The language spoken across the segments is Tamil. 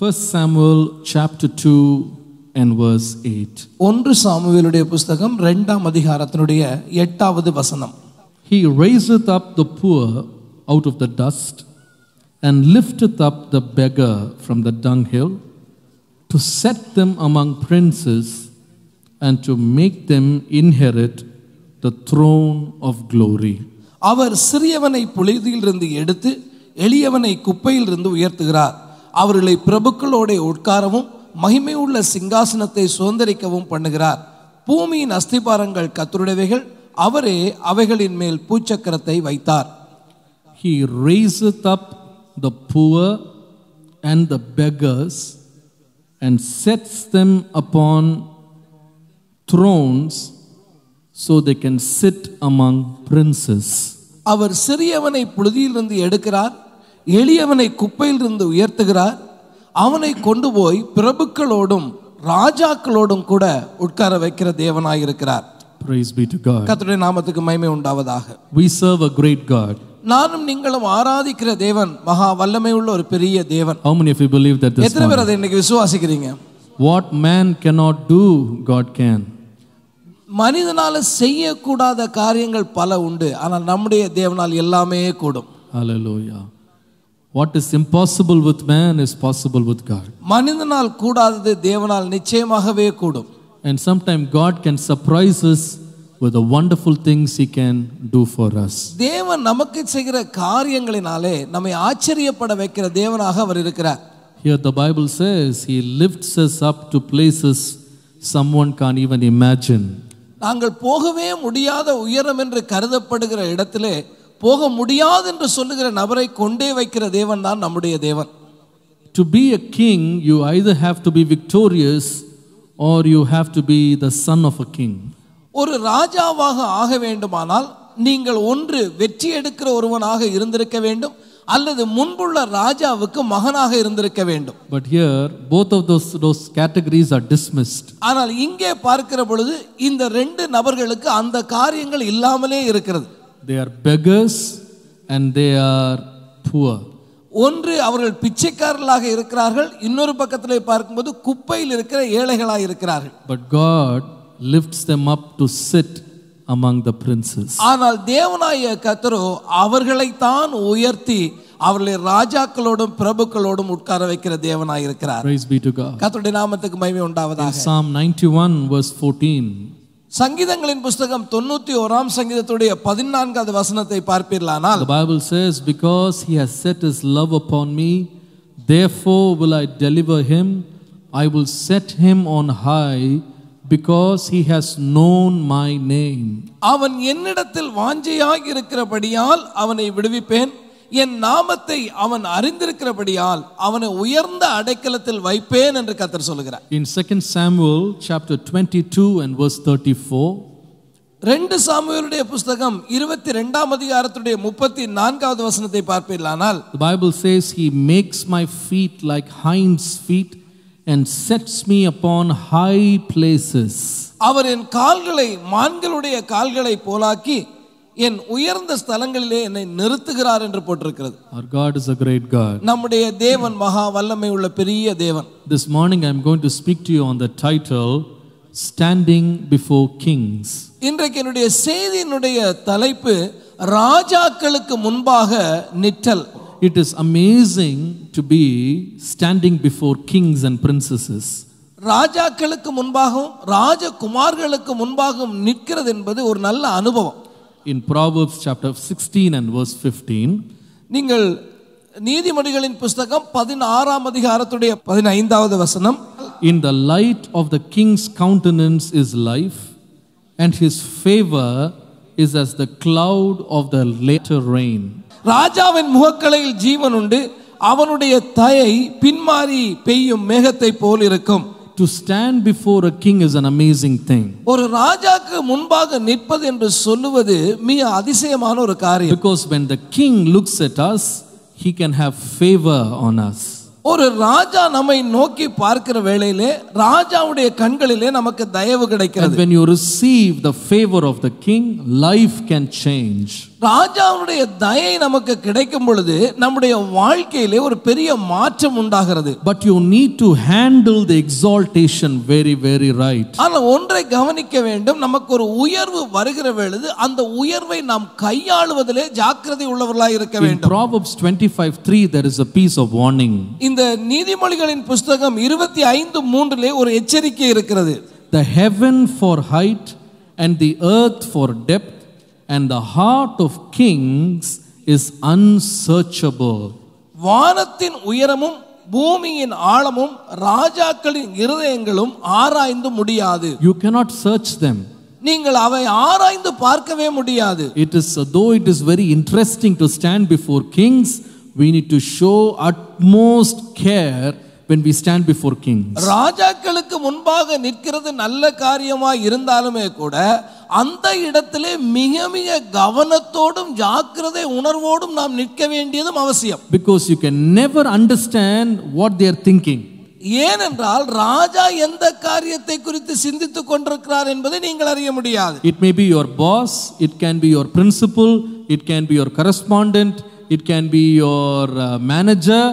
1 Samuel chapter 2 and verse 8. 1 சாமுவேலுடைய புத்தகம் 2ஆம் அதிகாரத்தினுடைய 8வது வசனம். He raiseth up the poor out of the dust and lifteth up the beggar from the dunghill to set them among princes and to make them inherit the throne of glory. அவர் சிறியவனை புழுதியிலிருந்து எடுத்து எளியவனை குப்பையிலிருந்து உயர்த்துகிறார். அவர்களை பிரபுக்களோடு உட்காரவும் மகிமை உள்ள சிங்காசனத்தை சுதந்தரிக்கவும் பண்ணுகிறார். பூமியின் அஸ்திபாரங்கள் கர்த்தருடையவைகள், அவரே அவைகளின் மேல் பூச்சக்கரத்தை வைத்தார். He raiseth up the poor and the beggars and sets them upon thrones so they can sit among princes. அவர் சிறியவனை புழுதியிலிருந்து எடுக்கிறார், எளியவனை குப்பையிலிருந்து உயர்த்துகிறார். அவனை கொண்டு போய் பிரபுக்களோடும் ராஜாக்களோடும் கூட உட்கார வைக்கிற தேவனாயிருக்கிறார். Praise be to God. கர்த்தருடைய நாமத்துக்கு மகிமை உண்டாவதாக. We serve a great God. நானும் நீங்களும் ஆராதிக்கிற தேவன் மகா வல்லமை உள்ள ஒரு பெரிய தேவன். How many of you believe that this எத்தனை பேர் morning? அதை இன்னைக்கு விசுவாசிக்கிறீங்க? What man cannot do, God can. மனிதனால செய்யக்கூடாத காரியங்கள் பல உண்டு, ஆனால் நம்முடைய தேவனால் எல்லாமே கூடும். Hallelujah. What is impossible with man is possible with God. மனிதனால் கூடாதது தேவனால் நிச்சயமாகவே கூடும். And sometimes God can surprise us with the wonderful things He can do for us. தேவன் நமக்கு செய்கிற காரியங்களினாலே நம்மை ஆச்சரியப்பட வைக்கிற தேவனாக அவர் இருக்கிறார். Here the Bible says He lifts us up to places someone can't even imagine. நாங்கள் போகவே முடியாத உயரம் என்று கருதப்படுகிற இடத்திலே போக முடியாது என்று சொல்லுகிற நபரை கொண்டே வைக்கிற தேவன் தான் நம்முடைய தேவன். To be a king, you either have to be victorious or you have to be the son of a king. ஒரு ராஜாவாக ஆக வேண்டுமானால் நீங்கள் ஒன்று வெற்றி எடுக்கிற ஒருவனாக இருந்திருக்க வேண்டும், அல்லது முன்புள்ள ராஜாவுக்கு மகனாக இருந்திருக்க வேண்டும். But here both of those categories are dismissed. ஆனால் இங்கே பார்க்கிற பொழுது இந்த ரெண்டு நபர்களுக்கு அந்த காரியங்கள் இல்லாமலே இருக்கிறது. They are beggars and they are poor. ஒன்று அவர்கள் பிச்சைக்காரர்களாக இருக்கிறார்கள், இன்னொரு பக்கத்திலே பார்க்கும்போது குப்பையில் இருக்கிற ஏழைகளாக இருக்கிறார்கள். But God lifts them up to sit among the princes. ஆனால் தேவனாகிய கர்த்தரோ அவர்களை தான் உயர்த்தி அவர்களை ராஜாக்களோடும் பிரபுக்களோடும் உட்கார வைக்கிற தேவனாய் இருக்கிறார். Praise be to God. கர்த்தருடைய நாமத்துக்கு மகிமை உண்டாவதாக. Psalm 91 verse 14. சங்கீதங்களின் புத்தகம் 91ஆம் சங்கீதத்துடைய 14வது வசனத்தை பார்ப்பீர்களானால், The Bible says, because He has set His love upon me, therefore will I deliver him. I will set him on high because he has known my name. அவன் என்னிடத்தில் வாஞ்சையாய் இருக்கிறபடியால் அவனை விடுவிப்பேன், என் நாமத்தை அவன் அறிந்திருக்கிறபடியால் அவனை உயர்ந்த அடைக்கலத்தில் வைப்பேன் என்று கர்த்தர் சொல்கிறார். In 2 Samuel chapter 22 and verse 34, 2 சாமுவேலுடைய புத்தகம் 22ஆம் அதிகாரத்துடைய 34வது வசனத்தை பார்ப்பீர்களானால், the Bible says, He makes my feet like hinds feet and sets me upon high places. அவர் என் கால்களை மான்களுடைய கால்களை போலாக்கி என் உயர்ந்த ஸ்தலங்களிலே என்னை நிறுத்துகிறார் என்று போட்டிருக்கிறது. Our God is a great God. நம்முடைய தேவன் மகா வல்லமை உள்ள பெரிய தேவன். This morning I am going to speak to you on the title Standing Before Kings. இன்றைக்கு என்னுடைய செய்தியினுடைய தலைப்பு ராஜாக்களுக்கு முன்பாக நிற்றல். It is amazing to be standing before kings and princesses. ராஜாக்களுக்கு முன்பாகவும் ராஜகுமார்களுக்கு முன்பாகவும் நிற்கிறது என்பது ஒரு நல்ல அனுபவம். In Proverbs chapter 16 and verse 15, நீங்கள் நீதிமொழிகளின் புத்தகம் 16ஆம் அதிகாரத்துடைய 15வது வசனம், in the light of the king's countenance is life, and his favor is as the cloud of the latter rain. ராஜாவின் முகக்கலையில் ஜீவன் உண்டு, அவனுடைய தயை பின்மாறி பெய்யும் மேகத்தை போல் இருக்கும். To stand before a king is an amazing thing. ஒரு ராஜாக்கு முன்பாக நிற்பது என்று சொல்லுவது மிக அதிசயமான ஒரு காரியம். Because when the king looks at us, he can have favor on us. ஒரு ராஜா நம்மை நோக்கி பார்க்கிற வேளையிலே ராஜாவுடைய கண்களிலே நமக்கு தயவு கிடைக்கிறது. And when you receive the favor of the king, life can change. ராஜாவுடைய தயை நமக்கு கிடைக்கும் பொழுது நம்முடைய வாழ்க்கையிலே ஒரு பெரிய மாற்றம் உண்டாகிறது. But you need to handle the exaltation very, very right. ஆனால் ஒன்றை கவனிக்க வேண்டும், நமக்கு ஒரு உயர்வு வருகிற பொழுது அந்த உயர்வை நாம் கையாளுவதிலே ஜாக்கிரதை உள்ளவர்களாய் இருக்க In வேண்டும். Proverbs 25:3 there is a piece of warning. இந்த நீதிமொழிகளின் புத்தகம் 25:3 ஒரு எச்சரிக்கை இருக்கிறது. The heaven for height and the earth for depth and the heart of kings is unsearchable. வானத்தின் உயரமும் பூமியின் ஆழமும் ராஜாக்களின் இருதயங்களும் ஆராய்ந்து முடியாது. You cannot search them. நீங்கள் அவை ஆராய்ந்து பார்க்கவே முடியாது. It is, though it is very interesting to stand before kings, we need to show utmost care when we stand before kings. ராஜாக்களுக்கு முன்பாக நிற்கிறது நல்ல காரியமாய் இருந்தாலுமே கூட அந்த இடத்திலே மிக மிக கவனத்தோடும் ஜாக்கிரதை உணர்வோடும் நாம் நிற்க வேண்டியதும் அவசியம். Because you can never understand what they are thinking. ஏனென்றால் ராஜா எந்த காரியத்தை குறித்து சிந்தித்துக் கொண்டிருக்கிறார் என்பதை நீங்கள் அறிய முடியாது. It may be your boss, it can be your principal, it can be your correspondent, it can be your manager.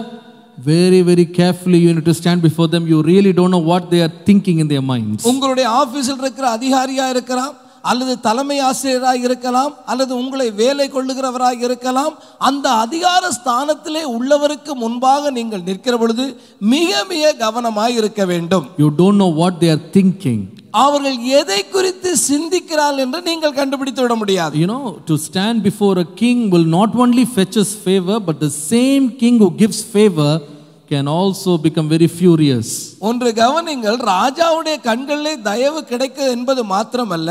Very, very carefully you need to stand before them. You really don't know what they are thinking in their minds. உங்களுடைய ஆபீஸில் இருக்கிற அதிகாரியா இருக்கலாம், அல்லது தலைமை ஆசிரியராக இருக்கலாம், அல்லது உங்களை வேலை கொள்ளுகிறவராக இருக்கலாம். அந்த அதிகார ஸ்தானத்திலே உள்ளவருக்கு முன்பாக நீங்கள் நிற்கிற பொழுது மிக மிக கவனமாய் இருக்க வேண்டும். You don't know what they are thinking. அவர்கள் எதை குறித்து சிந்திக்கிறார்கள் என்று நீங்கள் கண்டுபிடித்து விட முடியாது. You know, to stand before a king will not only fetch us favor, but the same king who gives favor can also become very furious. ஒன்று கவனிங்கள், ராஜாவுடைய கண்களிலே தயவு கிடைக்க என்பது மாத்திரமல்ல,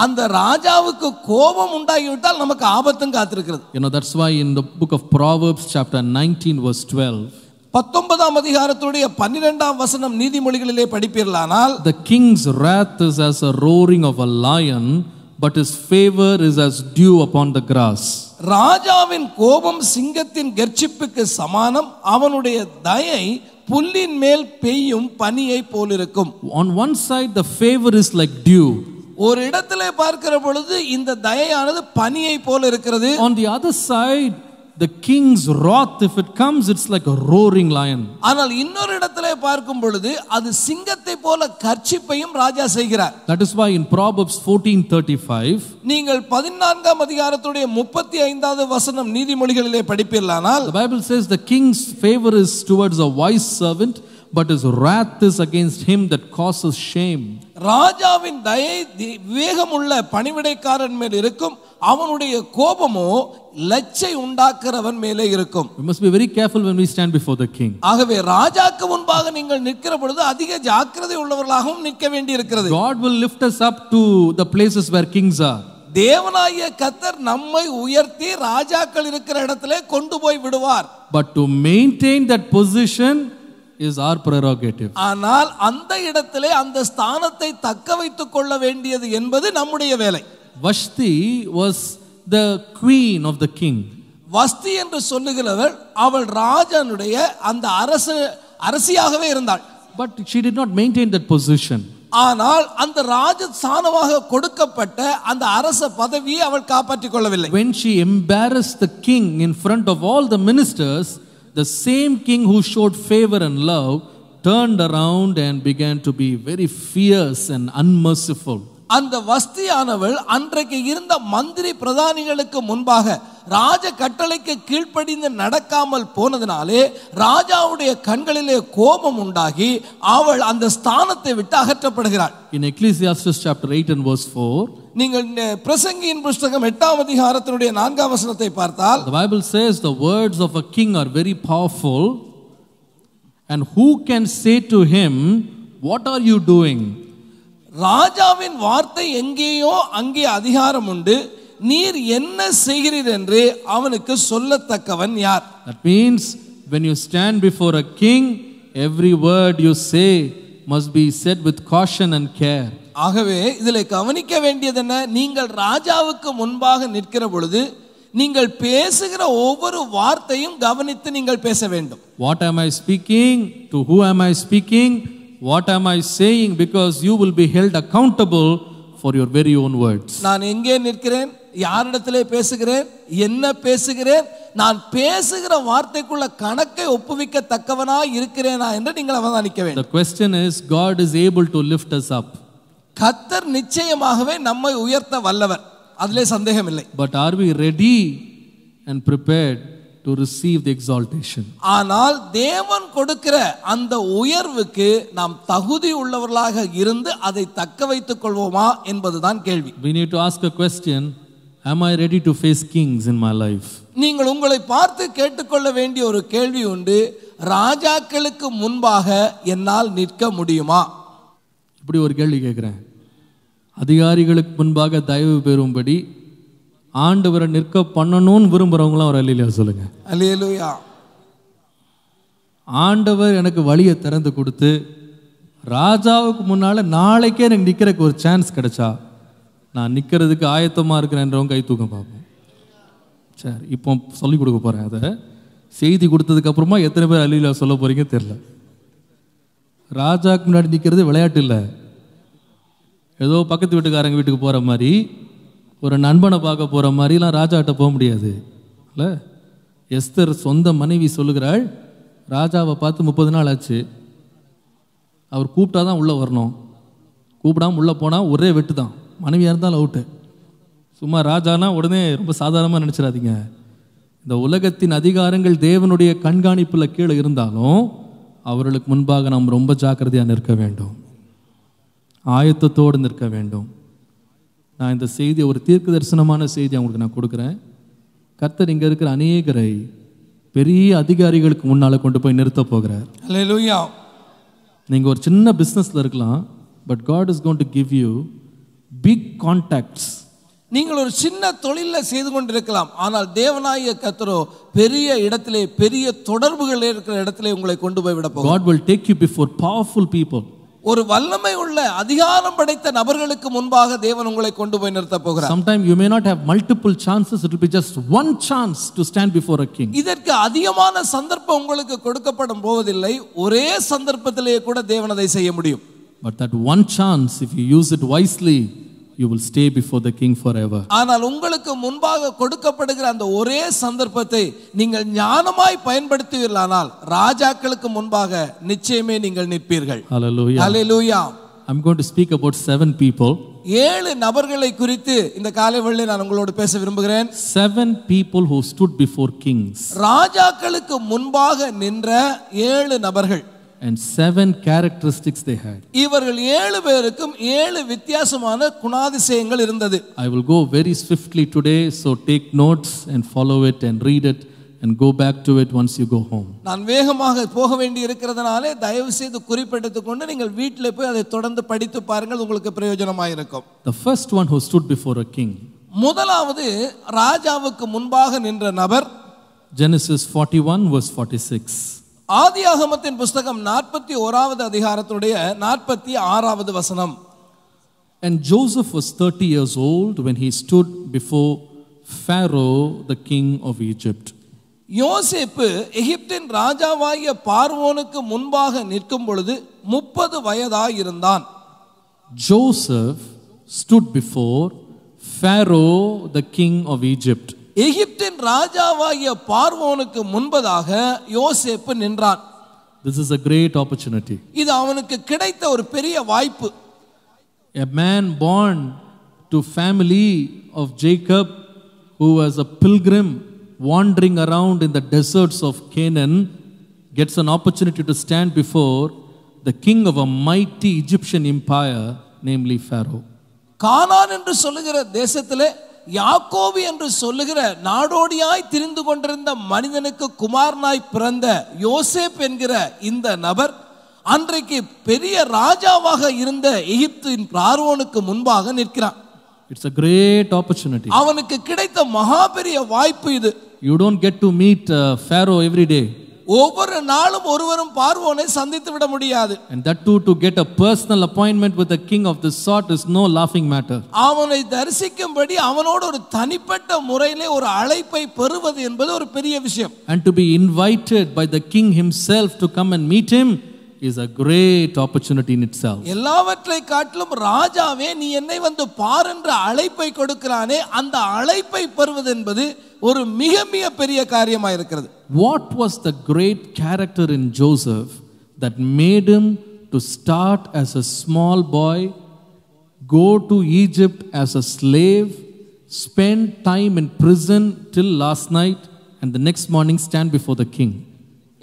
அந்த ராஜாவுக்கு கோபம் உண்டாகிவிட்டால் நமக்கு ஆபத்தும் காத்திருக்கிறது. You know, that's why in the book of Proverbs chapter 19 verse 12, 19ஆம் அதிகாரத்துடைய 12ஆம் வசனம் நீதிமொழிகளிலே படிப்பீர்களானால், the king's wrath is as a roaring of a lion, but his favor is as dew upon the grass. ராஜாவின் கோபம் சிங்கத்தின் கர்ச்சிப்புக்கு சமானம், அவனுடைய தயை புல்லின் மேல் பெய்யும் பனியை போலிருக்கும். On one side the favor is like dew. ஒரு இடத்திலே பார்க்கிற பொழுது இந்த தயையானது பனியை போல இருக்கிறது. On the other side the king's wrath, if it comes, it's like a roaring lion. ஆனால் இன்னொரு இடத்திலே பார்க்கும் பொழுது அது சிங்கத்தை போல கர்ச்சிப்பையும் ராஜா செய்கிறார். That is why in Proverbs 14:35 நீங்கள் 14ஆம் அதிகாரத்துடைய 35வது வசனம் நீதிமொழிகளிலே படிப்பீர்களானால், the Bible says the king's favor is towards a wise servant, but his wrath is against him that causes shame. ராஜாவின் தயை விவேகமுள்ள பணிவிடைக்காரன் மேல் இருக்கும், அவனுடைய கோபமோ லச்சை உண்டாக்குறவன் மேலே இருக்கும். We must be very careful when we stand before the king. ஆகவே ராஜாக்கு முன்பாக நீங்கள் நிற்கிற பொழுது அதிக ஜாக்கிரதை உள்ளவர்களாகவும் நிற்க வேண்டி இருக்கிறது. God will lift us up to the places where kings are. தேவனாகிய கர்த்தர் நம்மை உயர்த்தி ராஜாக்கள் இருக்கிற இடத்திலே கொண்டு போய் விடுவார். But to maintain that position is our prerogative. ஆனால் அந்த இடத்திலே அந்த ஸ்தானத்தை தக்க வைத்துக் கொள்ள வேண்டியது என்பது நம்முடைய வேலை. Vashti was the queen of the king. வஸ்தி என்று சொல்லுகிறவள் அவள் ராஜனுடைய அந்த அரசியாகவே இருந்தாள். But she did not maintain that position. ஆனால் அந்த ராஜஸ்தானமாக கொடுக்கப்பட்ட அந்த அரச பதவியை அவள் காப்பாற்றிக் கொள்ளவில்லை. When she embarrassed the king in front of all the ministers, the same king who showed favor and love turned around and began to be very fierce and unmerciful. அந்த வஸ்தியானவள் அன்றைக்கு இருந்த மந்திரி பிரதானிகளுக்கு முன்பாக ராஜ கட்டளைக்கு கீழ்ப்படிந்து நடக்காமல் போனதினாலே ராஜாவுடைய கண்களிலே கோபம் உண்டாகி அவள் அந்த ஸ்தானத்தை விட்டு அகற்றப்படுகிறாள். In Ecclesiastes chapter 8 and verse 4, நீங்கள் பிரசங்கியின் புத்தகம் 8ஆம் அதிகாரத்தினுடைய 4ஆம் வசனத்தை பார்த்தால், the Bible says the words of a king are very powerful, and who can say to him, what are you doing? ராஜாவின் வார்த்தை எங்கேயோ அங்கே அதிகாரம் உண்டு, நீர் என்ன செய்கிறீர் என்று அவனுக்கு சொல்லத்தக்கவன் யார்? That means when you stand before a king, every word you say must be said with caution and care. ஆகவே இதில் கவனிக்க வேண்டியது என்ன, நீங்கள் ராஜாவுக்கு முன்பாக நிற்கிற பொழுது நீங்கள் பேசுகிற ஒவ்வொரு வார்த்தையும் கவனித்து நீங்கள் பேச வேண்டும். What am I speaking? To who am I speaking? What am I saying? Because you will be held accountable for your very own words. நான் எங்கே நிற்கிறேன், யாரிடத்திலே பேசுகிறேன், என்ன பேசுகிறேன், நான் பேசுகிற வார்த்தைக்குள்ள கணக்கை ஒப்புவிக்கத்தக்கவனா இருக்கிறேனா என்று நீங்கள் அவதானிக்க வேண்டும். The question is, God is able to lift us up. கர்த்தர் நிச்சயமாகவே நம்மை உயர்த்த வல்லவர், அதிலே சந்தேகம் இல்லை. But are we ready and prepared to receive the exaltation? ஆனால் தேவன் கொடுக்கிற அந்த உயர்வுக்கு நாம் தகுதி உள்ளவர்களாக இருந்து அதை தக்க வைத்துக் கொள்வோமா என்பதுதான் கேள்வி. We need to ask a question, am I ready to face kings in my life? நீங்கள் உங்களை பார்த்து கேட்டுக்கொள்ள வேண்டிய ஒரு கேள்வி உண்டு, ராஜாக்களுக்கு முன்பாக என்னால் நிற்க முடியுமா? இப்படி ஒரு கேள்வி கேட்கிறேன். அதிகாரிகளுக்கு முன்பாக தயவு பெறும்படி ஆண்டவரை நிற்க பண்ணணும்னு விரும்புறவங்களாம் ஒரு அல்லேலூயா சொல்லுங்க. அல்லேலூயா. ஆண்டவர் எனக்கு வழியை திறந்து கொடுத்து ராஜாவுக்கு முன்னால நாளைக்கே எனக்கு நிற்கிறதுக்கு ஒரு சான்ஸ் கிடைச்சா நான் நிற்கிறதுக்கு ஆயத்தமாக இருக்கிறேன்றவங்க கை தூக்கம் பார்ப்போம். சரி, இப்போ சொல்லிக் கொடுக்க போகிறேன். அதை செய்தி கொடுத்ததுக்கு அப்புறமா எத்தனை பேர் அல்லேலூயா சொல்ல போறீங்க தெரியல. ராஜாவுக்கு முன்னாடி நிற்கிறது விளையாட்டு இல்லை. ஏதோ பக்கத்து வீட்டுக்காரங்க வீட்டுக்கு போகிற மாதிரி, ஒரு நண்பனை பார்க்க போகிற மாதிரிலாம் ராஜாட்ட போக முடியாது இல்லை. எஸ்தர் சொந்த மனைவி சொல்லுகிறாள், ராஜாவை பார்த்து 30 நாள் ஆச்சு, அவர் கூப்பிட்டா தான் உள்ளே வரணும், கூப்பிடாமல் உள்ளே போனால் ஒரே வெட்டு தான், மனைவியாக இருந்தாலும் அவுட்டு. சும்மா ராஜானா உடனே ரொம்ப சாதாரணமாக நினச்சிடாதீங்க. இந்த உலகத்தின் அதிகாரங்கள் தேவனுடைய கண்காணிப்பில் கீழே இருந்தாலும் அவர்களுக்கு முன்பாக நாம் ரொம்ப ஜாக்கிரதையாக நிற்க வேண்டும், ஆயத்தத்தோடு நிற்க வேண்டும். நான் இந்த செய்தி ஒரு தீர்க்க தரிசனமான செய்தி அவங்களுக்கு நான் கொடுக்குறேன். கர்த்தர் இங்கே இருக்கிற அநேகரை பெரிய அதிகாரிகளுக்கு முன்னால் கொண்டு போய் நிறுத்த போகிறார். அல்லேலூயா. நீங்கள் ஒரு சின்ன பிஸ்னஸில் இருக்கலாம், but God is going to give you big contacts. நீங்கள் ஒரு சின்ன தொழிலில் செய்து கொண்டிருக்கலாம், ஆனால் தேவனாகிய கர்த்தரோ பெரிய இடத்திலே, பெரிய தொடர்புகள் இருக்கிற இடத்திலே உங்களை கொண்டு போய் விட போகிறார். God will take you before powerful people. ஒரு வல்லமை உள்ள அதிகாரம் படைத்த நபர்களுக்கு முன்பாக தேவன் உங்களை கொண்டு போய் நிறுத்த போகிறார். Sometimes you may not have multiple chances, it will be just one chance to stand before a king. இதற்கு அதிகமான சந்தர்ப்பம் உங்களுக்கு கொடுக்கப்படும் போவதில்லை, ஒரே சந்தர்ப்பத்திலேயே கூட தேவன் அதை செய்ய முடியும். But that one chance, if you use it wisely, you will stay before the king forever. ஆனால் உங்களுக்கு முன்பாக கொடுக்கப்படுகிற அந்த ஒரே சந்தர்ப்பத்தை நீங்கள் ஞானமாய் பயன்படுத்துவீர்களானால் ராஜாக்களுக்கு முன்பாக நிச்சயமே நீங்கள் நிற்பீர்கள். Hallelujah. Hallelujah. I'm going to speak about 7 people. 7 நபர்களை குறித்து இந்த காலை வேளையிலே நான் உங்களோடு பேச விரும்புகிறேன். 7 people who stood before kings. ராஜாக்களுக்கு முன்பாக நின்ற 7 நபர்கள். And 7 characteristics they had. இவர்கள் 7 பேருக்கும் 7 வித்தியாசமான குணாதிசயங்கள் இருந்தது. I will go very swiftly today, so take notes and follow it and read it and go back to it once you go home. நான் வேகமாக போக வேண்டி இருக்கிறதுனாலே தயவு செய்து குறிப்பெடுத்துக் கொண்டு நீங்கள் வீட்டிலே போய் அதை தொடர்ந்து படித்து பாருங்கள், உங்களுக்கு பிரயோஜனமாக இருக்கும். The first one who stood before a king. முதலாவது ராஜாவுக்கு முன்பாக நின்ற நபர் Genesis 41 verse 46. ஆதியாகமத்தின் புத்தகம் 41வது அதிகாரத்துடைய 46வது வசனம். And Joseph was 30 years old when he stood before Pharaoh, the king of Egypt. யோசேப்பு எகிப்தின் ராஜாவாகிய பார்வோனுக்கு முன்பாக நிற்கும் பொழுது 30 வயதாய் இருந்தான். Joseph stood before Pharaoh, the king of Egypt. எகிப்தின் ராஜாவாகிய பார்வோனுக்கு முன்பதாக யோசேப்பு நின்றான். This is a great opportunity. இது அவனுக்கு கிடைத்த ஒரு பெரிய வாய்ப்பு. A man born to family of Jacob, who was a pilgrim wandering around in the deserts of Canaan, gets an opportunity to stand before the king of a mighty Egyptian empire, namely Pharaoh. கானான் என்று சொல்லுகிற தேசத்திலே யாக்கோபு என்று சொல்லுகிற நாடோடியாய் திரிந்து கொண்டிருந்த மனிதனுக்கு குமாரனாய் பிறந்த யோசேப் என்கிற இந்த நபர் அன்றைக்கு பெரிய ராஜாவாக இருந்த எகிப்தின் பார்வோனுக்கு முன்பாக நிற்கிறான். It's a great opportunity. அவனுக்கு கிடைத்த மகா பெரிய வாய்ப்பு இது. You don't get to meet Pharaoh every day. ஒவ்வொரு நாளும் ஒருவரும் பார்வோனை சந்தித்து விட முடியாது. And that too, to get a personal appointment with a king of this sort is no laughing matter. அவனை தரிசிக்கும்படி அவனோடு ஒரு தனிப்பட்ட முறையிலே ஒரு அழைப்பை பெறுவது என்பது ஒரு பெரிய விஷயம். And to be invited by the king himself to come and meet him is a great opportunity in itself. எல்லாவற்றை காட்டிலும் ராஜாவே நீ என்னை வந்து பார் என்ற அழைப்பை கொடுக்கிறானே, அந்த அழைப்பை பெறுவது என்பது ஒரு மிக மிக பெரிய காரியமாக இருக்கிறது. What was the great character in Joseph that made him to start as a small boy, go to Egypt as a slave, spend time in prison till last night, and the next morning stand before the king?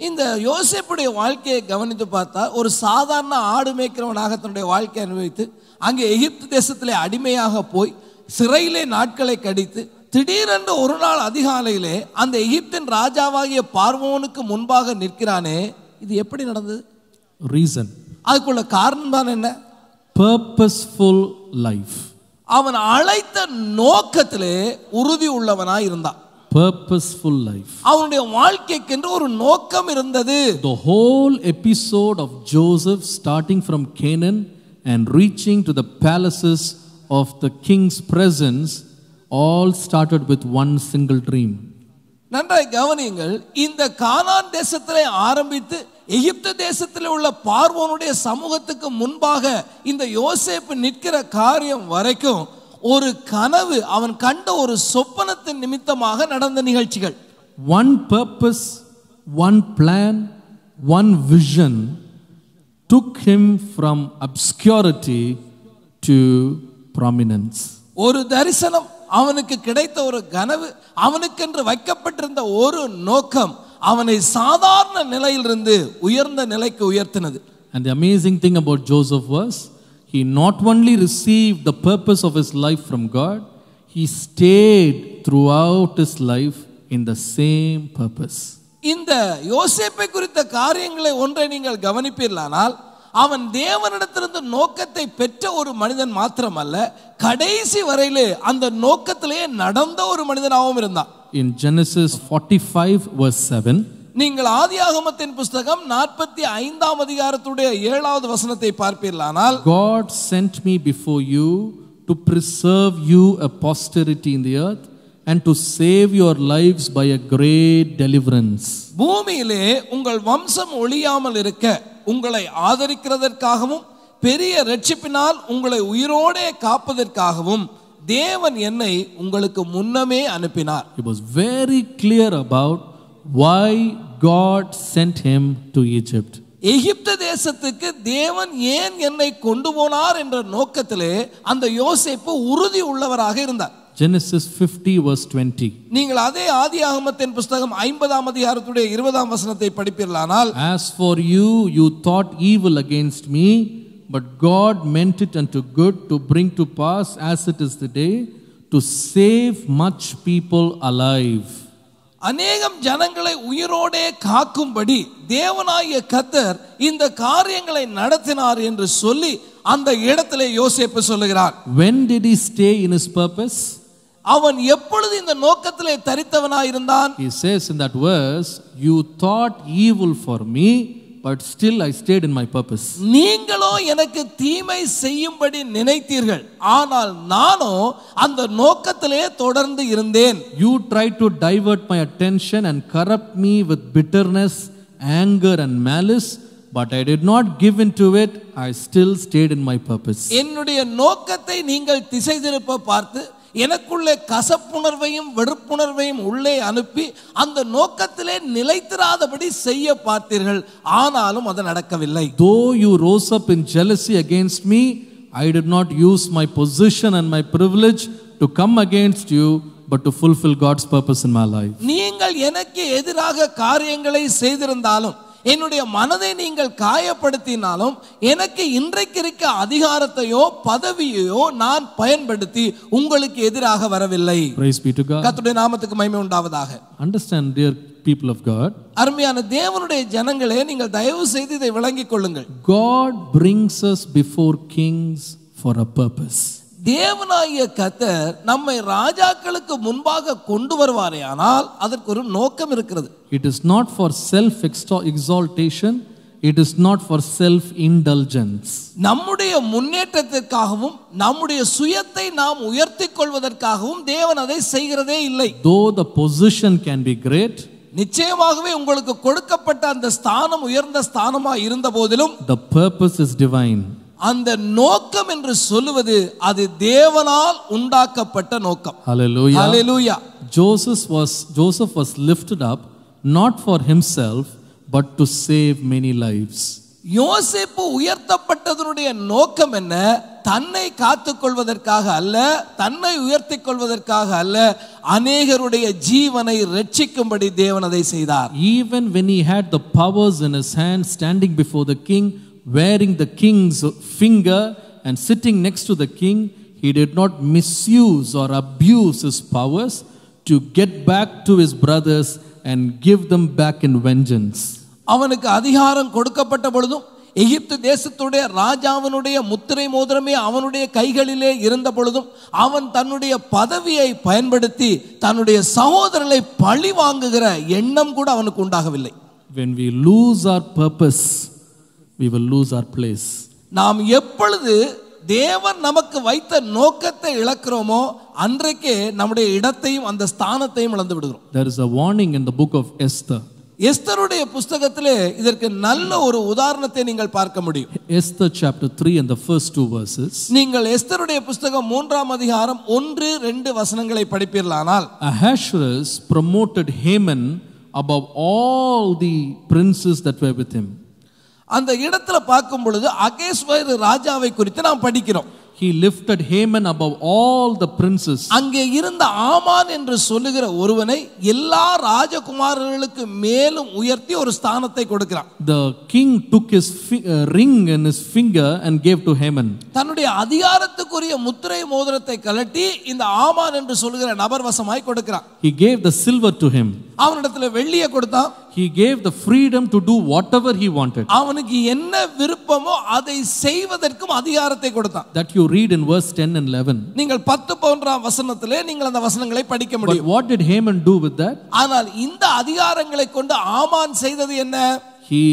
இந்த யோசேப்புடைய வாழ்க்கையை கவனித்து பார்த்தா ஒரு சாதாரண ஆடு மேய்க்கிறவனாக தன்னுடைய வாழ்க்கையை அனுபவித்து அங்கே எகிப்து தேசத்திலே அடிமையாக போய் சிறையிலே நாட்களை கழித்து திடீரென்று ஒரு நாள் அதிகாலையிலே அந்த எகிப்தின் ராஜாவாகிய பார்வோனுக்கு முன்பாக நிற்கிறானே, இது எப்படி நடந்தது? Reason. அதுக்குள்ள காரணம் தான் என்ன? Purposeful life. அவன் அழைத்த நோக்கத்திலே உறுதி உள்ளவனாய் இருந்தான். Purposeful life. அவனுடைய வாழ்க்கைக்கென்று ஒரு நோக்கம் இருந்தது. The whole episode of Joseph, starting from Canaan and reaching to the palaces of the king's presence, all started with one single dream. நன்றாய் கவனியுங்கள். இந்த கானான் தேசத்திலே ஆரம்பித்து எகிப்து தேசத்திலே உள்ள பார்வோனுடைய சமூகத்துக்கு முன்பாக இந்த யோசேப்பு நிற்கிற காரியம் வரைக்கும் ஒரு கனவு, அவன் கண்ட ஒரு சொப்பனத்தின் நிமித்தமாக நடந்த நிகழ்ச்சிகள். One purpose, one plan, one vision took him from obscurity to prominence. ஒரு தரிசனம், அவனுக்கு கிடைத்த ஒரு கனவு, அவனுக்கென்று வைக்கப்பட்டிருந்த ஒரு நோக்கம் அவனை சாதாரண நிலையிலிருந்து உயர்ந்த நிலைக்கு உயர்த்தினது. And the amazing thing about Joseph was, he not only received the purpose of his life from God, he stayed throughout his life in the same purpose. இந்த யோசேப்பை குறித்த காரியங்களை ஒன்றை நீங்கள் கவனிப்பீர்களானால், அவன் தேவனிடத்திலிருந்து நோக்கத்தை பெற்ற ஒரு மனிதன் மாத்திரமல்ல, கடைசி வரையிலே அந்த நோக்கத்திலேயே நடந்த ஒரு மனிதனாகவும் இருந்தான். In Genesis 45 verse 7, நீங்கள் ஆதியாகமத்தின் புஸ்தகம் 45ஆம் அதிகாரத்துடைய 7வது வசனத்தை பார்ப்பீர்களானால், God sent me before you to preserve you a posterity in the earth and to save your lives by a great deliverance. பூமியிலே உங்கள் வம்சம் ஒழியாமல் இருக்க உங்களை ஆதரிக்கிறதற்காகவும் பெரிய இரட்சிப்பினால் உங்களை உயிரோடே காப்பதற்காகவும் தேவன் என்னை உங்களுக்கு முன்னமே அனுப்பினார். He was very clear about why God sent him to Egypt. எகிப்து தேசத்துக்கு தேவன் ஏன் என்னை கொண்டு போனார் என்ற நோக்கத்திலே அந்த யோசேப்பு உறுதி உள்ளவராக இருந்தார். Genesis 50 verse 20. நீங்கள் அதே ஆதியாகமத்தின் புஸ்தகம் 50ஆம் அதிகாரத்துடைய 20ஆம் வசனத்தை படிப்பீர்களானால், As for you, you thought evil against me, but God meant it unto good to bring to pass as it is today, to save much people alive. அநேகம் ஜனங்களை உயிரோடே காக்கும்படி தேவனாகிய கர்த்தர் இந்த காரியங்களை நடத்தினார் என்று சொல்லி அந்த இடத்திலே யோசேப்பு சொல்லுகிறார். When did he stay in his purpose? அவன் எப்பொழுது இந்த நோக்கத்திலே தரித்தவனாய் இருந்தான்? He says in that verse, you thought evil for me, but still I stayed in my purpose. நீங்களோ எனக்கு தீமை செய்யும்படி நினைத்தீர்கள், ஆனால் நானோ அந்த நோக்கத்திலே தொடர்ந்து இருந்தேன். You tried to divert my attention and corrupt me with bitterness, anger and malice, but I did not give in to it. I still stayed in my purpose. என்னுடைய நோக்கத்தை நீங்கள் திசை திருப்ப பார்த்து எனக்குள்ளே கசப்புணர்வையும் வெறுப்புணர்வையும் உள்ளே அனுப்பி அந்த நோக்கத்திலே நிலைத்திராதபடி செய்ய பார்த்தீர்கள், ஆனாலும் அது நடக்கவில்லை. Though you rose up in jealousy against me, I did not use my position and my privilege to come against you, but to fulfill God's purpose in my life. நீங்கள் எனக்கு எதிராக காரியங்களை செய்திருந்தாலும், என்னுடைய மனதை நீங்கள் காயப்படுத்தினாலும், எனக்கு இன்றைக்கு இருக்க அதிகாரத்தையோ பதவியோ நான் பயன்படுத்தி உங்களுக்கு எதிராக வரவில்லை. Praise be to God. கர்த்தருடைய நாமத்துக்கு மகிமை உண்டாவதாக. Understand, dear people of God, அருமையான தேவனுடைய ஜனங்களே, நீங்கள் தயவு செய்து இதை விளங்கிக் கொள்ளுங்கள். God brings us before kings for a purpose. தேவனாகிய கர்த்தர் நம்மை ராஜாக்களுக்கு முன்பாக கொண்டு வருவாரேயானால் அதற்கு ஒரு நோக்கம் இருக்கிறது. It is not for self exaltation, it is not for self indulgence. நம்முடைய முன்னேற்றத்திற்காகவும் நம்முடைய சுயத்தை நாம் உயர்த்திக் கொள்வதற்காகவும் தேவன் அதை செய்கிறதே இல்லை. Though the position can be great, நிச்சயமாகவே உங்களுக்கு கொடுக்கப்பட்ட அந்த ஸ்தானம் உயர்ந்த ஸ்தானமா இருந்த போதிலும் the purpose is divine. அந்த நோக்கம் என்று சொல்லுவது அது தேவனால் உண்டாக்கப்பட்ட நோக்கம். Hallelujah. Hallelujah. Joseph was lifted up not for himself but to save many lives. யோசேப்பு உயர்த்தப்பட்டதனுடைய நோக்கம் என்ன? தன்னை காத்துக் கொள்வதற்காக அல்ல, தன்னை உயர்த்திக் கொள்வதற்காக அல்ல, அநேகருடைய ஜீவனை ரட்சிக்கும்படி தேவன் அதை செய்தார். Even when he had the powers in his hand, standing before the king, wearing the king's finger and sitting next to the king, he did not misuse or abuse his powers to get back to his brothers and give them back in vengeance. அவனுக்கு அதிகாரம் கொடுக்கப்பட்ட பொழுதும் எகிப்து தேசத்துடைய ராஜாவினுடைய முத்திரை மோதிரமே அவனுடைய கைகளிலே இருந்த பொழுதும் அவன் தன்னுடைய பதவியை பயன்படுத்தி தன்னுடைய சகோதரர்களை பழி வாங்குகிற எண்ணம் கூட அவனுக்கு உண்டாகவில்லை. When we lose our purpose, we will lose our place. நாம் எப்பொழுது தேவன் நமக்கு வைத்த நோக்கத்தை இழக்கிறோமோ அன்றைக்கே நம்முடைய இடத்தையும் அந்த ஸ்தானத்தையும் இழந்து விடுகிறோம். There is a warning in the book of Esther. எஸ்தருடைய புத்தகத்திலே இதற்கு நல்ல ஒரு உதாரணத்தை நீங்கள் பார்க்க முடியும். Esther chapter 3 and the first 2 verses. நீங்கள் எஸ்தருடைய புத்தகம் 3ஆம் அதிகாரம் 1-2 வசனங்களை படிப்பீர்களானால், Ahasuerus promoted Haman above all the princes that were with him. அந்த இடத்துல பார்க்கும் பொழுது அகேஸ்வர ராஜாவை குறித்து நாம் படிக்கிறோம். He lifted Haman above all the princes. அங்கே இருந்த ஆமான் என்று சொல்லுகிற ஒருவனை எல்லா ராஜகுமாரர்களுக்கு மேலும் உயர்த்தி ஒரு ஸ்தானத்தை கொடுக்கிறான். The king took his ring in his finger and gave to Haman. தன்னுடைய அதிகாரத்துக்குரிய முத்திரை மோதிரத்தை கழட்டி இந்த ஆமான் என்று சொல்லுகிற நபர் வசமாய் கொடுக்கிறான். He gave the silver to him. அவனிடத்துல வெள்ளியை கொடுத்தான். He gave the freedom to do whatever he wanted. அவனுக்கு என்ன விருப்பமோ அதை செய்வதற்கும் அதிகாரத்தை கொடுத்தான். That you read in verse 10 and 11. நீங்கள் 10 வசனத்திலே நீங்கள் அந்த வசனங்களை படிக்க முடியும். But what did Haman do with that? ஆனால் இந்த அதிகாரங்களை கொண்டு ஆமான் செய்தது என்ன? He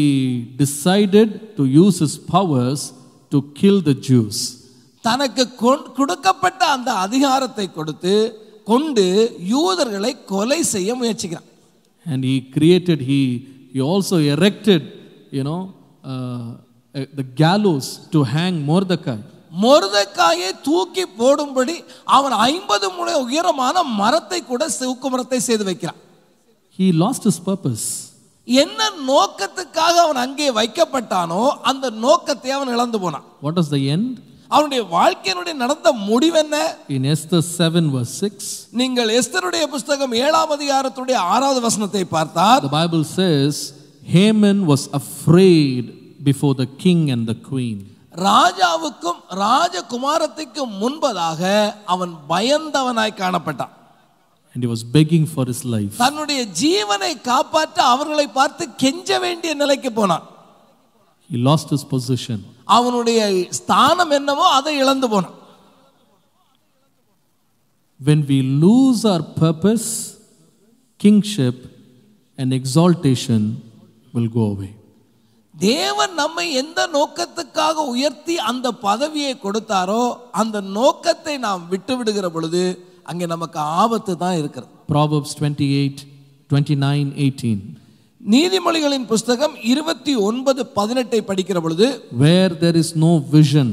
decided to use his powers to kill the Jews. தனக்கு கொடுக்கப்பட்ட அந்த அதிகாரத்தை கொண்டு யூதர்களை கொலை செய்ய முயற்சிக்கிறான். And he also erected, the gallows to hang Mordecai. மொர்தெக்காயை தூக்கி போடும்படி அவன் 50 முழ உயரமான மரத்தை கூட தூக்கு மரத்தை செய்து வைக்கிறான். He lost his purpose. என்ன நோக்கத்துக்காக அவன் அங்கே வைக்கப்பட்டானோ அந்த நோக்கத்தை அவன் இழந்து போனான். What was the end? அவனுடைய வாழ்க்கையினுடைய நடந்த முடிவு என்ன? In Esther 7 verse 6. நீங்கள் எஸ்தருடைய புத்தகம் 7ஆம் அதிகாரத்துடைய 6வது வசனத்தை பார்த்தால், the Bible says Haman was afraid before the king and the queen. ராஜாவுக்கும் ராஜகுமாரத்திற்கும் முன்பதாக அவன் பயந்தவனாய் காணப்பட்டான். And he was begging for his life. தன்னுடைய ஜீவனை காப்பாற்ற அவர்களை பார்த்து கெஞ்ச வேண்டிய நிலைக்கு போனான். He lost his position. அவனுடைய ஸ்தானம் என்னவோ அதை இழந்து போனான். When we lose our purpose, kingship and exaltation will go away. தேவன் நம்மை எந்த நோக்கத்துக்காக உயர்த்தி அந்த பதவியை கொடுத்தாரோ அந்த நோக்கத்தை நாம் விட்டு விடுகிற பொழுது அங்கே நமக்கு ஆபத்து தான் இருக்கிறது. Proverbs 28:29-18. நீதிமொழிகளின் புத்தகம் 29:18 படிக்கிற பொழுது, where there is no vision,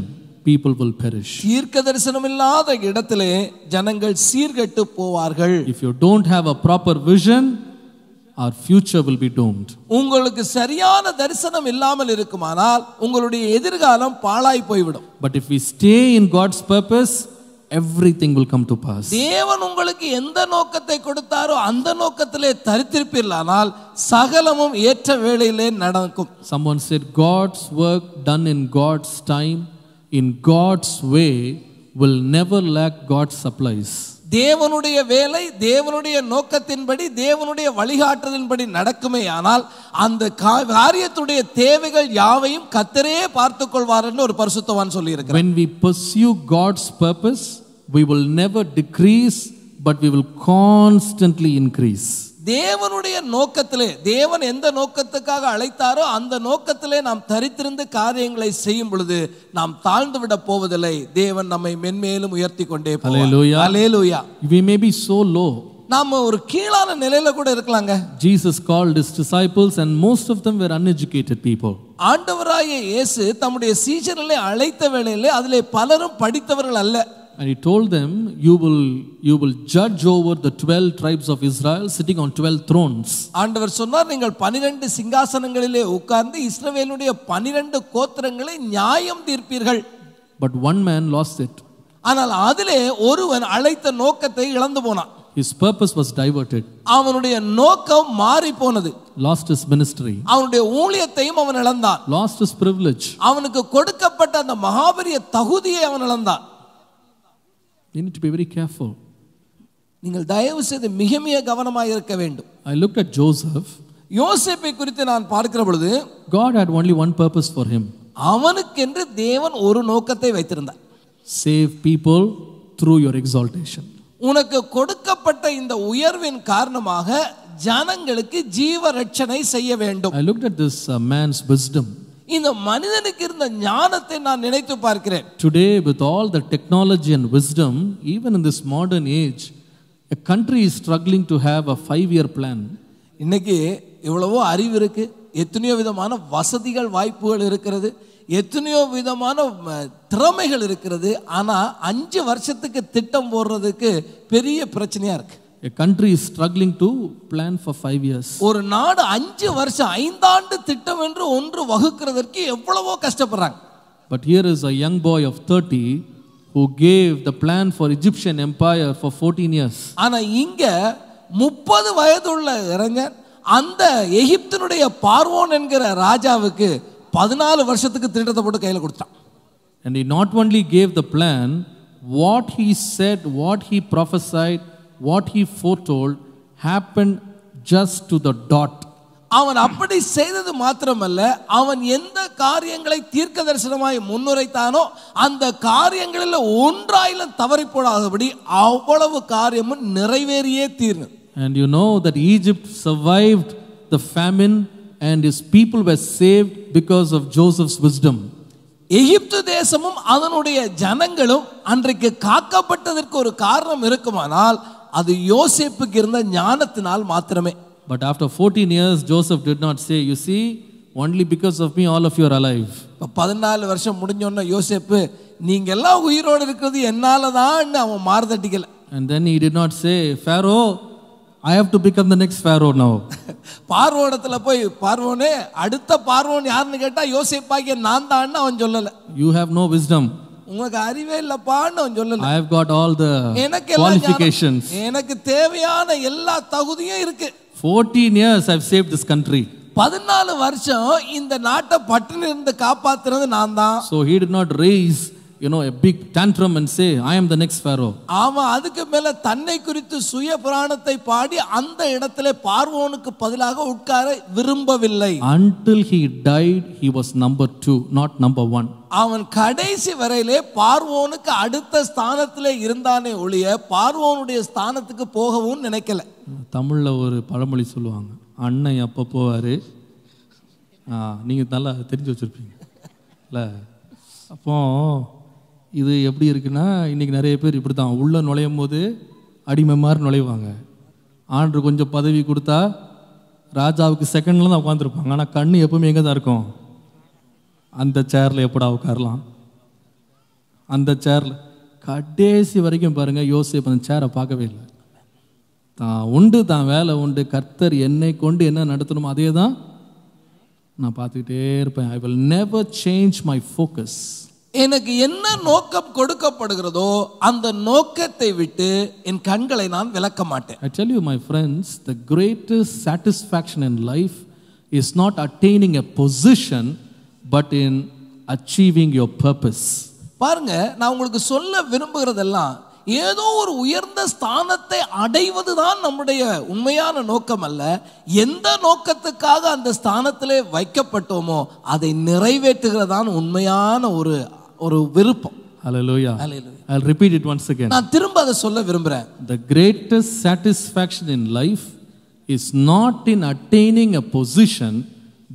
people will perish. தீர்க்க தரிசனம் இல்லாத இடத்திலே ஜனங்கள் சீர்கெட்டு போவார்கள். If you don't have a proper vision, our future will be doomed. உங்களுக்கு சரியான தரிசனம் இல்லாமல் இருக்குமானால் உங்களுடைய எதிர்காலம் பாழாய் போய்விடும். But if we stay in God's purpose, everything will come to pass. தேவன் உங்களுக்கு எந்த நோக்கத்தை கொடுத்தாரோ அந்த நோக்கத்திலே தரித்திருப்பீர்களானால் சகலமும் ஏற்ற வேளையிலே நடக்கும். Someone said God's work done in God's time, in God's way, will never lack God's supplies. தேவனுடைய வேலை தேவனுடைய நோக்கத்தின்படி தேவனுடைய வழிகாட்டுதலின்படி நடக்குமே ஆனால் அந்த காரியத்துடைய தேவைகள் யாவையும் கர்த்தரே பார்த்துக் கொள்வார் என்று ஒரு பரிசுத்தவான் சொல்லி இருக்கிறார். When we pursue God's purpose, we will never decrease, but we will constantly increase. தேவனுடைய நோக்கத்திலே, தேவன் எந்த நோக்கத்துக்காக அழைத்தாரோ அந்த நோக்கத்திலே நாம் தரித்திருந்து காரியங்களை செய்யும் பொழுது நாம் தாழ்ந்து விட போவதில்லை. தேவன் நம்மை மென்மேலும் உயர்த்தி கொண்டே போவார். Hallelujah. Hallelujah. We may be so low. நாம ஒரு கீழான நிலையில கூட இருக்கலாங்க. Jesus called his disciples and most of them were uneducated people. ஆண்டவராகிய இயேசு தம்முடைய சீஷர்களை அழைத்த வேளையிலே அதிலே பலரும் படித்தவர்கள் அல்ல. And he told them, you will judge over the 12 tribes of Israel sitting on 12 thrones. ஆண்டவர் சொன்னார், நீங்கள் 12 சிங்காசனங்களிலே உட்கார்ந்து இஸ்ரவேலுடைய 12 கோத்திரங்களை நியாயம் தீர்ப்பீர்கள். But one man lost it. ஆனால் அதிலே ஒருவன் அழைத்த நோக்கத்தை இழந்து போனான். His purpose was diverted. அவனுடைய நோக்கம் மாறி போனது. Lost his ministry. அவனுடைய ஊழியத்தையும் அவன் இழந்தான். Lost his privilege. அவனுக்கு கொடுக்கப்பட்ட அந்த மகாபெரிய தகுதியை அவன் இழந்தான். You need to be very careful. நீங்கள் தயவு செய்து மிக மிக கவனமாக இருக்க வேண்டும். I looked at Joseph. யோசேப்பை குறித்து நான் பார்க்கிற பொழுது God had only one purpose for him. அவனுக்கென்று தேவன் ஒரு நோக்கத்தை வைத்திருந்தார். Save people through your exaltation. உனக்கு கொடுக்கப்பட்ட இந்த உயர்வின் காரணமாக ஜனங்களுக்கு ஜீவ ரட்சணை செய்ய வேண்டும். I looked at this man's wisdom. இந்த மனிதனுக்கு இருந்த ஞானத்தை நான் நினைத்து பார்க்கிறேன். Today, with all the technology and wisdom, even in this modern age, a country is struggling to have a 5-year plan. இன்னைக்கு எவ்வளவோ அறிவு இருக்கு, எத்தனையோ விதமான வசதிகள் வாய்ப்புகள் இருக்கிறது, எத்தனையோ விதமான திறமைகள் இருக்கிறது. ஆனா 5 வருஷத்துக்கு திட்டம் போடுறதுக்கு பெரிய பிரச்சனையா இருக்கு. A country is struggling to plan for 5 years. ஒரு நாடு 5 வருஷம் 5 ஆண்டு திட்டம் என்று ஒன்று வகுக்கிறதற்கு எவ்வளவோ கஷ்டப்படுறாங்க. But here is a young boy of 30 who gave the plan for Egyptian empire for 14 years. ஆனா இங்க 30 வயதுள்ள இளைஞன் அந்த எகிப்தினுடைய பார்வோன் என்கிற ராஜாவுக்கு 14 வருஷத்துக்கு திட்டத்தை போட்டு கையில கொடுத்தான். And he not only gave the plan, what he said, what he prophesied, what he foretold happened just to the dot. அவன் அப்படி செய்தது மாத்திரமல்ல, அவன் எந்த காரியங்களை தீர்க்க தரிசனமாய் முன்னுரைத்தானோ அந்த காரியங்களில் ஒன்றாயிலும் தவறி போடாதபடி அவ்வளவு காரியமும் நிறைவேறியே தீர்ந்தது. And you know that Egypt survived the famine and his people were saved because of Joseph's wisdom. எகிப்து தேசமும் அதனுடைய ஜனங்களும் அன்றைக்கு காக்கப்பட்டதற்கு ஒரு காரணம் இருக்குமானால் அது யோசேப்புக்கு இருந்த ஞானத்தினால் மாத்திரமே. But after 14 years, Joseph did not say, you see, only because of me all of you are alive. 14 வருஷம் முடிஞ்சோன்னா யோசேப்பு நீங்க எல்லாம் உயிரோடு இருக்கிறது என்னால தான் அவன் மார்தட்டிக்கல. And then he did not say, Pharaoh, I have to become the next Pharaoh now. பார்வோனிடத்துல போய் பார்வோனே அடுத்த பார்வோன் யாருன்னு கேட்டா யோசேப்பாகிய நான் தான் அவன் சொல்லல. You have no wisdom. உங்களுக்கு அறிவே இல்லப்பான்னு அவன் சொல்லல. I have got all the qualifications. எனக்கு தேவையான எல்லா தகுதியும் இருக்கு. 14 years I've saved this country. 14 வருஷம் இந்த நாட்டை பட்டினி இருந்து காப்பாத்துறது நான் தான். So he did not raise, a big tantrum and say, I am the next Pharaoh. ஆமா, அதுக்கு மேல தன்னை குறித்து சுய புராணத்தை பாடி அந்த இடத்திலே பார்வோனுக்கு பதிலாக உட்கார விரும்பவில்லை. Until he died, he was number 2, not number 1. அவன் கடைசி வரையிலே பார்வோனுக்கு அடுத்த ஸ்தானத்திலே இருந்தானே ஒழிய பார்வோனுடைய ஸ்தானத்துக்கு போகவும் நினைக்கல. தமிழ்ல ஒரு பழமொழி சொல்லுவாங்க, அண்ணன் எப்போ போவாரு, நீங்க நல்லா தெரிஞ்சு வச்சிருப்பீங்க இல்ல. அப்போ இது எப்படி இருக்குன்னா, இன்னைக்கு நிறைய பேர் இப்படி தான் உள்ள நுழையும் போது அடிமை மாதிரி நுழைவாங்க. ஆண்டு கொஞ்சம் பதவி கொடுத்தா ராஜாவுக்கு செகண்ட்ல தான் உட்காந்துருப்பாங்க. ஆனால் கண்ணு எப்பவுமே எங்கே தான் இருக்கும், அந்த சேரில் எப்படா உட்காரலாம், அந்த சேரில். கடைசி வரைக்கும் பாருங்க, யோசேப்பு அந்த சேரை பார்க்கவே இல்லை. தான் உண்டு, தான் வேலை உண்டு, கர்த்தர் என்னை கொண்டு என்ன நடத்தணுமோ அதே தான் நான் பார்த்துக்கிட்டே இருப்பேன். I will never change my focus. எனக்கு என்ன நோக்கம் கொடுக்கப்படுகிறதோ அந்த நோக்கத்தை விட்டு என் கண்களை நான் விலக்க மாட்டேன். I tell you my friends, the greatest satisfaction in life is not attaining a position but in achieving your purpose. பாருங்க, நான் உங்களுக்கு சொல்ல விரும்புகிறதெல்லாம் ஏதோ ஒரு உயர்ந்த ஸ்தானத்தை அடைவதுதான் நம்முடைய உண்மையான நோக்கம் அல்ல. எந்த நோக்கத்துக்காக அந்த ஸ்தானத்திலே வைக்கப்பட்டோமோ அதை நிறைவேற்றுகிறதான் உண்மையான ஒரு விருப்பம். Hallelujah. Hallelujah. I'll repeat it once again. நான் திரும்ப அதை சொல்ல விரும்புறேன். The greatest satisfaction in life is not in attaining a position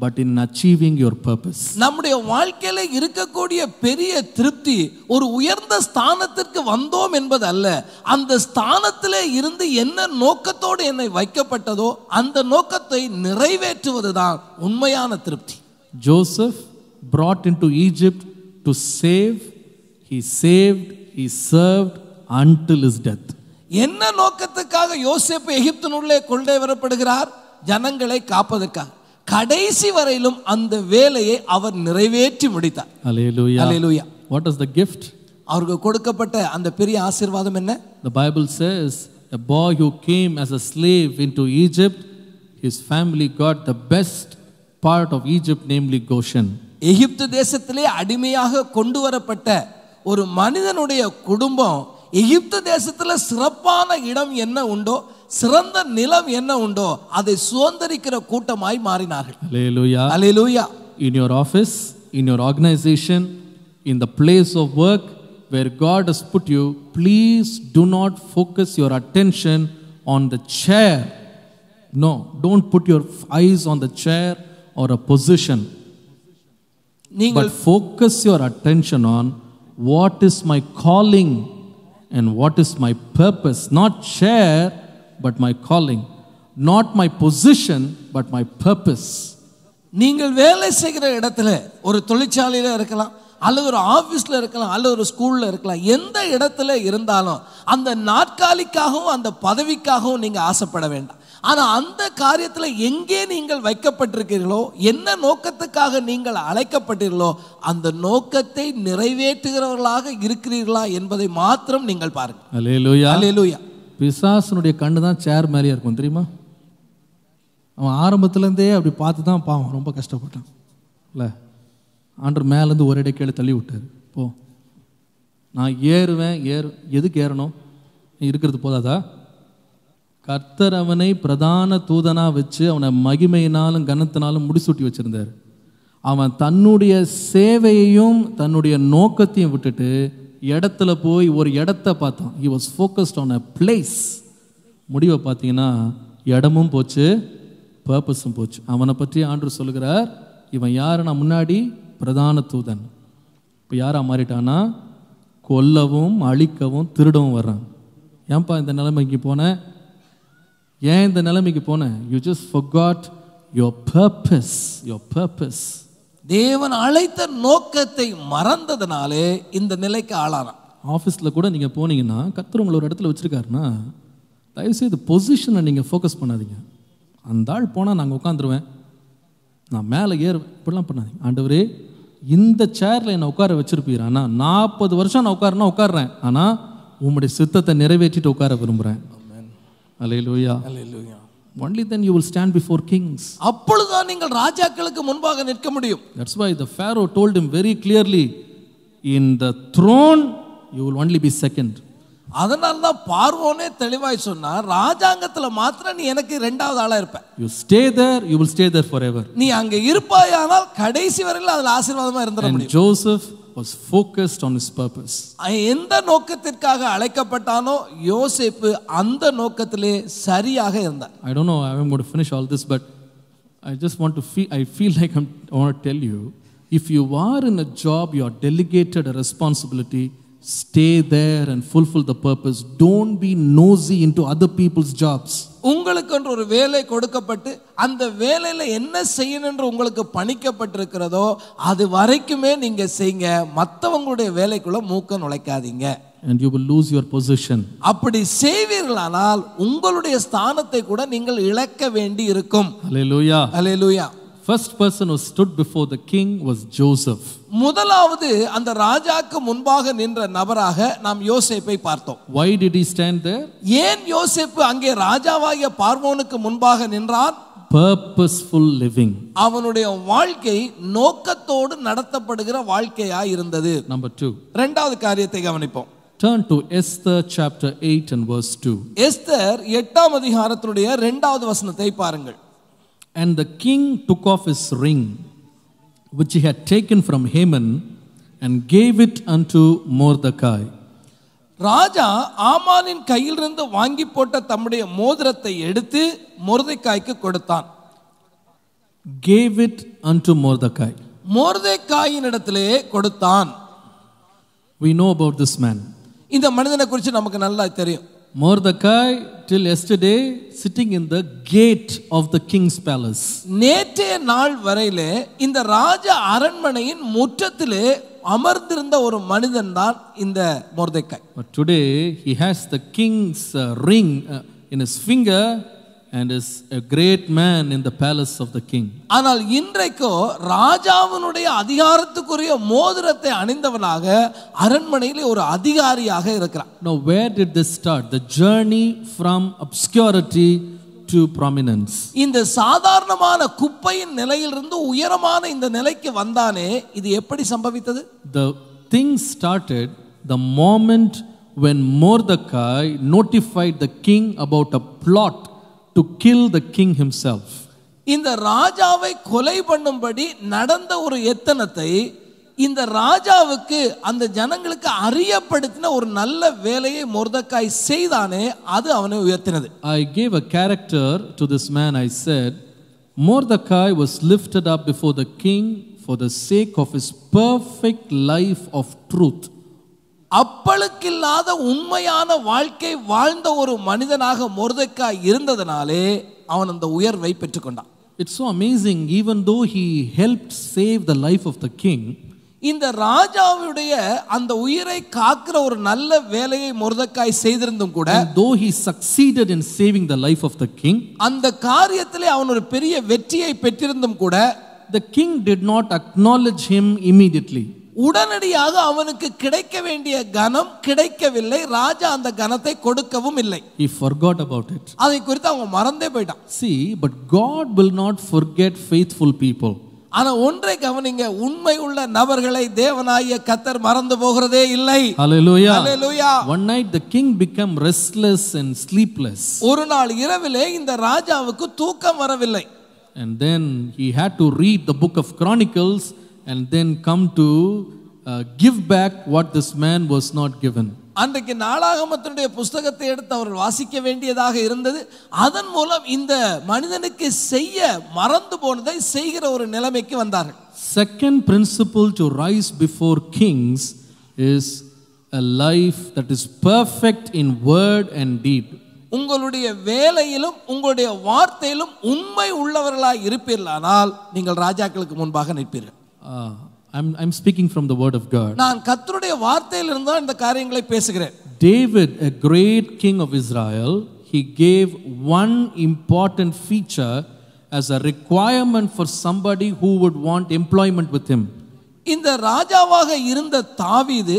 but in achieving your purpose. நம்முடைய வாழ்க்கையில இருக்கக்கூடிய பெரிய திருப்தி ஒரு உயர்ந்த ஸ்தானத்திற்கு வந்தோம் என்பது அல்ல, அந்த ஸ்தானத்திலே இருந்து என்ன நோக்கத்தோடு என்னை வைக்கப்பட்டதோ அந்த நோக்கத்தை நிறைவேற்றுவதுதான் உண்மையான திருப்தி. Joseph brought into Egypt to save. He saved, he served until his death. என்ன நோக்கத்துக்காக யோசேப்பு எகிப்தினுள்ளே கொண்டே வரப்படுகிறார்? ஜனங்களை காப்பதற்காக. கடைசி வரையிலும் அந்த வேலையை அவர் நிறைவேற்றி முடித்தார். Hallelujah. Hallelujah. What is the gift? அவருக்கு கொடுக்கப்பட்ட அந்த பெரிய ஆசீர்வாதம் என்ன? The Bible says a boy who came as a slave into Egypt, his family got the best part of Egypt, namely Goshen. எகிப்து தேசத்திலே அடிமையாக கொண்டு வரப்பட்ட ஒரு மனிதனுடைய குடும்பம் எகிப்து தேசத்தில் சிறப்பான இடம் என்ன உண்டோ, சிறந்த நிலம் என்ன உண்டோ அதை சுதந்திரிக்கிற கூட்டமாய் மாறினார்கள். Hallelujah. Hallelujah. In your office, in your organization, in the place of work where God has put you, please do not focus your attention on the chair. No, don't put your eyes on the chair or a position. But focus your attention on what is my calling and what is my purpose. Not chair, but my calling. Not my position, but my purpose. நீங்கள் வேலை செய்கிற இடத்துல, ஒரு தொழிற்சாலையில இருக்கலாம், அல்லது ஒரு ஆபீஸ்ல இருக்கலாம், அல்லது ஒரு ஸ்கூல்ல இருக்கலாம், எந்த இடத்துல இருந்தாலும் அந்த நாற்காலிக்காகவும் அந்த பதவிக்காகவும் நீங்க ஆசைப்பட வேண்டாம். ஆனா அந்த காரியத்துல எங்கே நீங்கள் வைக்கப்பட்டிருக்கிறீர்களோ, என்ன நோக்கத்துக்காக நீங்கள் அழைக்கப்பட்டீர்களோ அந்த நோக்கத்தை நிறைவேற்றுகிறவர்களாக இருக்கிறீர்களா என்பதை மாத்திரம் நீங்கள் பாருங்க. Hallelujah. Hallelujah. பிசாசனுடைய கண்ணு தான் சேர் மேலேயே இருக்கும் தெரியுமா? அவன் ஆரம்பத்துலேருந்தே அப்படி பார்த்து தான் பாவம் ரொம்ப கஷ்டப்பட்டான் இல்லை. ஆண்டவர் மேலேருந்து ஒரு இடம் கீழே தள்ளி விட்டார். போ, நான் ஏறுவேன். எதுக்கு ஏறணும்? இருக்கிறது போதாதா? கர்த்தர் அவனை பிரதான தூதனா வச்சு அவனை மகிமையினாலும் கனத்தினாலும் முடிசூட்டி வச்சிருந்தார். அவன் தன்னுடைய சேவையையும் தன்னுடைய நோக்கத்தையும் விட்டுட்டு இடத்துல போய் ஒரு இடத்த பார்த்தான். he was focused on a place. முடிவை பார்த்தீங்கன்னா இடமும் போச்சு, பர்பஸும் போச்சு. அவனை பற்றி ஆண்டவர் சொல்லுகிறார், இவன் யாருன்னா முன்னாடி பிரதான தூதன், இப்போ யாரா மாறிட்டானா கொல்லவும் அழிக்கவும் திருடவும் வர்றான். ஏன்பா இந்த நிலைமைக்கு போனேன்? ஏன் இந்த நிலைமைக்கு போனேன்? You just forgot your purpose. Your purpose. தேவன் அழைத்த நோக்கத்தை மறந்ததனாலே இந்த நிலைக்கு ஆளானான். ஆஃபீஸில் கூட நீங்கள் போனீங்கன்னா கர்த்தர் உங்களை ஒரு இடத்துல வச்சுருக்காருன்னா தயவுசெய்து பொசிஷனை நீங்கள் ஃபோக்கஸ் பண்ணாதீங்க. அந்த ஆள் போனால் நாங்கள் உட்காந்துருவேன், நான் மேலே ஏறுவேன், இப்படிலாம் பண்ணாதீங்க. ஆண்டவரே இந்த சேரில் என்னை உட்கார வச்சுருப்பீர், ஆனால் 40 வருஷம் நான் உட்கார்றேன், ஆனால் உங்களுடைய சித்தத்தை நிறைவேற்றிட்டு உட்கார விரும்புகிறேன். Hallelujah. Hallelujah. Only then you will stand before kings. அப்பொழுதுதான் நீங்கள் ராஜாக்களுக்கு முன்பாக நிற்க முடியும். That's why the Pharaoh told him very clearly, in the throne you will only be second. அதனால தான் பார்வோனே தெளிவாய் சொன்னார், ராஜாங்கத்துல மாத்திரம் நீ எனக்கு இரண்டாவது ஆளா இருப்ப. You stay there, you will stay there forever. நீ அங்க இருப்பாயானால் கடைசி வரையில அதுல ஆசீர்வாதமா இருந்துட முடியும். And Joseph was focused on his purpose. எந்த நோக்கத்திற்காக அழைக்கப்பட்டானோ யோசேப்பு அந்த நோக்கத்திலே சரியாக இருந்தார். I don't know, I'm going to finish all this, but I just want to feel like I want to tell you, if you are in a job, you are delegated a responsibility, stay there and fulfill the purpose. Don't be nosy into other people's jobs. உங்களுக்கு ஒரு வேலை கொடுக்கப்பட்டு அந்த வேலையில என்ன செய்யணும் என்று உங்களுக்கு பணிக்கப்பட்டிருக்கிறதோ அது வரைக்குமே நீங்க செய்யுங்க, மற்றவங்களுடைய வேலைக்குள்ள மூக்க நுழைக்காதீங்க. And you will lose your position. அப்படி செய்வீர்களானால் உங்களுடைய ஸ்தானத்தை கூட நீங்கள் இழக்க வேண்டி இருக்கும். Hallelujah. Hallelujah. First person who stood before the king was Joseph. முதலாவது அந்த ராஜாக்கு முன்பாக நின்ற நபராக நாம் யோசேப்பை பார்த்தோம். Why did he stand there? ஏன் யோசேப்பு அங்கே ராஜாவாகிய பார்வோனுக்கு முன்பாக நின்றான்? Purposeful living. அவனுடைய வாழ்க்கை நோக்கத்தோடு நடத்தப்படுகிற வாழ்க்கையாய் இருந்தது. Number 2. இரண்டாவது காரியத்தை கவனிப்போம். Turn to Esther chapter 8 and verse 2. Esther 8ஆம் அதிகாரத்தினுடைய 2வது வசனத்தை பாருங்கள். And the king took off his ring, which he had taken from Haman, and gave it unto Mordecai. ராஜா ஆமானின் கையிலிருந்து வாங்கி போட்ட தம்முடைய மோதிரத்தை எடுத்து மொர்தெக்காய்க்கு கொடுத்தான். Gave it unto Mordecai. மொர்தெக்காயின் இடத்திலே கொடுத்தான். We know about this man. இந்த மனிதனை குறித்து நமக்கு நல்லா தெரியும். Mordecai till yesterday sitting in the gate of the king's palace. நேற்றைய நாள் வரையிலே இந்த ராஜ அரண்மனையின் முற்றத்திலே அமர்ந்திருந்த ஒரு மனிதன் தான் இந்த மொர்தெக்காய். But today he has the king's ring in his finger and is a great man in the palace of the king. ஆனால் இன்றைக்கோ ராஜாவினுடைய அதிகாரத்துக்குரிய மோதிரத்தை அணிந்தவனாக அரண்மனையிலே ஒரு அதிகாரியாக இருக்கிறான். Now where did this start? The journey from obscurity to prominence. இந்த சாதாரணமான குப்பையின் நிலையிலிருந்து உயரமான இந்த நிலைக்கு வந்தானே, இது எப்படி சம்பவித்தது? The thing started the moment when Mordecai notified the king about a plot to kill the king himself. இந்த ராஜாவை கொலை பண்ணும்படி நடந்த ஒரு எத்தனத்தை இந்த ராஜாவுக்கு அந்த ஜனங்களுக்கு அறியப்படுத்தின ஒரு நல்ல வேலையை மொர்தெக்காய் செய்தானே, அது அவனை உயர்த்தினது. I gave a character to this man. I said Mordecai was lifted up before the king for the sake of his perfect life of truth. அப்பளுக்கில்லாத உண்மையான வாழ்க்கை வாழ்ந்த ஒரு மனிதனாக மொர்தெக்காய் இருந்ததனாலே அவன் அந்த உயர்வை பெற்றுக்கொண்டான். It's so amazing, even though he helped save the life of the king, இந்த ராஜாவுடைய அந்த உயிரை காக்கிற ஒரு நல்ல வேலையை மொர்தெக்காய் செய்திருந்தும் கூட, though he succeeded in saving the life of the king, அந்த காரியத்திலே அவன் ஒரு பெரிய வெற்றியை பெற்றிருந்தும் கூட, the king did not acknowledge him immediately. உடனடியாக அவனுக்கு கிடைக்க வேண்டிய கனம் கிடைக்கவில்லை. ராஜா அந்த கனத்தை கொடுக்கவும் இல்லை. He forgot about it. அதை குறித்து அவன் மறந்தே போயிட்டான். See, but God will not forget faithful people. ஆனா ஒன்றை கவனிங்க, உண்மை உள்ள நபர்களை தேவனாகிய கர்த்தர் மறந்து போகிறதே இல்லை. Hallelujah. Hallelujah. One night the king became restless and sleepless. ஒரு நாள் இரவிலே இந்த ராஜாவுக்கு தூக்கம் வரவில்லை. And then he had to read the book of Chronicles and then come to give back what this man was not given. அன்றைக்கு நாளாகமத்தினுடைய புத்தகத்தை எடுத்து அவர் வாசிக்க வேண்டியதாக இருந்தது. அதன் மூலம் இந்த மனிதனுக்கு செய்ய மறந்து போனதை செய்கிற ஒரு நிலைமைக்கு வந்தார்கள். Second principle to rise before kings is a life that is perfect in word and deed. உங்களுடைய வேலையிலும் உங்களுடைய வார்த்தையிலும் உண்மை உள்ளவர்களாய் இருப்பீர்களானால் நீங்கள் ராஜாக்களுக்கு முன்பாக நிற்பீர்கள். I'm speaking from the word of God. நான் கர்த்தருடைய வார்த்தையிலிருந்து தான் இந்த காரியங்களை பேசுகிறேன். David, a great king of Israel, he gave one important feature as a requirement for somebody who would want employment with him. இந்த ராஜாவாக இருந்த தாவீது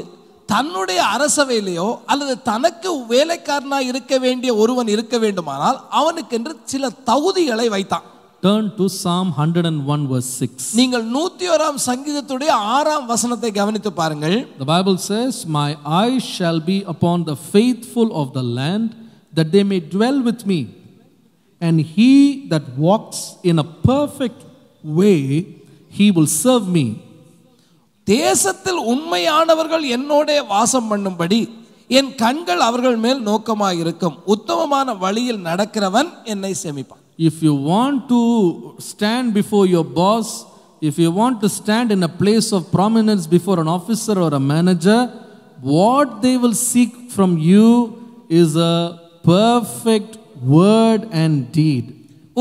தன்னுடைய அரசவையிலேயோ அல்லது தனக்கு வேலைக்காரனாக இருக்க வேண்டிய ஒருவன் இருக்க வேண்டுமானால் அவனுக்கென்று சில தகுதிகளை வைத்தான். Turn to Psalm 101 verse 6. நீங்கள் 101ஆம் சங்கீதத்துடைய 6ஆம் வசனத்தை கவனித்து பாருங்கள். The Bible says, "My eyes shall be upon the faithful of the land, that they may dwell with me. And he that walks in a perfect way, he will serve me." தேசத்தில் உண்மையானவர்கள் என்னோடே வாசம் பண்ணும்படி என் கண்கள் அவர்கள் மேல் நோக்கமாக இருக்கும். உத்தமமான வழியில் நடக்கிறவன் என்னை சேமிப்பான். If you want to stand before your boss, if you want to stand in a place of prominence before an officer or a manager, what they will seek from you is a perfect word and deed.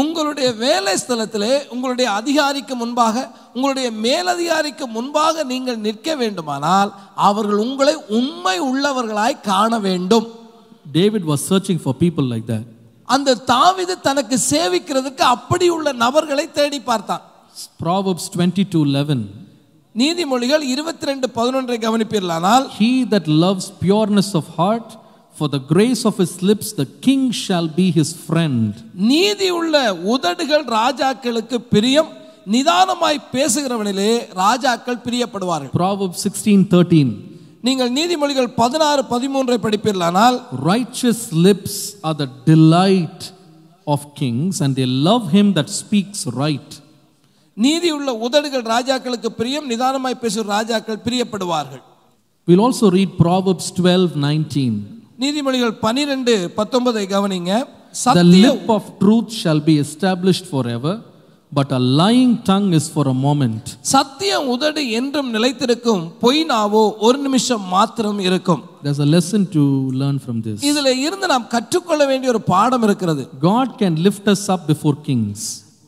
உங்களுடைய வேலை ஸ்தலத்திலே உங்களுடைய அதிகாரிக்கு முன்பாக, உங்களுடைய மேலதிகாரிக்கு முன்பாக நீங்கள் நிற்க வேண்டுமானால் அவர்கள் உங்களை உண்மை உள்ளவர்களாய் காண வேண்டும். David was searching for people like that. அந்த தாவீது தனக்கு சேவிக்கிறதுக்கு அப்படி உள்ள நபர்களை தேடி பார்த்தான். Proverbs 22:11. நீதிமொழிகள் 22:11 கவனிப்பீர்களானால், He that loves pureness of heart, for the grace of his lips the king shall be his friend. நீதி உள்ள உதடுகள் ராஜாக்களுக்கு பிரியம், நிதானமாய் பேசுகிறவனிலே ராஜாக்கள் பிரியப்படுவார்கள். Proverbs 16:13. நீங்கள் நீதிமொழிகள் 16:13 படிப்பீர்களானால், righteous lips are the delight of kings and they love him that speaks right. நீதியுள்ள உதடுகள் ராஜாக்களுக்கு பிரியம், நிதானமாய் பேசும் ராஜாக்கள் பிரியப்படுவார்கள். We'll also read Proverbs 12:19. நீதிமொழிகள் 12:19 கவனிங்க. The lip of truth shall be established forever, but a lying tongue is for a moment. சத்தியம் உதடு என்றும் நிலைத்திருக்கும், பொய் நாவோ ஒரு நிமிஷம் மாத்திரம் இருக்கும். There's a lesson to learn from this. இதிலே இருந்து நாம் கற்றுக்கொள்ள வேண்டிய ஒரு பாடம் இருக்கிறது. God can lift us up before kings.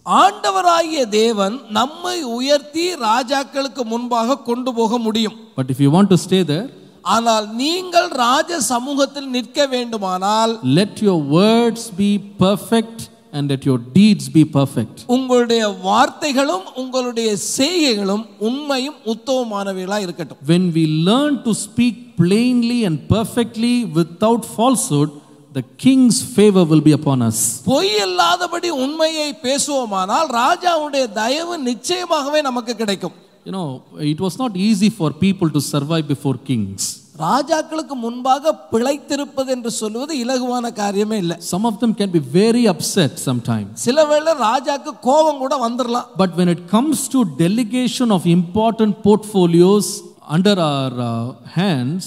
ஆண்டவராகிய தேவன் நம்மை உயர்த்தி ராஜாக்களுக்கு முன்பாக கொண்டு போக முடியும். But if you want to stay there, ஆனால் நீங்கள் ராஜ சமூகத்தில் நிற்க வேண்டுமானால், let your words be perfect and let your deeds be perfect. உங்களுடைய வார்த்தைகளும் உங்களுடைய செய்கைகளும் உண்மையும் உத்தமமானவைகளா இருக்கட்டும். When we learn to speak plainly and perfectly without falsehood, the king's favor will be upon us. பொய் இல்லாதபடி உண்மையை பேசுவோமானால் ராஜாவுடைய தயவு நிச்சயமாகவே நமக்கு கிடைக்கும். You know, it was not easy for people to survive before kings. ராஜாக்களுக்கு முன்பாக பிழைத்திருப்பது என்று சொல்வது இலகுவான காரியமே இல்லை. Some of them can be very upset sometimes. சிலவேளை ராஜாக்கு கோபம் கூட வந்துடலாம். But when it comes to delegation of important portfolios under our hands,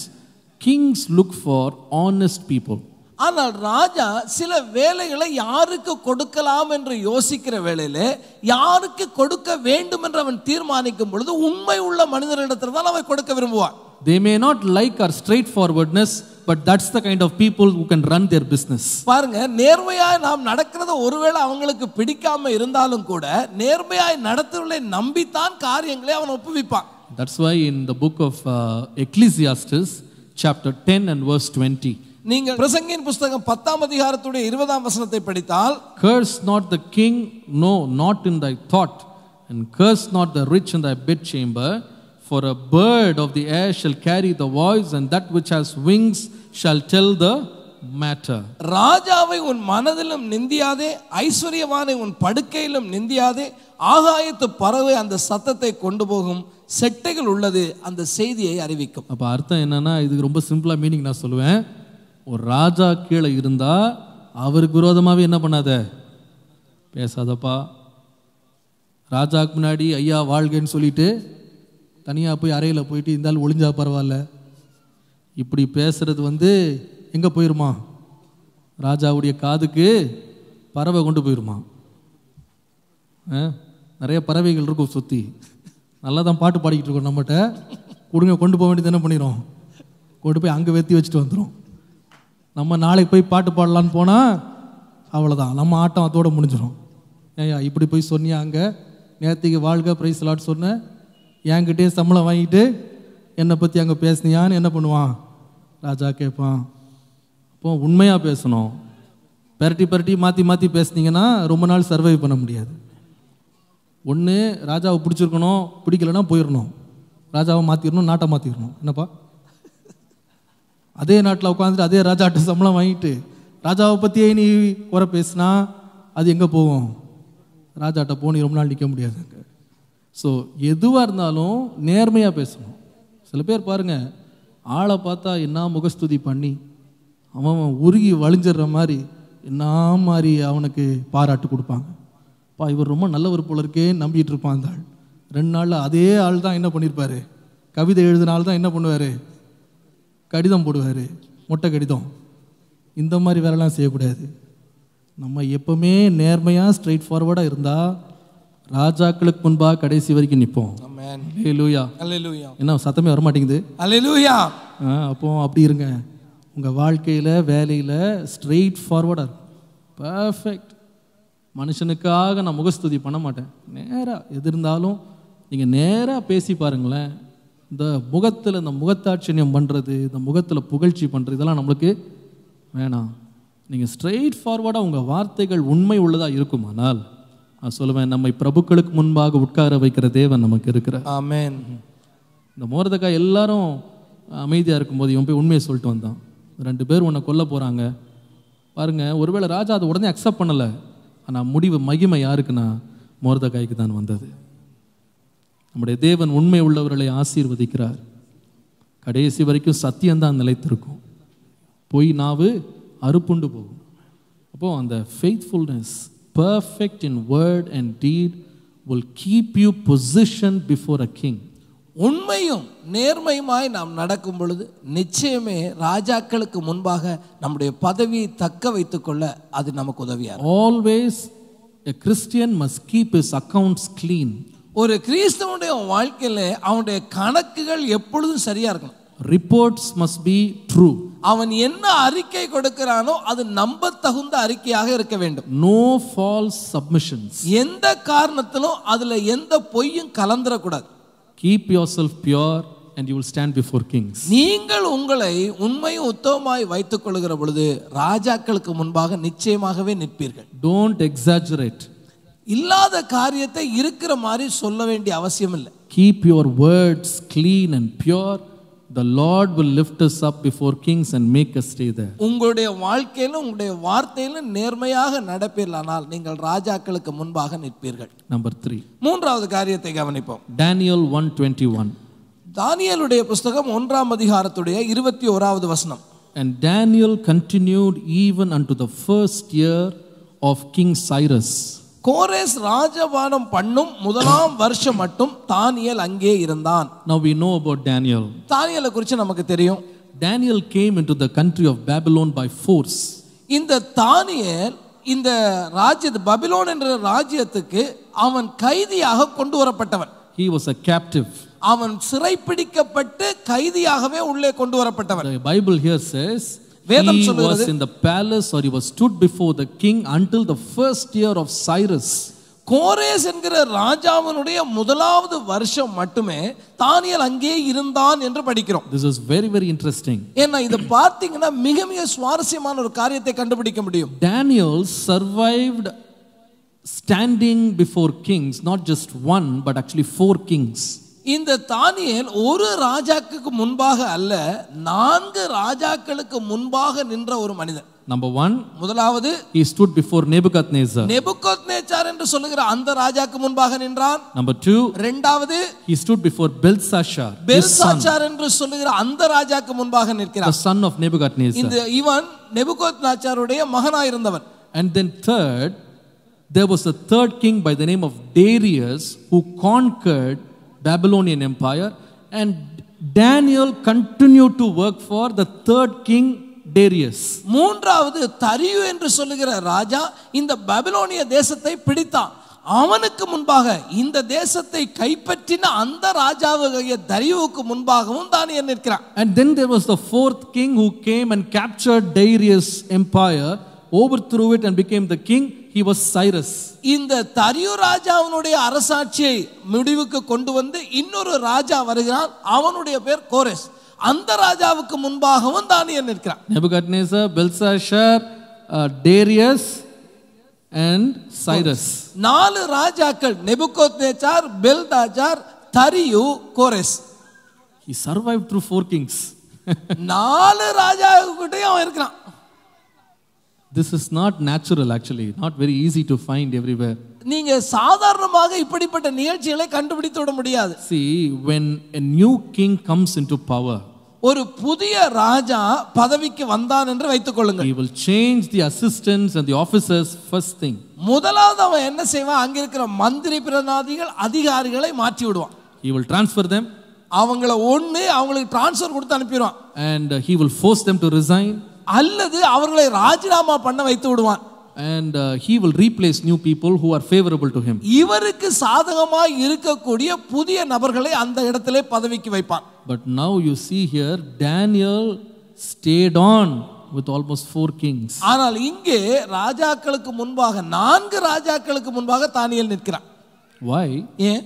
kings look for honest people. ஆனால் ராஜா சில வேலைகளை யாருக்கு கொடுக்கலாம் என்று யோசிக்கிற வேளையிலே, யாருக்கு கொடுக்க வேண்டும் என்று அவன் தீர்மானிக்கும் பொழுது உண்மை உள்ள மனிதரிடத்தில் தான் அவன் கொடுக்க விரும்புவான். They may not like our straightforwardness, but that's the kind of people who can run their business. பாருங்க, நேர்மையாய் நாம் நடக்கிறது ஒருவேளை அவங்களுக்கு பிடிக்காம இருந்தாலும் கூட நேர்மையாய் நடத்துவதை நம்பித்தான் காரியங்களை அவன் ஒப்புவிப்பான். That's why in the book of Ecclesiastes chapter 10 and verse 20, நீங்கள் பிரசங்கியின் புத்தகம் 10ஆம் அதிகாரத்துடைய 20ஆம் வசனத்தை படித்தால், curse not the king, no, not in thy thought, and curse not the rich in thy bedchamber, for a bird of the air shall carry the voice, and that which has wings shall tell the matter. ராஜாவை உன் மனதிலும் நிந்தியாதே, ஐஸ்வர்யவானை உன் படுக்கையிலும் நிந்தியாதே, ஆகாயத்து பறவை அந்த சத்தத்தை கொண்டு போகும், செட்டைகள் உள்ளது அந்த செய்தியை அறிவிக்கும். அப்ப அர்த்தம் என்னன்னா, இதுக்கு ரொம்ப சிம்பிளா மீனிங் நான் சொல்லுவேன். ஒரு ராஜா கீழே இருந்தா அவருக்கு விரோதமாவே என்ன பண்ணாத, பேசாதப்பா. ராஜாக்கு முன்னாடி ஐயா வாழ்கன்னு சொல்லிட்டு தனியாக போய் அறையில் போயிட்டு இருந்தாலும் ஒளிஞ்சா பரவாயில்ல, இப்படி பேசுறது எங்கே போயிருமா, ராஜாவுடைய காதுக்கு பறவை கொண்டு போயிருமா. நிறைய பறவைகள் இருக்கும் சுற்றி, நல்லா தான் பாட்டு பாடிக்கிட்டு இருக்கோம். நம்மகிட்ட கொடுங்க, கொண்டு போக வேண்டியது என்ன பண்ணிடும், கொண்டு போய் அங்கே வெற்றி வச்சுட்டு வந்துடும். நம்ம நாளைக்கு போய் பாட்டு பாடலான்னு போனால் அவ்வளோதான், நம்ம ஆட்டம் அதோடு முடிஞ்சிடும். ஏயா இப்படி போய் சொன்னியா, அங்கே நேற்றுக்கு வாழ்க பிரைஸ் லாட் சொன்ன, என்கிட்டே சம்பளம் வாங்கிட்டு என்னை பற்றி அங்கே பேசுனியான்னு என்ன பண்ணுவான், ராஜா கேட்பான். அப்போ உண்மையாக பேசணும். பரட்டி பரட்டி மாற்றி மாற்றி பேசுனீங்கன்னா ரொம்ப நாள் சர்வை பண்ண முடியாது. ஒன்று ராஜாவை பிடிச்சிருக்கணும், பிடிக்கலைன்னா போயிடணும், ராஜாவை மாற்றிடணும், நாட்டை மாற்றிடணும். என்னப்பா, அதே நாட்டில் உட்காந்துட்டு அதே ராஜாட்ட சம்பளம் வாங்கிட்டு ராஜாவை பற்றியே நீ குறை பேசினா அது எங்கே போகும், ராஜாட்ட போனி ரொம்ப நாள் நிற்க முடியாது அங்கே. ஸோ எதுவாக இருந்தாலும் நேர்மையாக பேசணும். சில பேர் பாருங்கள், ஆளை பார்த்தா என்ன முகஸ்துதி பண்ணி அவன் உருகி வழிஞ்சிடுற மாதிரி என்ன மாதிரி அவனுக்கு பாராட்டு கொடுப்பாங்க. இவர் ரொம்ப நல்லவர் போல இருக்கே நம்பிட்டு இருப்பான் அந்த ஆள். 2 நாளில் அதே ஆள் தான் என்ன பண்ணியிருப்பார், கவிதை எழுதினால்தான் என்ன பண்ணுவார், கடிதம் போடுவார், மொட்டை கடிதம். இந்த மாதிரி வேலைலாம் செய்யக்கூடாது. நம்ம எப்பவுமே நேர்மையாக ஸ்ட்ரெயிட் ஃபார்வர்டாக இருந்தால் ராஜாக்களுக்கு முன்பாக கடைசி வரைக்கும் நிற்போம். அல்லேலூயா, அல்லேலூயா. என்ன சத்தமே வரமாட்டேங்குது, அல்லேலூயா. அப்போ அப்படி இருங்க, உங்கள் வாழ்க்கையில் வேலையில் ஸ்ட்ரெயிட் ஃபார்வர்டாக பர்ஃபெக்ட். மனுஷனுக்காக நான் முகஸ்துதி பண்ண மாட்டேன், நேராக எது இருந்தாலும் நீங்கள் நேராக பேசி பாருங்களேன். இந்த முகத்தில் இந்த முகத்தாட்சியம் பண்ணுறது, இந்த முகத்தில் புகழ்ச்சி பண்ணுறது, இதெல்லாம் நம்மளுக்கு வேணாம். நீங்கள் ஸ்ட்ரெயிட் ஃபார்வர்டாக உங்கள் வார்த்தைகள் உண்மை உள்ளதாக இருக்குமானால் நான் சொல்லுவேன், நம்மை பிரபுக்களுக்கு முன்பாக உட்கார வைக்கிற தேவன் நமக்கு இருக்கிறார். ஆமென். இந்த மோர்தெகாய் எல்லாரும் அமைதியாக இருக்கும்போது இவன் போய் உண்மையை சொல்லிட்டு வந்தான். 2 பேர் உன்னை கொல்ல போகிறாங்க பாருங்கள். ஒருவேளை ராஜா அதை உடனே அக்செப்ட் பண்ணலை, ஆனால் முடிவு மகிமை யாருக்குன்னா மோர்தெகாய்க்கு தான் வந்தது. நம்முடைய தேவன் உண்மை உள்ளவர்களை ஆசீர்வதிக்கிறார். கடைசி வரைக்கும் சத்தியம்தான் நிலைத்திருக்கும், பொய் நாவு அறுப்புண்டு போகும். அப்போ அந்த faithfulness, perfect in word and deed, will keep you positioned before a king. உண்மையும் நேர்மையுமாய் நாம் நடக்கும் பொழுது நிச்சயமே ராஜாக்களுக்கு முன்பாக நம்முடைய பதவியை தக்க வைத்துக் கொள்ள அது நமக்கு உதவியா இருக்கும். Always a Christian must keep his accounts clean. ஒரு கிறிஸ்தவனுடைய வாழ்க்கையில அவனுடைய கணக்குகள் எப்பொழுதும் சரியா இருக்கணும். Reports must be true. அவன் என்ன அறிக்கை கொடுக்கிறானோ அது நம்ப தகுந்த அறிக்கையாக இருக்க வேண்டும். No false submissions. எந்த காரணத்திலும் அதுல எந்த பொய்யும் கலந்துடக்கூடாது. Keep yourself pure and you will stand before kings. நீங்கள் உங்களை உண்மையும் உத்தமமாய் வைத்துக் கொள்கிற பொழுது ராஜாக்களுக்கு முன்பாக நிச்சயமாகவே நிற்பீர்கள். Don't exaggerate. இல்லாத காரியத்தை இருக்கிற மாதிரி சொல்ல வேண்டிய அவசியம் இல்லை. Keep your words clean and pure. The Lord will lift us up before kings and make us stay there. உங்களுடைய வாழ்க்கையிலும் உங்களுடைய வார்த்தையிலும் நேர்மையாக நடப்பீர்களானால் நீங்கள் ராஜாக்களுக்கு முன்பாக நிற்பீர்கள். Number 3. மூன்றாவது காரியத்தை கவனிப்போம். Daniel 1:21. தானியேலுடைய புத்தகம் 1ஆம் அதிகாரத்துடைய 21வது வசனம். And Daniel continued even unto the first year of King Cyrus. கோரேஸ் ராஜபானம் பண்ணும் முதலாம் வருஷம் மட்டும் தானியேல் அங்கே இருந்தான். Now we know about Daniel. தானியேலை குறித்து நமக்கு தெரியும். Daniel came into the country of Babylon by force. இந்த தானியேல் இந்த பாபிலோன் என்ற ராஜ்யத்துக்கு அவன் கைதியாக கொண்டு வரப்பட்டவன். He was a captive. அவன் சிறைப்பிடிக்கப்பட்டு கைதியாகவே உள்ளே கொண்டு வரப்பட்டவன். The Bible here says he was in the palace or he was stood before the king until the first year of Cyrus. கோரேஸ் என்கிற ராஜாவினுடைய முதலாவது வருஷம் மட்டுமே தானியேல் அங்கே இருந்தான் என்று படிக்கிறோம். This is very very interesting. ஏன்னா இத பார்த்தீங்கன்னா மிக மிக சுவாரஸ்யமான ஒரு காரியத்தை கண்டுபிடிக்க முடியும். Daniel survived standing before kings, not just one but actually 4 kings. இந்த தானியேல் ஒரு ராஜாக்கு முன்பாக அல்ல 4 ராஜாக்களுக்கு முன்பாக நின்ற ஒரு மனிதன். Number 1, முதலாவது he stood before Nebuchadnezzar. Nebuchadnezzar என்று சொல்லுகிற அந்த ராஜாக்கு முன்பாக நின்றான். Number 2, இரண்டாவது he stood before Belshazzar. Belshazzar என்று சொல்லுகிற அந்த ராஜாக்கு முன்பாக நிற்கிறான். The son of Nebuchadnezzar. இந்த இவன் நேபுகாத்நேச்சாருடைய மகனாய் இருந்தவன். And then third, there was a third king by the name of Darius who conquered Babylonian empire, and Daniel continued to work for the third king Darius. மூன்றாவது தரியு என்று சொல்லுகிற ராஜா இந்த பாபிலோனிய தேசத்தை பிடித்தான். அவனுக்கு முன்பாக இந்த தேசத்தை கைப்பற்றின அந்த ராஜாவாகிய தரியுவுக்கு முன்பாகவும் தானியேல் நிற்கிறான். And then there was the fourth king who came and captured Darius empire, overthrew it and became the king. He was Cyrus. இந்த தரியு ராஜாவினுடைய அரசாட்சியை முடிவுக்கு கொண்டு வந்து இன்னொரு ராஜா வருகிறான். அவனுடைய பேர் கோரேஸ். அந்த ராஜாவுக்கு முன்பாகவும் தானியேல் நிற்கிறான். Nebuchadnezzar, Belshazzar, Darius and Cyrus. 4 ராஜாக்கள், நேபுகாத்நேச்சார், பெல்ஷாத்சார், தரியு, கோரேஸ். He survived through 4 kings. 4 ராஜாக்கிட்டயும் அவன் இருக்கிறான். This is not natural actually, not very easy to find everywhere. நீங்க சாதாரணமாக இப்படிப்பட்ட நிகழ்ச்சிகளை கண்டுபிடித்து விட முடியாது. See, when a new king comes into power, ஒரு புதிய ராஜா பதவிக்கு வந்தான் என்று வைத்துக் கொள்ளுங்கள். he will change the assistants and the officers first thing. முதலாவது அவன் என்ன செய்வான்? அங்க இருக்கிற மந்திரி பிரதிநிதிகள் அதிகாரிகளை மாற்றி விடுவான். He will transfer them. அவங்களுக்கு டிரான்ஸ்ஃபர் கொடுத்து அனுப்பிடுவான். And he will force them to resign. அல்லது அவர்களை ராஜினாமா பண்ண வைத்து விடுவான். And he will replace new people who are favorable to him. இவருக்கு சாதகமாய் இருக்கக்கூடிய புதிய நபர்களை அந்த இடத்திலே பதவிக்கு வைப்பான். But now you see here Daniel stayed on with almost 4 kings. ஆனால் இங்கே ராஜாக்களுக்கு முன்பாக 4 ராஜாக்களுக்கு முன்பாக தானியேல் நிற்கிறான். Why? ஏன்?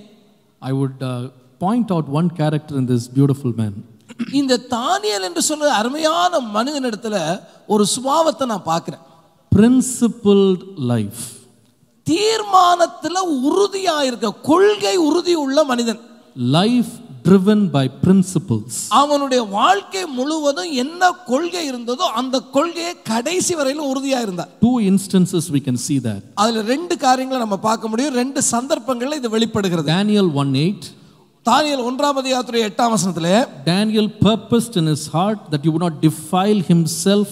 I would point out one character in this beautiful man. இந்த தானியேல் என்று சொல்ற அருமையான மனிதனிடத்துல ஒரு சுபாவத்தை நான் பார்க்கிறேன். Principled life. தீர்மானத்துல உறுதியா இருக்க, கொள்கை உறுதி உள்ள மனிதன். Life driven by principles. அவனுடைய வாழ்க்கை முழுவதும் என்ன கொள்கை இருந்ததோ அந்த கொள்கையை கடைசி வரையிலும் உறுதியா இருந்தார். 2 instances we can see that. அதுல 2 காரியங்களை நம்ம பார்க்க முடியும். 2 சந்தர்ப்பங்கள்ல இது வெளிப்படுகிறது. Daniel 1:8. தானியேல் 1ஆம் அதிகாரத்துடைய 8ஆம் வசனத்திலே Daniel purposed in his heart that he would not defile himself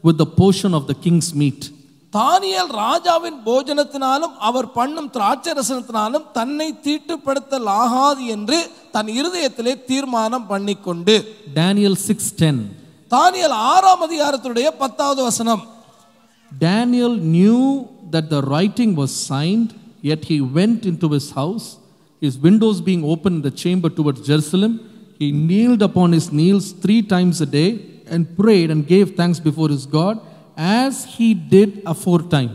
with the portion of the king's meat. தானியேல் ராஜாவின் போஜனத்தினாலும் அவர் பண்ணும் திராட்சை ரசத்தினாலும் தன்னை தீட்டுப்படுத்தல் ஆகாது என்று தன் இருதயத்திலே தீர்மானம் பண்ணிக்கொண்டு. Daniel 6:10. தானியேல் 6ஆம் அதிகாரத்துடைய 10வது வசனம். Daniel knew that the writing was signed, yet he went into his house, his windows being open in the chamber towards Jerusalem. He kneeled upon his knees 3 times a day and prayed and gave thanks before his God, as he did aforetime.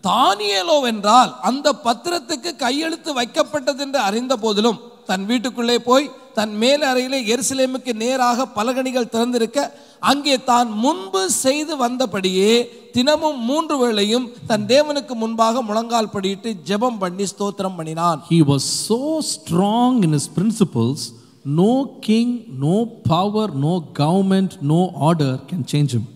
தானியேலோ என்றால் அந்த பத்திரத்துக்கு கையெழுத்து வைக்கப்பட்டது என்று அறிந்த போதிலும் தன் வீட்டுக்குள்ளே போய் தன் மேல் அறையிலே எருசலேமுக்கு நேராக பலகணிகள் திறந்திருக்க அங்கே தான் முன்பு செய்து வந்தபடியே தினமும் 3 வேளையும் தன் தேவனுக்கு முன்பாக முழங்கால் படியிட்டு ஜெபம் பண்ணி ஸ்தோத்திரம் பண்ணினான். He was so strong in his principles, no king, no power, no government, no order can change him.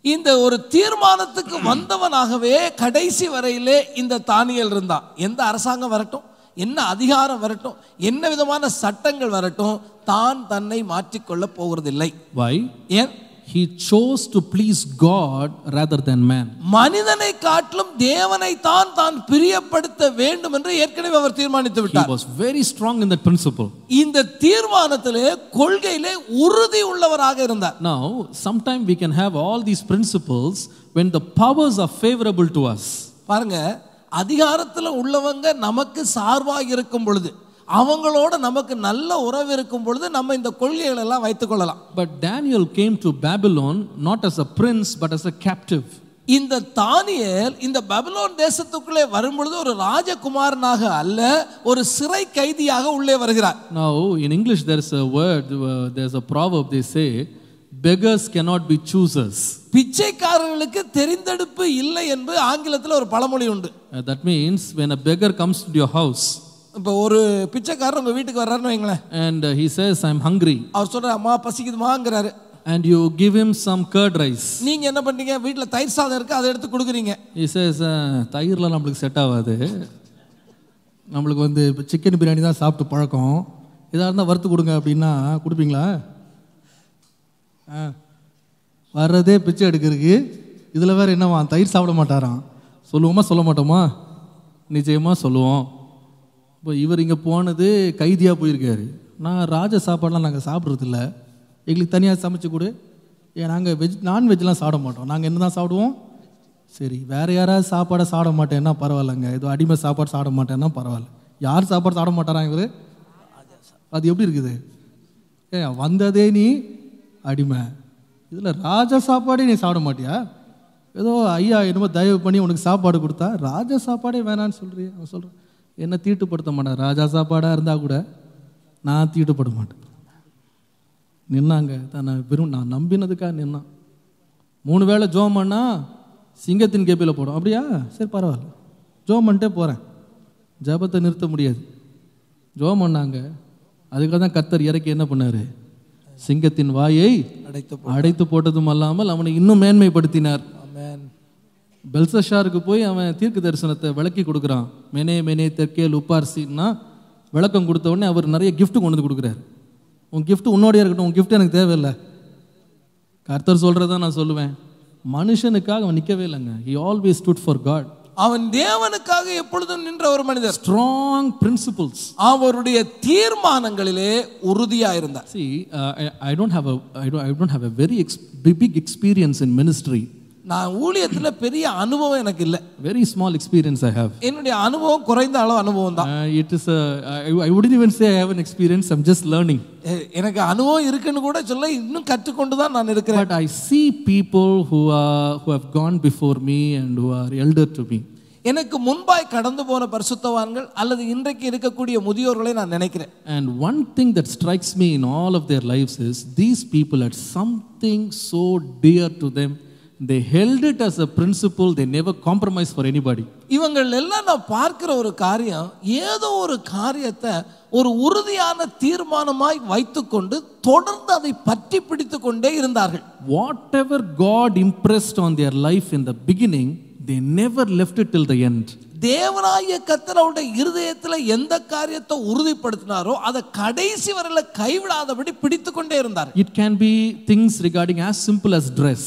இந்த ஒரு தீர்மானத்துக்கு வந்தவனாகவே கடைசி வரையிலே இந்த தானியேல் இருந்தான். எந்த அரசாங்கம் வரட்டும், என்ன அதிகாரம் வரட்டும், என்ன விதமான சட்டங்கள் வரட்டும், தான் தன்னை மாற்றிக்கொள்ள போகிறதில்லை. Why? ஏன்? He chose to please God rather than man. மனிதனை காட்டிலும் தேவனை தான் பிரியப்படுத்த வேண்டும் என்று ஏற்கனவே அவர் தீர்மானித்து விட்டார். He was very strong in that principle. இந்த தீர்மானத்திலே கொள்கையிலே உறுதி உள்ளவராக இருந்தார். Now, sometime we can have all these principles when the powers are favorable to us. பாருங்க, அதிகாரத்தில் உள்ளவங்க நமக்கு சார்பாக இருக்கும் பொழுது, அவங்களோட நமக்கு நல்ல உறவு இருக்கும் பொழுது நம்ம இந்த கொள்கைகளை எல்லாம் வைத்துக் கொள்ளலாம். But Daniel came to Babylon not as a prince but as a captive. இந்த தானியேல் இந்த பாபிலோன் தேசத்துக்குள்ளே வரும் பொழுது ஒரு ராஜகுமாரனாக அல்ல, ஒரு சிறை கைதியாக உள்ளே வருகிறார். Now in English there is a word, there is a proverb, they say beggars cannot be choosers. பிச்சைக்காரர்களுக்கு தெரிந்தெடுப்பு இல்லை என்று ஆங்கிலத்தில் ஒரு பழமொழி உண்டு. That means when a beggar comes to your house, இப்போ ஒரு பிச்சைக்காரர் உங்க வீட்டுக்கு வர்றாருன்னு வைங்களேன், and he says I'm hungry, அவர் சொல்றாரு அம்மா பசிக்குதுமாங்கறாரு, and you give him some curd rice, நீங்க என்ன பண்றீங்க, வீட்ல தயிர் சாதம் இருக்கு அதை எடுத்து கொடுக்குறீங்க. he says தயிர்லாம் நமக்கு செட் ஆகாது, நம்மளுக்கு வந்து சிக்கன் பிரியாணி தான் சாப்பிட்டு பழக்கம், இதா இருந்தா வறுத்து கொடுங்க அப்படின்னா கொடுப்பீங்களா? வர்றதே பிச்சை எடுக்கிறதுக்கு இதில் வேறு என்னவா தயிர் சாப்பிட மாட்டாராம். சொல்லுவோமா சொல்ல மாட்டோமா? நிச்சயமாக சொல்லுவோம். இப்போ இவர் இங்கே போனது கைதியாக போயிருக்காரு. நான் ராஜ சாப்பாடெலாம் நாங்கள் சாப்பிட்றதில்ல, எங்களுக்கு தனியாக சமைச்சு கொடு. நாங்கள் நான்வெஜ்லாம் சாப்பிட மாட்டோம், நாங்கள் என்ன தான் சாப்பிடுவோம். சரி, வேறு யாராவது சாப்பாடை சாப்பிட மாட்டேன்னா பரவாயில்லைங்க, ஏதோ அடிமை சாப்பாடு சாப்பிட மாட்டேன்னா பரவாயில்ல. யார் சாப்பாடு சாப்பிட மாட்டாராங்க இவர்? அது எப்படி இருக்குது? வந்ததே நீ அடிமை, இதில் ராஜா சாப்பாடே நீ சாப்பிட மாட்டியா? ஏதோ ஐயா என்னமோ தயவு பண்ணி உனக்கு சாப்பாடு கொடுத்தா ராஜா சாப்பாடே வேணான்னு சொல்கிறீ. அவன் சொல்கிறேன் என்ன தீட்டுப்படுத்த மாட்டேன், ராஜா சாப்பாடாக இருந்தால் கூட நான் தீட்டுப்பட மாட்டேன். நின்னாங்க நான் நம்பினதுக்காக நின்னான். 3 வேளை ஜோம் பண்ணா சிங்கத்தின் கேபியில் போடும். அப்படியா? சரி பரவாயில்ல, ஜோம் பண்ணிட்டே போகிறேன், ஜபத்தை நிறுத்த முடியாது. ஜோம் பண்ணாங்க. அதுக்காக தான் கர்த்தர் இறக்கி என்ன பண்ணார்? சிங்கத்தின் வாயை அடைத்து போட்டதும் அல்லாமல் அவனை இன்னும் மேன்மைப்படுத்தினார். பெல்சஷாருக்கு போய் அவன் தீர்க்க தரிசனத்தை விளக்கி கொடுக்குறான். மெனே மெனே தெற்கேல் உப்பார்சின்னா விளக்கம் கொடுத்த உடனே அவர் நிறைய கிஃப்ட் கொண்டு வந்து கொடுக்குறாரு. உன் கிஃப்ட் உன்னோடைய இருக்கட்டும், உன் கிஃப்ட் எனக்கு தேவையில்லை. கர்த்தர் சொல்கிறதான் நான் சொல்லுவேன். மனுஷனுக்காக அவன் நிற்கவே இல்லைங்க. he always stood for God. அவன் தேவனுக்காக எப்பொழுதும் நின்ற ஒரு மனிதர். strong principles. அவருடைய தீர்மானங்களிலே உறுதியா இருந்தார். See, I don't have a very big experience in ministry. நான் ஊழியத்துல பெரிய அனுபவம் எனக்கு இல்ல. Very small experience I have. என்னுடைய அனுபவம் குறைந்த அளவு அனுபவம் தான். It is I wouldn't even say I have an experience, I'm just learning. எனக்கு அனுபவம் இருக்குன்னு கூட சொல்ல, இன்னும் கற்றுக்கொண்டு தான் நான் இருக்கிறேன். But I see people who have gone before me and who are elder to me. எனக்கு முன்பாய் கடந்து போன பரிசுத்தவான்கள் அல்லது இன்றைக்கு இருக்கக்கூடிய முதியோர்களை நான் நினைக்கிறேன். And one thing that strikes me in all of their lives is these people had something so dear to them. They held it as a principle, they never compromised for anybody. இவங்கள் எல்லாம் நான் பார்க்கிற ஒரு காரியம், ஏதோ ஒரு காரியத்தை ஒரு உறுதியான தீர்மானமாய் வைத்துக்கொண்டு தொடர்ந்து அதை பற்றி பிடித்து கொண்டே இருந்தார்கள். Whatever God impressed on their life in the beginning, they never left it till the end. தேவனாகிய கர்த்தர் அவருடைய இருதயத்துல எந்த காரியத்தை உறுதிப்படுத்தினாரோ அதை கடைசி வரையில கைவிடாதபடி பிடித்து கொண்டே இருந்தார். It can be things regarding as simple as dress.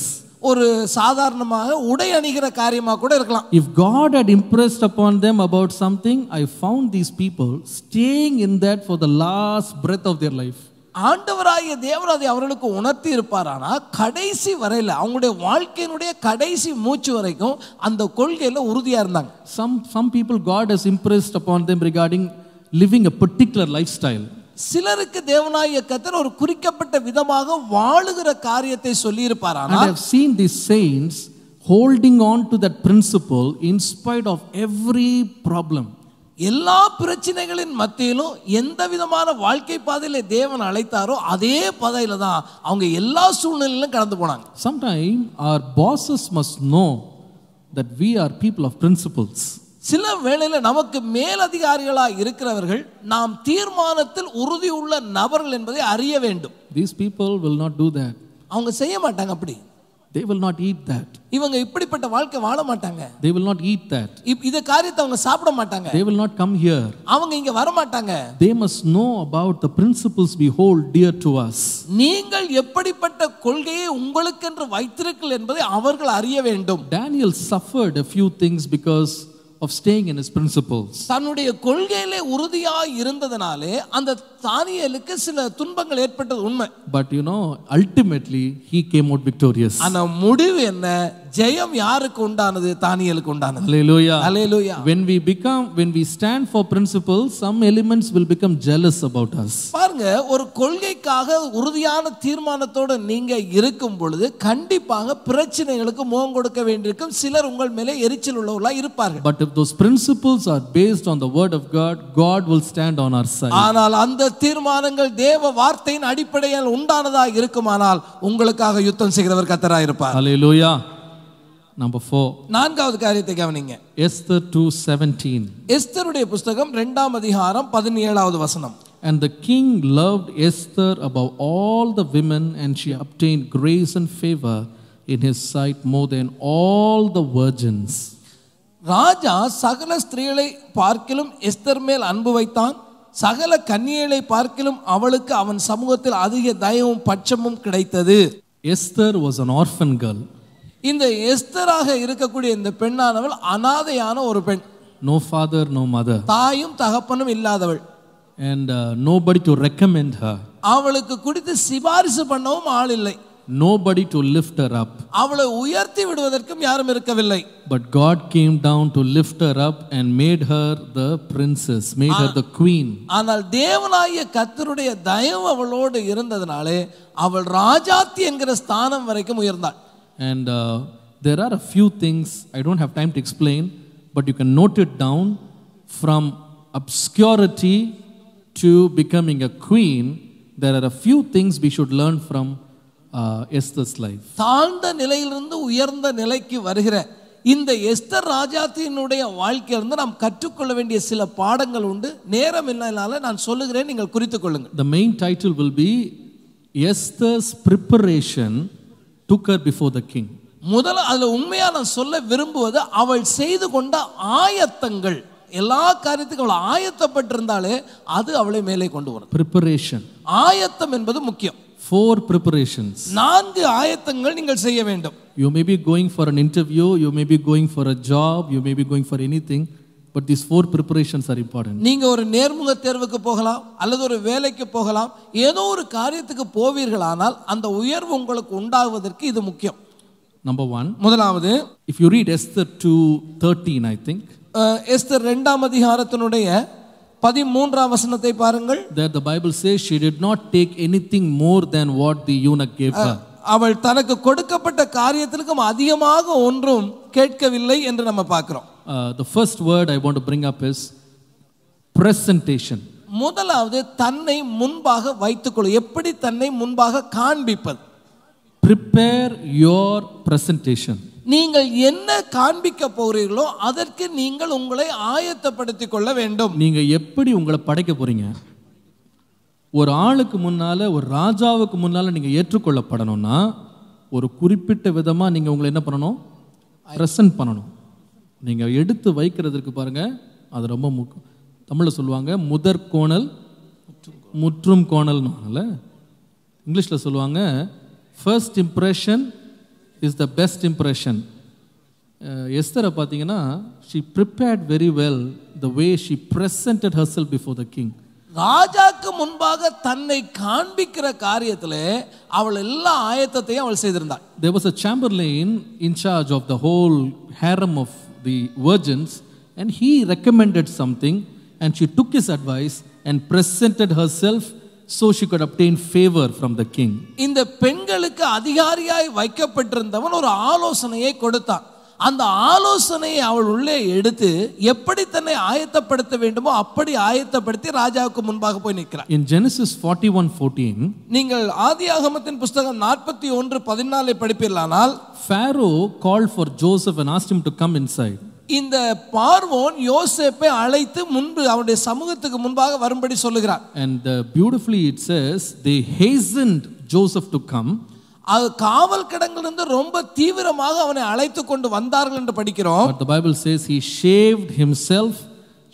ஒரு சாதாரணமாக உடை அணிகிற காரியமா கூட இருக்கலாம். If God had impressed upon them about something, I found these people staying in that for the last breath of their life. ஆண்டவராகிய தேவன் அதை அவர்களுக்கு உணர்த்தி இருப்பாரானா கடைசி வரையில அவங்களுடைய வாழ்க்கையினுடைய கடைசி மூச்சு வரைக்கும் அந்த கொள்கையில உறுதியா இருந்தாங்க. Some people God has impressed upon them regarding living a particular lifestyle. சிலருக்கு தேவனாகிய கர்த்தர் ஒரு குறிக்கப்பட்ட விதமாக வாழுகிற காரியத்தை சொல்லி இருப்பாரானா I have seen these saints holding on to that principle in spite of every problem. எல்லா பிரச்சனைகளின் மத்தியிலும் எந்த விதமான வாழ்க்கை பாதையில தேவன் அழைத்தாரோ அதே பாதையில தான் அவங்க எல்லா சூழ்நிலையிலும் கடந்து போனாங்க. Sometimes our bosses must know that we are people of principles. சில வேளையில நமக்கு மேலதிகாரிகளாக இருக்கிறவர்கள் நாம் தீர்மானத்தில் உறுதி உள்ள நபர்கள் என்பதை அறிய வேண்டும். These people will not do that. அவங்க செய்ய மாட்டாங்க அப்படி. They will not eat that. இவங்க இப்படிப்பட்ட வாழ்க்கை வாழ மாட்டாங்க. They will not eat that. இந்த காரியத்தை அவங்க சாப்பிட மாட்டாங்க. They will not come here. அவங்க இங்க வர மாட்டாங்க. They must know about the principles we hold dear to us. நீங்கள் எப்படிப்பட்ட கொள்கையை உங்களுக்கென்று வைத்திருக்கிறீர்கள் என்பதை அவர்கள் அறிய வேண்டும். Daniel suffered a few things because of staying in his principles. தன்னுடைய கொள்கையிலே உறுதியாய் இருந்ததனாலே அந்த தானியேலுக்கு சில துன்பங்கள் ஏற்பட்டது உண்மை. But ultimately he came out victorious. ஆனா முடிவு என்ன? ஜெயம் யாருக்கு உண்டானது? தானியேலுக்கு உண்டானது. Hallelujah. Hallelujah. When we stand for principles, some elements will become jealous about us. பாருங்க, ஒரு கொள்கைக்காக உறுதியான தீர்மானத்தோட நீங்க இருக்கும் பொழுது கண்டிப்பாக பிரச்சனைகளுக்கு முகம் கொடுக்க வேண்டியிருக்கும். சிலர் உங்கள் மேலே எரிச்சல் உள்ளவர்களாக இருப்பார்கள். But if those principles are based on the word of God, God will stand on our side. ஆனால் அந்த தீர்மானங்கள் தேவ வார்த்தையின் அடிப்படையில் உண்டானதாக இருக்குமானால் உங்களுக்காக யுத்தம் செய்கிறவர் கர்த்தராக இருப்பார். Hallelujah. Number 4. நான்காவது காரியத்தை கவனிங்க. Esther 2:17. எஸ்தருடைய புத்தகம் 2ஆம் அதிகாரம் 17வது வசனம். And the king loved Esther above all the women, and she obtained grace and favor in his sight more than all the virgins. ராஜா சகல ஸ்திரீகளை பார்க்கிலும் எஸ்தர் மேல் அன்பு வைத்தான். சகல கன்னியர்களை பார்க்கிலும் அவளுக்கு அவன் சமூகத்தில் அதிக தயவும் பட்சமும் கிடைத்தது. Esther was an orphan girl. இந்த எஸ்தராக இருக்கக்கூடிய இந்த பெண்ணானவள் அனாதையான ஒரு பெண். No father, no mother. தாயும் தகப்பனும் இல்லாதவள். And nobody to recommend her. அவளுக்கு குறித்து சிபாரிசு பண்ணவும் ஆள் இல்லை. Nobody to lift her up. அவளை உயர்த்தி விடுவதற்கும் யாரும் இருக்கவில்லை. But God came down to lift her up and made her the princess, made her the queen. ஆனால் தேவனாகிய கர்த்தருடைய தயவு அவளோடு இருந்ததனாலே அவள் ராஜாத்தி என்கிற ஸ்தானம் வரைக்கும் உயர்ந்தாள். And there are a few things I don't have time to explain, but you can note it down. From obscurity to becoming a queen, there are a few things we should learn from Esther's life. தாழ்ந்த நிலையிலிருந்து உயர்ந்த நிலைக்கு வருகிற இந்த எஸ்தர் ராஜாத்தினுடைய வாழ்க்கையிலிருந்து நாம் கற்றுக்கொள்ள வேண்டிய சில பாடங்கள் உண்டு. நேரம் இல்லைனால நான் சொல்லுகிறேன், நீங்கள் குறித்துக் கொள்ளுங்கள். The main title will be Esther's preparation took her before the king. முதல்ல அதுல உண்மையா நான் சொல்ல விரும்புவது அவள் செய்து கொண்ட ஆயத்தங்கள். எல்லா காரியத்துக்கும் அவள் ஆயத்தப்பட்டிருந்தாலே அது அவளை மேலே கொண்டு வரும். Preparation. ஆயத்தம் என்பது முக்கியம். 4 preparations. 4 ஆயத்தங்கள் நீங்கள் செய்ய வேண்டும். You may be going for an interview, you may be going for a job, you may be going for anything, but these 4 preparations are important. நீங்க ஒரு நேர்முக தேர்வுக்கு போகலாம் அல்லது ஒரு வேலைக்கு போகலாம், ஏதோ ஒரு காரியத்துக்கு போவீர்களானால் அந்த உயர்வு உங்களுக்கு உண்டாகுவதற்கு இது முக்கியம். Number 1. முதலாவது, if you read Esther 2:13, I think. Esther 2ஆம் அதிகாரத்தினுடைய 13ஆம் வசனத்தை பாருங்கள். There the Bible says she did not take anything more than what the eunuch gave her. அவள் தனக்கு கொடுக்கப்பட்ட காரியத்திற்கும் அதிகமாக ஒன்றும் கேட்கவில்லை என்று நம்ம பார்க்கிறோம். The first word I want to bring up is presentation. முதலாவது தன்னை முன்பாக வைத்துக்கொள். எப்படி தன்னை முன்பாக காண்பிப்பது? Prepare your presentation. நீங்கள் என்ன காண்பிக்க போறீர்களோ அதற்கு நீங்கள் உங்களை ஆயத்தப்படுத்திக் கொள்ள வேண்டும். நீங்க எப்படி உங்களை படைக்க போறீங்க? ஒரு ஆளுக்கு முன்னால, ஒரு ராஜாவுக்கு முன்னால நீங்க ஏற்றுக்கொள்ளப்படணும்னா ஒரு குறிப்பிட்ட விதமா நீங்க உங்களை என்ன பண்ணணும்? பிரசன்ட் பண்ணணும். நீங்கள் எடுத்து வைக்கிறதுக்கு பாருங்க, அது ரொம்ப தமிழில் சொல்லுவாங்க முதற் கோணல் முற்றும் கோணல்னால. இங்கிலீஷில் சொல்லுவாங்க first impression is the best impression. எஸ்தரை பார்த்தீங்கன்னா she prepared very well the way she presented herself before the king. ராஜாக்கு முன்பாக தன்னை காண்பிக்கிற காரியத்திலே அவள் எல்லா ஆயத்தத்தையும் அவள் செய்திருந்தாள். There was a chamberlain in charge of the whole harem of the virgins, and he recommended something, and she took his advice and presented herself so she could obtain favor from the king. இந்த பெண்களுக்கு அதிகாரியாய் வைக்கப்பட்டிருந்தவன் ஒரு ஆலோசனையை கொடுத்தான். அந்த ஆலோசனையை அவள் உள்ளே எடுத்து எப்படி தன்னை ஆயத்தப்படுத்த வேண்டுமோ அப்படி ஆயத்தப்படுத்தி ராஜாவுக்கு முன்பாக போய் நிற்கிறார். In Genesis 41:14, நீங்கள் ஆதியாகமத்தின் புத்தகம் 41:14 படிப்பீர்களானால், Pharaoh called for Joseph and asked him to come inside. இந்த பார்வோன் யோசேப்பை அழைத்து முன்பு அவருடைய சமூகத்துக்கு முன்பாக வரும்படி சொல்லுகிறார். And beautifully it says they hastened Joseph to come. அது காவல் கிடங்கிலிருந்து ரொம்ப தீவிரமாக அவனை அழைத்து கொண்டு வந்தார்கள் என்று படிக்கிறோம். But the Bible says he shaved himself,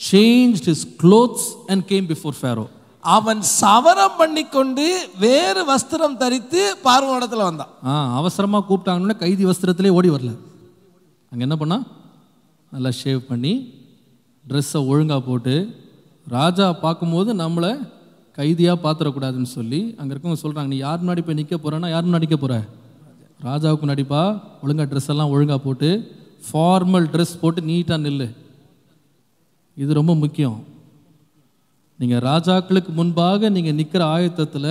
changed his clothes and came before Pharaoh. அவன் சவரம் பண்ணிக்கொண்டு வேறு வஸ்திரம் தரித்து பார்வோனிடத்துல வந்தான். அவசரமா கூப்பிட்டாங்கன்னா கைதி வஸ்திரத்திலே ஓடி வரல. அங்க என்ன பண்ணா, நல்லா ஷேவ் பண்ணி ட்ரெஸ்ஸை ஒழுங்காக போட்டு, ராஜா பார்க்கும்போது நம்மளை கைதியாக பார்த்துடக்கூடாதுன்னு சொல்லி அங்கே இருக்கவங்க சொல்கிறாங்க, நீ யார் முன்னாடி போய் நிற்க போகிறேன்னா யார் முன்னாடி நிற்க போகிற, ராஜாவுக்கு நடிப்பா, ஒழுங்காக ட்ரெஸ் எல்லாம் ஒழுங்காக போட்டு ஃபார்மல் ட்ரெஸ் போட்டு நீட்டாக நில்லு. இது ரொம்ப முக்கியம். நீங்கள் ராஜாக்களுக்கு முன்பாக நீங்கள் நிற்கிற ஆயத்தத்தில்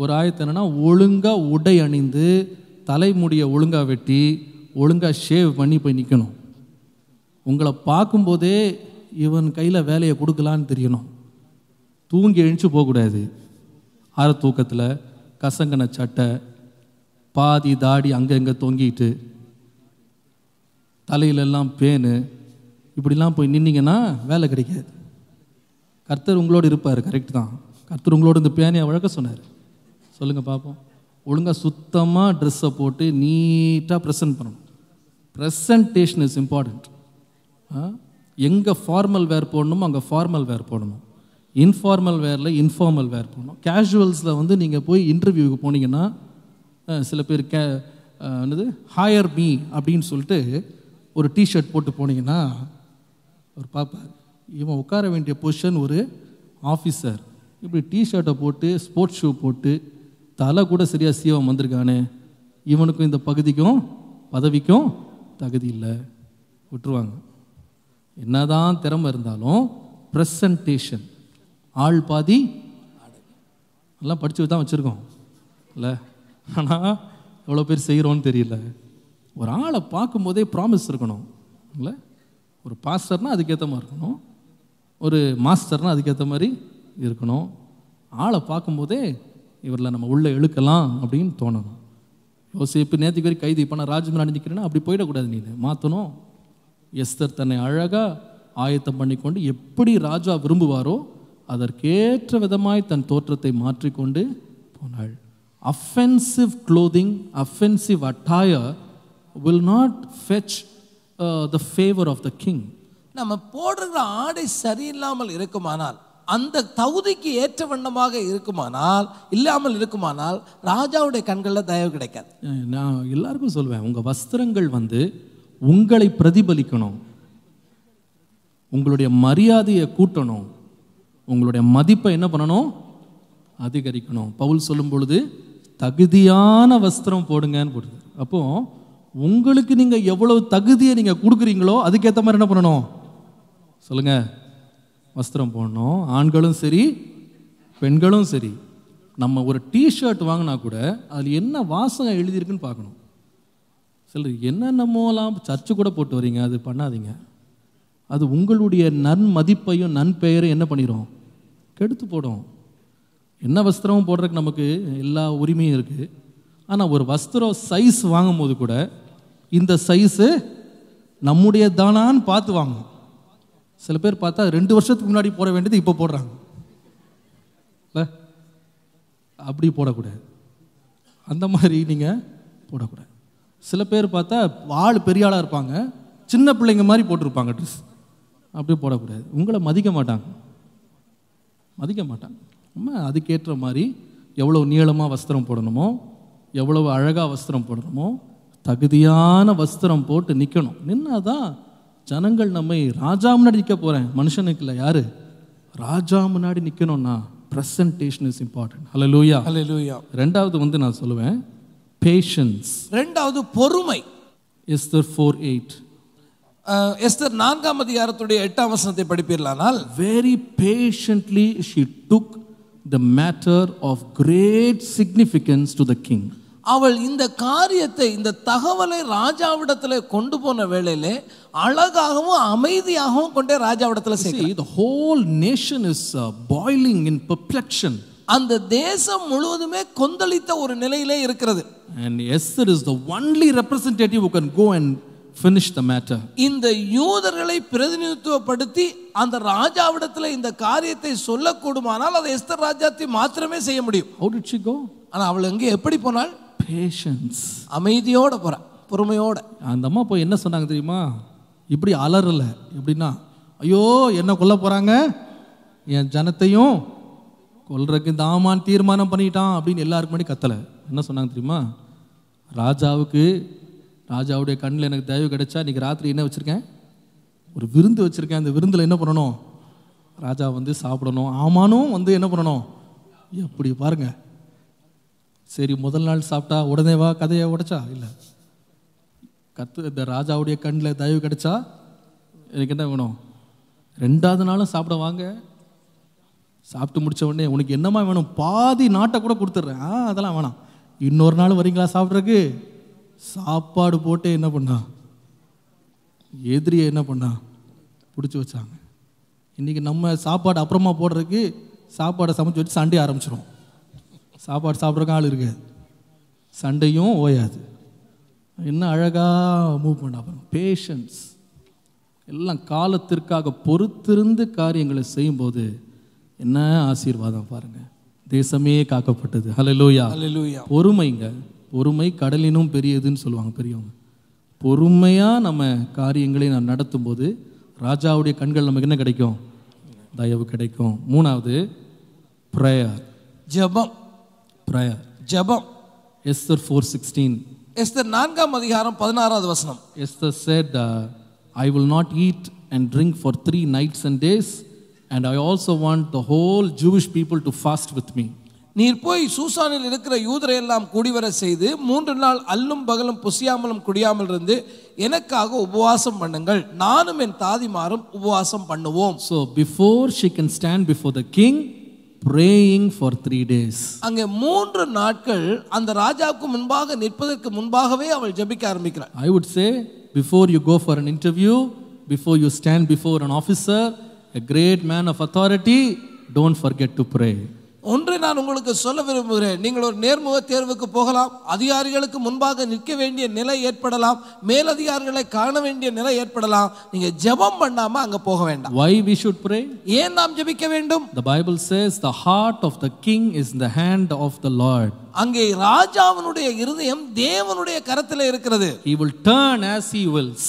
ஒரு ஆயத்தம் என்னென்னா, ஒழுங்காக உடை அணிந்து தலைமுடியை ஒழுங்காக வெட்டி ஒழுங்காக ஷேவ் பண்ணி போய் நிற்கணும். உங்களை பார்க்கும்போதே இவன் கையில் வேலையை கொடுக்கலான்னு தெரியணும். தூங்கி எழுந்து போகக்கூடாது. ஆற தூக்கத்தில் கசங்கன சட்டை, பாதி தாடி அங்கே இங்கே தொங்கிட்டு, தலையிலெல்லாம் பேனு, இப்படிலாம் போய் நின்னீங்கன்னா வேலை கிடைக்காது. கர்த்தர் உங்களோடு இருப்பார், கரெக்ட் தான். கர்த்தர் உங்களோடு இந்த பேனையை வழக்க சொன்னார். சொல்லுங்கள் பார்ப்போம். ஒழுங்காக சுத்தமாக ட்ரெஸ்ஸை போட்டு நீட்டாக ப்ரெசன்ட் பண்ணணும். Presentation is important. எங்கே ஃபார்மல் வேர் போடணுமோ அங்கே ஃபார்மல் வேர் போடணும். இன்ஃபார்மல் வேரில் இன்ஃபார்மல் வேர் போடணும். கேஷுவல்ஸில் வந்து நீங்கள் போய் இன்டர்வியூவுக்கு போனீங்கன்னா சில பேர் என்னது ஹையர் மீ அப்படின்னு சொல்லிட்டு ஒரு டிஷர்ட் போட்டு போனீங்கன்னா அவர் பார்ப்பார், இவன் உட்கார வேண்டிய பொசிஷன் ஒரு ஆஃபீஸர், இப்படி டிஷர்ட்டை போட்டு ஸ்போர்ட்ஸ் ஷூ போட்டு தலை கூட சரியாக சீவம் வந்திருக்கானே, இவனுக்கும் இந்த பகுதிக்கும் பதவிக்கும் தகுதி இல்லை, விட்டுருவாங்க. என்னதான் திறமை இருந்தாலும் ப்ரெசன்டேஷன், ஆள் பாதி எல்லாம் படித்து தான் வச்சுருக்கோம் இல்லை, ஆனால் எவ்வளோ பேர் செய்கிறோன்னு தெரியல. ஒரு ஆளை பார்க்கும்போதே ப்ராமிஸ் இருக்கணும் இல்லை. ஒரு பாஸ்டர்னால் அதுக்கேற்ற மாதிரி இருக்கணும், ஒரு மாஸ்டர்னால் அதுக்கேற்ற மாதிரி இருக்கணும். ஆளை பார்க்கும்போதே இவரில் நம்ம உள்ளே இழுக்கலாம் அப்படின்னு தோணணும். யோசிப்பு நேற்றுக்கு வரை கைதி இப்போ நான் ராஜ்மன் அணிஞ்சிக்கிறேன்னா அப்படி போயிடக்கூடாது, நீ மாற்றணும். எஸ்தர் தன்னை அழகாக ஆயத்தம் பண்ணிக்கொண்டு எப்படி ராஜா விரும்புவாரோ அதற்கேற்ற விதமாய் தன் தோற்றத்தை மாற்றிக்கொண்டு போனாள். Offensive clothing, offensive attire will not fetch the favor of the king. நம்ம போடுற ஆடை சரியில்லாமல் இருக்குமானால், அந்த தகுதிக்கு ஏற்ற வண்ணமாக இருக்குமானால், இல்லாமல் இருக்குமானால் ராஜாவுடைய கண்களில் தயவு கிடைக்காது. நான் எல்லாருக்கும் சொல்வேன், உங்கள் வஸ்திரங்கள் வந்து உங்களை பிரதிபலிக்கணும், உங்களுடைய மரியாதையை கூட்டணும், உங்களுடைய மதிப்பை என்ன பண்ணணும், அதிகரிக்கணும். பவுல் சொல்லும் பொழுது தகுதியான வஸ்திரம் போடுங்கன்னு போடுது. அப்போ உங்களுக்கு நீங்கள் எவ்வளவு தகுதியை நீங்கள் கொடுக்குறீங்களோ அதுக்கேற்ற மாதிரி என்ன பண்ணணும் சொல்லுங்க, வஸ்திரம் போடணும். ஆண்களும் சரி பெண்களும் சரி. நம்ம ஒரு டிஷர்ட் வாங்கினா கூட அதில் என்ன வாசகம் எழுதியிருக்குன்னு பார்க்கணும். சிலர் என்னென்னமோலாம் சர்ச்சு கூட போட்டு வரீங்க, அது பண்ணாதீங்க. அது உங்களுடைய நன்மதிப்பையும் நன்பெயரையும் என்ன பண்ணிடும், கெடுத்து போடும். என்ன வஸ்திரமும் போடுறதுக்கு நமக்கு எல்லா உரிமையும் இருக்குது. ஆனால் ஒரு வஸ்திரம் சைஸ் வாங்கும் போது கூட இந்த சைஸு நம்முடைய தானான்னு பார்த்து வாங்கணும். சில பேர் பார்த்தா 2 வருஷத்துக்கு முன்னாடி போட வேண்டியது இப்போ போடுறாங்க இல்லை, அப்படி போடக்கூடாது. அந்த மாதிரி நீங்கள் போடக்கூடாது. சில பேர் பார்த்தா ஆள் பெரிய ஆளாக இருப்பாங்க, சின்ன பிள்ளைங்க மாதிரி போட்டிருப்பாங்க ட்ரெஸ். அப்படியே போடக்கூடாது. உங்களை மதிக்க மாட்டாங்க. நம்ம அதுக்கேற்ற மாதிரி எவ்வளோ நீளமாக வஸ்திரம் போடணுமோ, எவ்வளவு அழகாக வஸ்திரம் போடணுமோ, தகுதியான வஸ்திரம் போட்டு நிற்கணும். நின்னாதான் ஜனங்கள் நம்மை ராஜா முன்னாடி நிற்க போகிறேன், மனுஷனுக்கு இல்லை, யாரு ராஜா முன்னாடி நிற்கணும்னா பிரசன்டேஷன் இஸ் இம்பார்ட்டன்ட். ஹல்லேலூயா, ஹல்லேலூயா. ரெண்டாவது நான் சொல்லுவேன் பேஷன்ஸ். ரெண்டாவது பொறுமை. எஸ்தர் 4:8. எஸ்தர் 4ஆம் அதிகாரத்துடைய 8ஆம் வசனத்தை படிப்பீர்களானால், very patiently she took the matter of great significance to the king. அவள் இந்த காரியத்தை, இந்த தகவலை ராஜாவிடத்தில் கொண்டு போன வேளையிலே அழகாகவும் அமைதியாகவும் கொண்டே ராஜாவிடத்தில் சேர்க்கிறார். The whole nation is boiling in perplexion. அந்த தேசம் முழுவதுமே கொந்தளித்த ஒரு நிலையிலே இருக்கிறது. And Esther is the only representative who can go and finish the matter. இந்த யூதர்களை பிரதிநிதித்துவப்படுத்தி அந்த ராஜாவிடத்தில் இந்த காரியத்தை சொல்லக்கூடுமானால் அதை எஸ்தர் ராஜாத்தி மாத்திரமே செய்ய முடியும். How did she go? ஆனா அவள் எங்கே எப்படி போனாள்? Patience. அமைதியோட போறா, பொறுமையோட. அந்த அம்மா போய் என்ன சொன்னாங்க தெரியுமா? இப்படி அலறல. எப்படின்னா, ஐயோ என்ன கொல்ல போறாங்க, என் ஜனத்தையும் கொல்றதுக்கு இந்த ஆமான் தீர்மானம் பண்ணிட்டான் அப்படின்னு எல்லாருக்கும் முன்னாடி கத்தலை. என்ன சொன்னாங்க தெரியுமா? ராஜாவுடைய கண்ணில் எனக்கு தயவு கிடைச்சா இன்னைக்கு ராத்திரி என்ன வச்சுருக்கேன், ஒரு விருந்து வச்சுருக்கேன். அந்த விருந்தில் என்ன பண்ணணும், ராஜா வந்து சாப்பிடணும், ஆமானும் வந்து என்ன பண்ணணும். எப்படி பாருங்க. சரி, முதல் நாள் சாப்பிட்டா உடனே வா கதையை உடைச்சா இல்லை, இந்த ராஜாவுடைய கண்ணில் தயவு கிடைச்சா எனக்கு என்ன வேணும், ரெண்டாவது நாளும் சாப்பிட வாங்க, சாப்பிட்டு முடிச்ச உடனே உனக்கு என்னமா வேணும், பாதி நாட்டை கூட கொடுத்துட்றேன், அதெல்லாம் வேணாம், இன்னொரு நாள் வரீங்களா சாப்பிட்றதுக்கு, சாப்பாடு போட்டு என்ன பண்ணா, எதிரியை என்ன பண்ணா பிடிச்சி வச்சாங்க. இன்றைக்கி நம்ம சாப்பாடு அப்புறமா போடுறதுக்கு சாப்பாடை சமைச்சு வச்சு சண்டே ஆரம்பிச்சிடும். சாப்பாடு சாப்பிட்றக்கு ஆள் இருக்காது, சண்டையும் ஓயாது. என்ன அழகாக மூவ் பண்ண. அப்புறம் பேஷன்ஸ், எல்லாம் காலத்திற்காக பொறுத்திருந்து காரியங்களை செய்யும்போது என்ன ஆசீர்வாதம் பாருங்க. தேசமே காக்கப்பட்டது. ஹல்லேலூயா, ஹல்லேலூயா. பொறுமைங்க, பொறுமை கடலினும் பெரியதுன்னு சொல்லுவாங்க பெரியவங்க. பொறுமையாக நம்ம காரியங்களை நான் நடத்தும் போது ராஜாவுடைய கண்கள் நமக்கு என்ன கிடைக்கும், தயவு கிடைக்கும். மூணாவது ப்ரேயர், ஜெபம். ப்ரேயர், ஜெபம். எஸ்தர் 4:16. எஸ்தர் 4ஆம் அதிகாரம் 16வது வசனம். Esther said, I will not eat and drink for 3 nights and days, and I also want the whole Jewish people to fast with me. நீர் போய் சூசானில் இருக்கிற யூதரை எல்லாம் கூடிவர செய்து 3 நாள் அல்லும் பகலும் புசியாமலும் குடியாமல் இருந்து எனக்காக உபவாசம் பண்ணுங்கள், நானும் என் தாதிமாரும் உபவாசம் பண்ணுவோம். So before she can stand before the king, praying for 3 days. அங்கே 3 நாட்கள் அந்த ராஜாவுக்கு முன்பாக நிற்பதற்கு முன்பாகவே அவள் ஜெபிக்க ஆரம்பிக்கிறாள். I would say, before you go for an interview, before you stand before an officer, a great man of authority, don't forget to pray. ஒன்றை நான் உங்களுக்கு சொல்ல விரும்புகிறேன். நீங்கள் ஒரு நேர்முக தேர்வுக்கு போகலாம், அதிகாரிகளுக்கு முன்பாக நிற்க வேண்டிய நிலை ஏற்படலாம், மேலதிகாரிகளை காண வேண்டிய நிலை ஏற்படலாம். நீங்க ஜெபம் பண்ணாம அங்க போக வேண்டாம். Why we should pray? ஏன் நாம் ஜெபிக்க வேண்டும்? The Bible says the heart of the king is in the hand of the Lord. அங்கே ராஜாவினுடைய இருதயம் தேவனுடைய கரத்தில் இருக்கிறது. He will turn as he wills.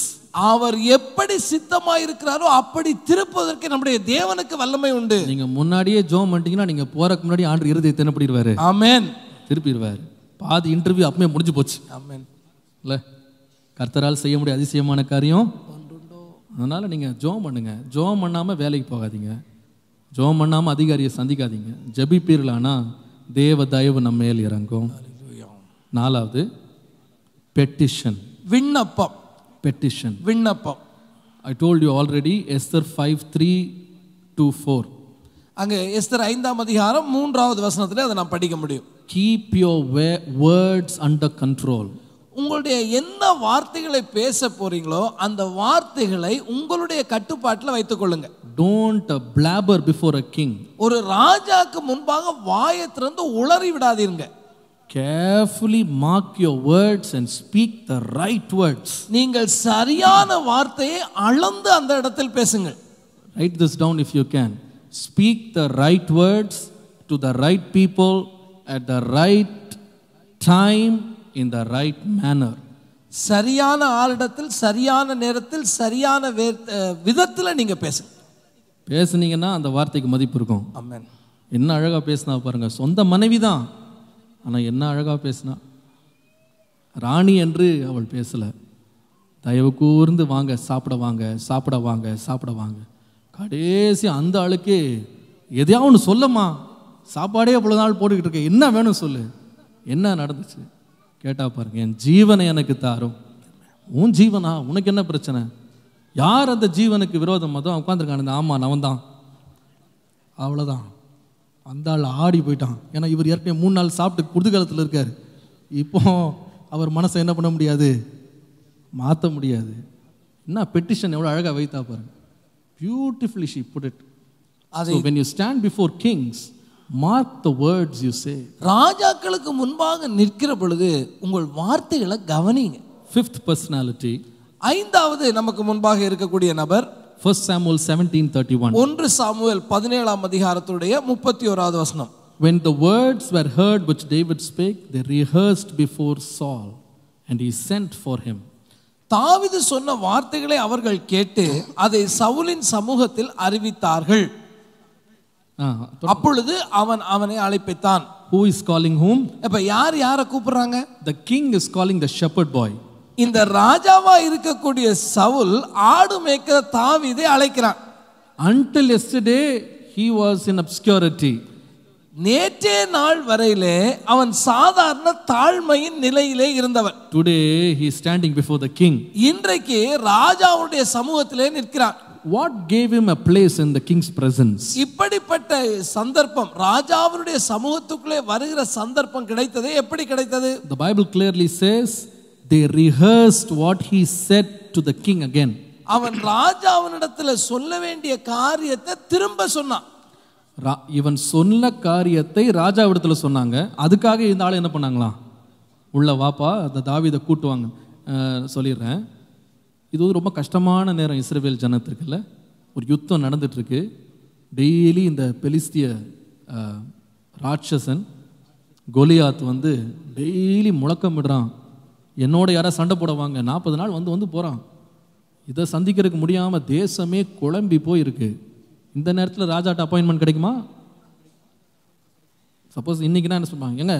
அவர் எப்படி சித்தமாய் இருக்கிறாரோ அப்படி திருப்பதற்கு நம்முடைய தேவனுக்கு வல்லமை உண்டு. நீங்க முன்னாடியே ஜெபம் பண்ணிட்டீங்கன்னா நீங்க போறதுக்கு முன்னாடி ஆண்டவர் இருதயத்தை என்ன பண்ணிடுவாரு, ஆமென், திருப்பிடுவாரு. பாதி இன்டர்வியூ அப்பவே முடிஞ்சு போச்சு. ஆமென். இல்ல, கர்த்தரால் செய்ய முடிய அதிசயமான காரியம் ஒன்றுண்டோ. அதனால நீங்க ஜெபம் பண்ணுங்க. ஜெபம் பண்ணாம வேலைக்கு போகாதீங்க, ஜெபம் பண்ணாம அதிகாரியை சந்திக்காதீங்க. ஜெபிப்பீர்களானா தேவ தயவு நம்ம மேல் இறங்கும். நாலாவது பெட்டிஷன், விண்ணப்பம். பெட்டிஷன், விண்ணப்பம். I told you already, Esther 5:3-4. அங்கே எஸ்தர் 5ஆம் அதிகாரம் 3வது வசனத்திலே அதை நாம் படிக்க முடியும். Keep your words under control. உங்களுடைய என்ன வார்த்தைகளை பேச போறீங்களோ அந்த வார்த்தைகளை உங்களுடைய கட்டுப்பாட்டில் வைத்துக் கொள்ளுங்க. Don't blabber before a king. ஒரு ராஜாக்கு முன்பாக வாயை திறந்து உளறி விடாதீங்க. Carefully mark your words and speak the right words. நீங்கள் சரியான வார்த்தையை அளந்து அந்த இடத்தில் பேசுங்கள். Write this down if you can. Speak the right words to the right people at the right time in the right manner. சரியான ஆளிடத்தில் சரியான நேரத்தில் சரியான விதத்தில் நீங்க பேசுனீங்கன்னா அந்த வார்த்தைக்கு மதிப்பு இருக்கும். ஆமென். என்ன அழகா பேசினா பாருங்க. சொந்த மனைவி தான், ஆனால் என்ன அழகா பேசினா. ராணி என்று அவள் பேசல. தயவு கூர்ந்து வாங்க சாப்பிட வாங்க சாப்பிட வாங்க சாப்பிட வாங்க. கடைசி அந்த ஆளுக்கு எதையாவது ஒன்று சொல்லம்மா, சாப்பாடே அவ்வளோ நாள் போட்டுக்கிட்டு இருக்க, என்ன வேணும் சொல்லு. என்ன நடந்துச்சு கேட்டா பாருங்க, என் ஜீவனை எனக்கு தாரும். உன் ஜீவனா, உனக்கு என்ன பிரச்சனை? யார் அந்த ஜீவனுக்கு விரோதம் மதம் உட்காந்துருக்கானு? ஆமா நான் தான். அவ்வளோதான். அந்த ஆள் ஆடி போயிட்டான். ஏன்னா இவர் ஏற்கனவே 3 நாள் சாப்பிட்டு குடுகாலத்தில் இருக்கார். இப்போ அவர் மனசை என்ன பண்ண முடியாது, மாற்ற முடியாது. என்ன பெட்டிஷன் எவ்வளோ அழகாக வைத்தா பாருங்க. Beautifully she put it. So when you stand before kings, mark the words you say. ராஜாக்களுக்கு முன்பாக நிற்கிற பொழுது உங்கள் வார்த்தைகளை கவனிங்க. Fifth personality, ஐந்தாவது நமக்கு முன்பாக இருக்கக்கூடிய நபர் 1 Samuel 17:31. 1 சாமுவேல் 17ஆம் அதிகாரத்துடைய 31வது வசனம். When the words were heard which David spake, they rehearsed before Saul, and he sent for him. தாவீது சொன்ன வார்த்தைகளை அவர்கள் கேட்டு அதை சவுலின் சமூகத்தில் அறிவித்தார்கள். அப்பொழுது அவனை அழைப்பித்தான். Who is calling whom? இப்ப யாரை கூப்பிடுறாங்க? The king is calling the shepherd boy. இந்த ராஜாவா இருக்கக்கூடிய சவுல் ஆடு மேய்க்கிற தாவீதை அழைக்கிறான். Until yesterday he was in obscurity. நேற்றே நாள் வரையிலே அவன் சாதாரண தாழ்மையின் நிலையிலே இருந்தவன். Today he is standing before the king. இன்றைக்கு ராஜாவுடைய சமூகத்திலே நிற்கிறான். What gave him a place in the king's presence? இப்படிப்பட்ட சந்தர்ப்பம், ராஜாவுடைய சமூகத்துக்குள்ளே வருகிற சந்தர்ப்பம் கிடைத்தது. எப்படி கிடைத்தது? The Bible clearly says they rehearsed what he said to the king again. அவன் ராஜாவினிடத்தில் சொல்ல வேண்டிய காரியத்தை திரும்ப சொன்னான். இவன் சொன்ன காரியத்தை ராஜாவிடத்துல சொன்னாங்க. அதுக்காக இந்த ஆள் என்ன பண்ணாங்களாம், உள்ள வாப்பா அந்த தாவீதை கூட்டுவாங்க. சொல்லிடுறேன், இது ரொம்ப கஷ்டமான நேரம் இஸ்ரவேல் ஜனத்திற்குல்ல. ஒரு யுத்தம் நடந்துட்டு இருக்கு. டெய்லி இந்த பெலிஸ்திய ராட்சசன் கோலியாத் வந்து டெய்லி முழக்கமிடுறான், என்னோட யாராவது சண்டை போடுவாங்க. 40 நாள் வந்து போகிறான். இதை சந்திக்கிறதுக்கு முடியாமல் தேசமே குழம்பி போயிருக்கு. இந்த நேரத்தில் ராஜாட்ட அப்பாயின்மெண்ட் கிடைக்குமா? சப்போஸ் இன்னைக்குன்னா என்ன சொல்லுவாங்க, எங்க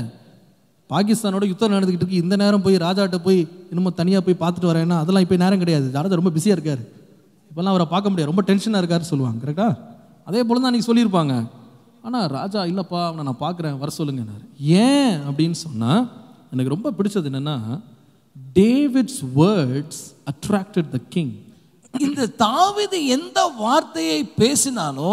பாகிஸ்தானோட யுத்தம் நடந்துக்கிட்டு இருக்கு, இந்த நேரம் போய் ராஜாட்ட போய் இன்னும் தனியாக போய் பார்த்துட்டு வரேன்னா அதெல்லாம் இப்போ நேரம் கிடையாது. ராஜா ரொம்ப பிஸியாக இருக்கார், இப்போல்லாம் அவரை பார்க்க முடியாது, ரொம்ப டென்ஷனாக இருக்காரு சொல்லுவாங்க. கரெக்டா? அதே போல தான் அன்றைக்கி சொல்லியிருப்பாங்க. ஆனால் ராஜா இல்லைப்பா அவனை நான் பார்க்குறேன், வர சொல்லுங்கன்னாரு. ஏன் அப்படின்னு சொன்னால், எனக்கு ரொம்ப பிடிச்சது என்னென்னா, David's words attracted the king. இந்த தாவீது எந்த வார்த்தையை பேசினானோ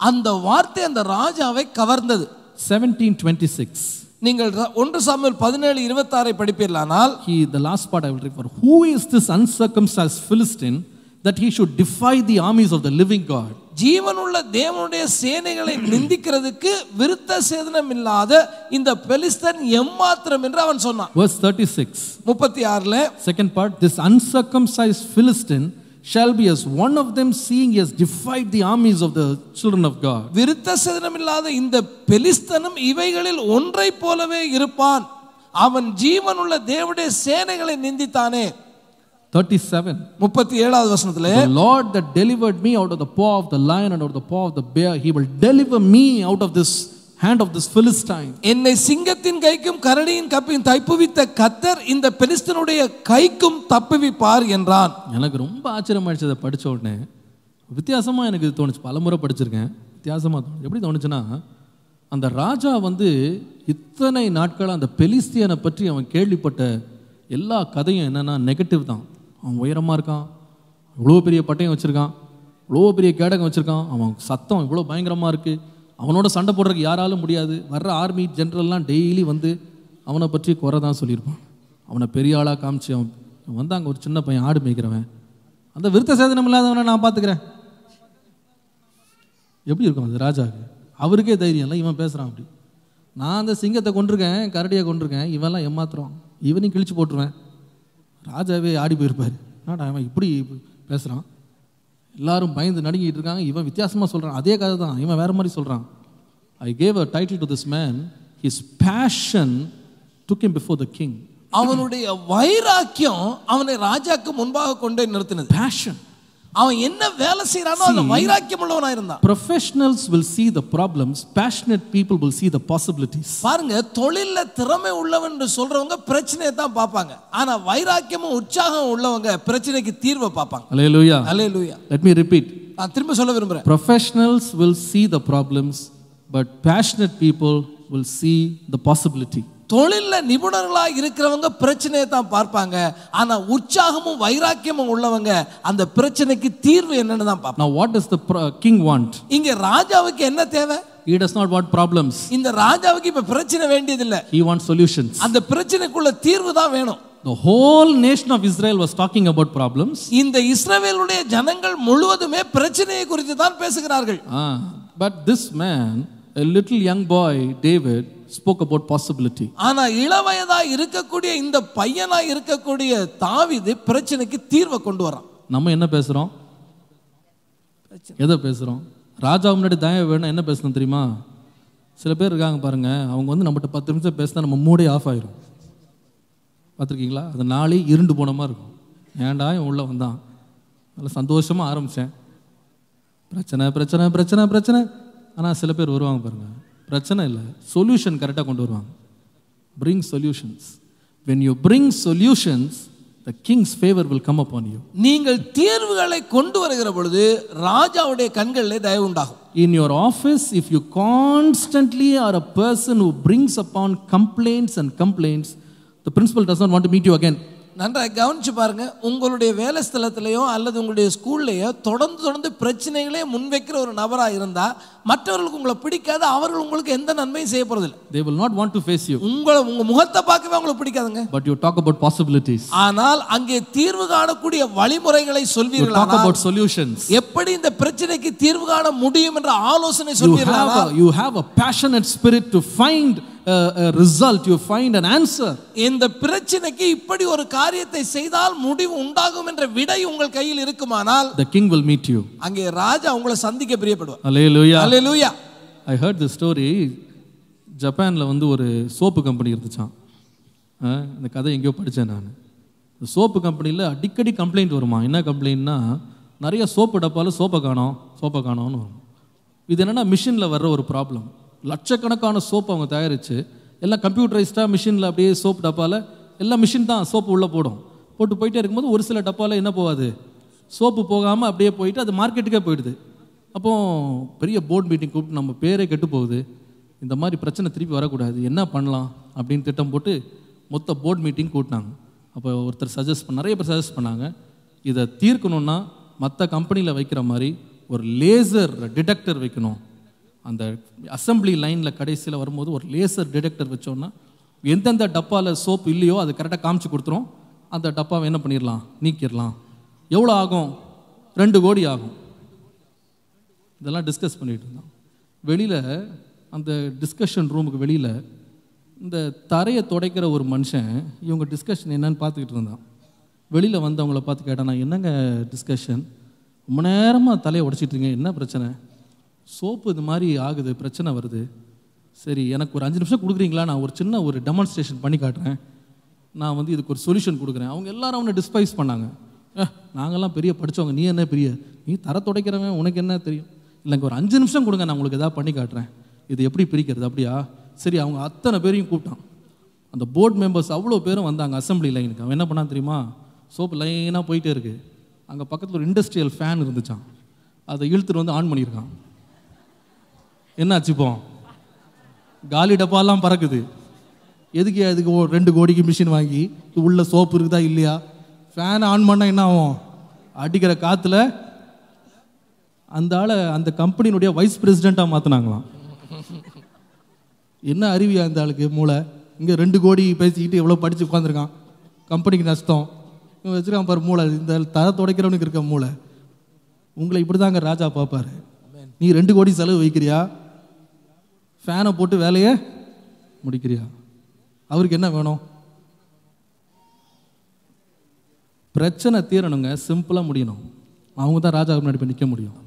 அந்த வார்த்தை அந்த ராஜாவை கவர்ந்தது. 17:26. நீங்கள் 1 Samuel 17:26 படிப்பீர்களானால், the last part I will read for. Who is this uncircumcised Philistine that he should defy the armies of the living God? ஜீவனுள்ள தேவனுடைய சேனைகளை நிந்திக்கிறதுக்கு விருத்த சேதனம் இல்லாத இந்த பெலிஸ்தன் எம்மாத்திரம் என்று அவன் சொன்னான். Verse 36. 36ல second part, this uncircumcised Philistine shall be as one of them, seeing he has defied the armies of the children of God. விருத்த சேதனம் இல்லாத இந்த பெலிஸ்தனும் இவைகளில் ஒன்றை போலவே இருப்பான். அவன் ஜீவனுள்ள தேவனுடைய சேனைகளை நிந்தித்தானே. 37. 37வது வசனத்திலே, the Lord that delivered me out of the paw of the lion and out of the paw of the bear, he will deliver me out of this hand of this Philistine. என்னை சிங்கத்தின் கைக்கும் கரடியின் கப்பியும் தப்புவித்த கர்த்தர் இந்த பெலிஸ்தனுடைய கைக்கும் தப்புவிப்பார் என்றான். எனக்கு ரொம்ப ஆச்சரியமாயிடுச்சு அதை படிச்ச உடனே. வித்தியாசமா எனக்கு இது தோணுச்சு. பலமுறை படிச்சிருக்கேன், வித்தியாசமா தோணுச்சு. எப்படி தோணுச்சுன்னா, அந்த ராஜா வந்து இத்தனை நாட்கள் அந்த பெலிஸ்தியனை பற்றி அவன் கேள்விப்பட்ட எல்லா கதையும் என்னன்னா நெகட்டிவ் தான். அவன் உயரமாக இருக்கான், இவ்வளோ பெரிய பட்டயம் வச்சுருக்கான், இவ்வளோ பெரிய கேடகம் வச்சுருக்கான், அவன் சத்தம் இவ்வளோ பயங்கரமாக இருக்குது, அவனோட சண்டை போடுறதுக்கு யாராலும் முடியாது. வர்ற ஆர்மி ஜென்ரல்லாம் டெய்லி வந்து அவனை பற்றி குறை தான் சொல்லியிருப்பான். அவனை பெரிய ஆளாக காமிச்சு அவன் வந்து அங்கே ஒரு சின்ன பையன் ஆடு மேய்க்கிறவன், அந்த விருத்த சேதனம் இல்லாதவனை நான் பார்த்துக்கிறேன். எப்படி இருக்கும் அது ராஜாவுக்கு? அவருக்கே தைரியம் இல்லை, இவன் பேசுகிறான் அப்படி. நான் அந்த சிங்கத்தை கொண்டிருக்கேன், கரடியை கொண்டிருக்கேன், இவெல்லாம் ஏமாத்துறான், இவனையும் கிழிச்சு போட்டுருவேன். ராஜாவே ஆடி போயிருப்பார். அவன் இப்படி பேசுகிறான், எல்லாரும் பயந்து நடுங்கிட்டு இருக்காங்க. இவன் வித்தியாசமாக சொல்கிறான், அதே கதை தான், இவன் வேறு மாதிரி சொல்கிறான். I gave a title to this man, his passion took him before the king. அவனுடைய வைராக்கியம் அவனை ராஜாக்கு முன்பாக கொண்டே நிறுத்தினது. Passion. அவன் என்ன வேலை செய்யறானோ அந்த வைராக்கியம் உள்ளவனா இருந்தான். Professionals will see the problems, passionate people will see the possibilities. பாருங்க, தொழில்ல திறமை உள்ளவன் என்று சொல்றவங்க பிரச்சனையை தான் பார்ப்பாங்க. ஆனா வைராக்கியமும் உற்சாகம் உள்ளவங்க பிரச்சனைக்கு தீர்வை பார்ப்பாங்க. Hallelujah. Hallelujah. Let me repeat. நான் திரும்ப சொல்ல விரும்புறேன். Professionals will see the problems, but passionate people will see the possibility. தொழில்ல நிபுணர்களா இருக்கிறவங்க பிரச்சனையை தான் பார்ப்பாங்க. ஆனா உற்சாகமும் வைராக்கியமும் உள்ளவங்க அந்த பிரச்சனைக்கு தீர்வு என்னன்னு தான் பார்ப்பாங்க. Now what does the king want? இங்க ராஜாவுக்கு என்ன தேவை? He does not want problems. இந்த ராஜாவுக்கு இப்ப பிரச்சனை வேண்டியதில்லை. He wants solutions. அந்த பிரச்சனைக்குள்ள தீர்வு தான் வேணும். The whole nation of Israel was talking about problems. இந்த இஸ்ரவேலுடைய ஜனங்கள் முழுவதுமே பிரச்சனையை குறித்து தான் பேசுகிறார்கள். But this man, a little young boy, David, spoke about possibility. ஆனா இளவயதா இருக்கக்கூடிய இந்த பையனா இருக்கக்கூடிய தாவீது பிரச்சனைக்கு தீர்வை கொண்டு வரான். நம்ம என்ன பேசுறோம்? எதை பேசுறோம்? ராஜா முன்னாடி தயவு வேணும் என்ன பேசணும் தெரியுமா? சில பேர் இருக்காங்க பாருங்க, அவங்க வந்து நம்மகிட்ட 10 நிமிஷம் பேசினா நம்ம மூடே ஆஃப் ஆயிரும். பார்த்துருக்கீங்களா? அது நாளே இருண்டு போன மாதிரி இருக்கும். ஏன்டா இவன் உள்ள வந்தான், நல்லா சந்தோஷமா ஆரம்பிச்சேன், பிரச்சனை பிரச்சனை பிரச்சனை பிரச்சனை. ஆனால் சில பேர் வருவாங்க பாருங்க, பிரச்சனை இல்லை, சொல்யூஷன் கரெக்டாக கொண்டு வருவாங்க. Bring solutions. When you bring solutions, the king's favor will come upon you. நீங்கள் தீர்வுகளை கொண்டு வருகிற பொழுது ராஜாவுடைய கண்களிலே தயவு உண்டாகும். In your office, if you constantly are a person who brings upon complaints and complaints, the principal does not want to meet you again. நன்றாக கவனிச்சு பாருங்க, உங்களுடைய வேலை ஸ்தலத்திலேயோ அல்லது உங்களுடைய ஸ்கூல்லையோ தொடர்ந்து பிரச்சனைகளே முன்வைக்கிற ஒரு நபராக இருந்தா மற்றவர்களுக்கு உங்களை பிடிக்காது, அவர்கள் உங்களுக்கு எந்த நன்மையும் செய்ய போறதில்லை. They will not want to face you. உங்க முகத்தை பார்க்கவே உங்களுக்கு பிடிக்காதுங்க. But you talk about possibilities. ஆனால் அங்கே தீர்வு காணக்கூடிய வழிமுறைகளை சொல்வீர்களா? You talk about solutions. எப்படி இந்த பிரச்சனைக்கு தீர்வு காண முடியும் என்ற ஆலோசனை சொல்வீர்களா? You have a passionate spirit to find a result, you find an answer. இந்த பிரச்சனைக்கு இப்படி ஒரு காரியத்தை செய்தால் முடிவு உண்டாகும் என்ற விடை உங்கள் கையில் இருக்குமானால் the king will meet you. அங்கே ராஜா உங்களை சந்திக்க பிரியப்படுவார். Hallelujah. Hallelujah. I heard this story. ஜப்பான்ல வந்து ஒரு சோப்பு கம்பெனி இருந்துச்சாம். இந்த கதை எங்கேயோ படித்தேன் நான். இந்த சோப்பு கம்பெனியில் அடிக்கடி கம்ப்ளைண்ட் வருமா. என்ன கம்ப்ளைண்ட்னா, நிறைய சோப்பு டப்பாவில் சோப்பை காணோம்னு வரும். இது என்னென்னா மிஷினில் வர்ற ஒரு ப்ராப்ளம். லட்சக்கணக்கான சோப்பு அவங்க தயாரித்து எல்லாம் கம்ப்யூட்டரைஸ்டாக மிஷினில் அப்படியே சோப்பு டப்பாவில் எல்லாம் மிஷின் தான் சோப்பு உள்ளே போட்டு போயிட்டே இருக்கும்போது ஒரு சில டப்பாவில் என்ன போகாது, சோப்பு போகாமல் அப்படியே போயிட்டு அது மார்க்கெட்டுக்கே போயிடுது. அப்போது பெரிய போர்ட் மீட்டிங் கூப்பிட்டு நம்ம பேரே கெட்டு போகுது, இந்த மாதிரி பிரச்சனை திருப்பி வரக்கூடாது, என்ன பண்ணலாம் அப்படின்னு திட்டம் போட்டு மொத்த போர்ட் மீட்டிங் கூட்டினாங்க. அப்போ ஒருத்தர் நிறைய பேர் சஜஸ்ட் பண்ணாங்க, இதை தீர்க்கணுன்னா மற்ற கம்பெனியில் வைக்கிற மாதிரி ஒரு லேசர் டிடெக்டர் வைக்கணும். அந்த அசம்பிளி லைனில் கடைசியில் வரும்போது ஒரு லேசர் டிடெக்டர் வச்சோன்னா எந்தெந்த டப்பாவில் சோப்பு இல்லையோ அது கரெக்டாக காமிச்சு கொடுத்துரும். அந்த டப்பாவை என்ன பண்ணிடலாம், நீக்கிடலாம். எவ்வளோ ஆகும்? 2 கோடி ஆகும். இதெல்லாம் டிஸ்கஸ் பண்ணிகிட்டு இருந்தோம். வெளியில் அந்த டிஸ்கஷன் ரூமுக்கு வெளியில் இந்த தரையை துடைக்கிற ஒரு மனுஷன் இவங்க டிஸ்கஷன் என்னன்னு பார்த்துக்கிட்டு இருந்தான். வெளியில் வந்து அவங்கள பார்த்து கேட்டான், நான் என்னங்க டிஸ்கஷன், ரொம்ப நேரமாக தலையை உடைச்சிட்ருங்க, என்ன பிரச்சனை? சோப்பு இது மாதிரி ஆகுது, பிரச்சனை வருது. சரி, எனக்கு ஒரு 5 நிமிஷம் கொடுக்குறீங்களா, நான் ஒரு சின்ன ஒரு டெமான்ஸ்ட்ரேஷன் பண்ணி காட்டுறேன், நான் வந்து இதுக்கு ஒரு சொல்யூஷன் கொடுக்குறேன். அவங்க எல்லாரும் அவனை டிஸ்பைஸ் பண்ணாங்க. நாங்கள்லாம் பெரிய படித்தவங்க, நீ என்ன பெரிய, நீ தர துடைக்கிறவன், உனக்கு என்ன தெரியும்? இல்லைங்க, ஒரு 5 நிமிஷம் கொடுங்க, நான் உங்களுக்கு எதாவது பண்ணி காட்டுறேன், இது எப்படி பிரிக்கிறது. அப்படியா, சரி. அவங்க அத்தனை பேரையும் கூப்பிட்டான். அந்த போர்ட் மெம்பர்ஸ் அவ்வளோ பேரும் வந்தாங்க அசம்பிளி லைனுக்கு. அவன் என்ன பண்ணான் தெரியுமா, சோப்பு லைனாக போயிட்டே இருக்கு, அங்கே பக்கத்தில் ஒரு இண்டஸ்ட்ரியல் ஃபேன் இருந்துச்சான், அதை இழுத்துட்டு வந்து ஆன் பண்ணியிருக்கான். என்னாச்சுப்போம், காலி டப்பாலாம் பறக்குது. எதுக்கு 2 கோடிக்கு மிஷின் வாங்கி உள்ள சோப்பு இருக்குதா இல்லையா, ஃபேனை ஆன் பண்ணால் என்ன ஆகும், அடிக்கிற காற்றுல அந்த ஆளை அந்த கம்பெனியினுடைய வைஸ் பிரசிடெண்ட்டாக மாற்றினாங்களாம். என்ன அறிவியா இந்த ஆளுக்கு மூளை, இங்கே 2 கோடி பேசிக்கிட்டு எவ்வளோ படித்து உட்காந்துருக்கான், கம்பெனிக்கு நஷ்டம், இவன் வச்சுருக்கான் பாரு மூளை, இந்த தர துடைக்கிறவனுக்கு இருக்க மூளை. உங்களை இப்படி தாங்க ராஜா பார்ப்பாரு. நீ 2 கோடி செலவு வைக்கிறியா, ஃபேனை போட்டு வேலையை முடிக்கிறியா? அவருக்கு என்ன வேணும்? பிரச்சனை தீரணுங்க, சிம்பிளாக முடியணும். அவங்க தான் ராஜா முன்னாடி போய் நிற்க முடியும்.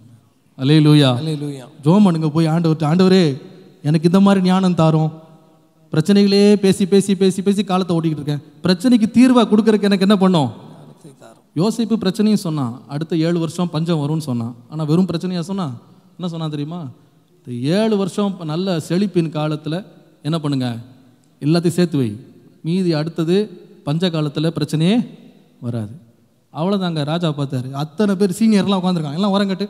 அல்லேலூயா. அல்லேலூயா. ஜோம் பண்ணுங்க போய், ஆண்டவரே எனக்கு இந்த மாதிரி ஞானம் தாரும், பிரச்சனைகளே பேசி பேசி பேசி பேசி காலத்தை ஓட்டிக்கிட்டு இருக்கேன். பிரச்சனைக்கு தீர்வாக கொடுக்கறதுக்கு எனக்கு என்ன பண்ணும்? யோசிப்பு பிரச்சனையும் சொன்னான், அடுத்த 7 வருஷம் பஞ்சம் வரும்னு சொன்னான். ஆனால் வெறும் பிரச்சனையாக சொன்னான். என்ன சொன்னான் தெரியுமா? இந்த 7 வருஷம் நல்ல செழிப்பின் காலத்தில் என்ன பண்ணுங்க, எல்லாத்தையும் சேர்த்து வை, மீதி அடுத்தது பஞ்ச காலத்தில் பிரச்சனையே வராது. அவ்வளோதாங்க. ராஜா பார்த்தாரு, அத்தனை பேர் சீனியர்லாம் உட்காந்துருக்காங்க, எல்லாம் வரங்கட்டு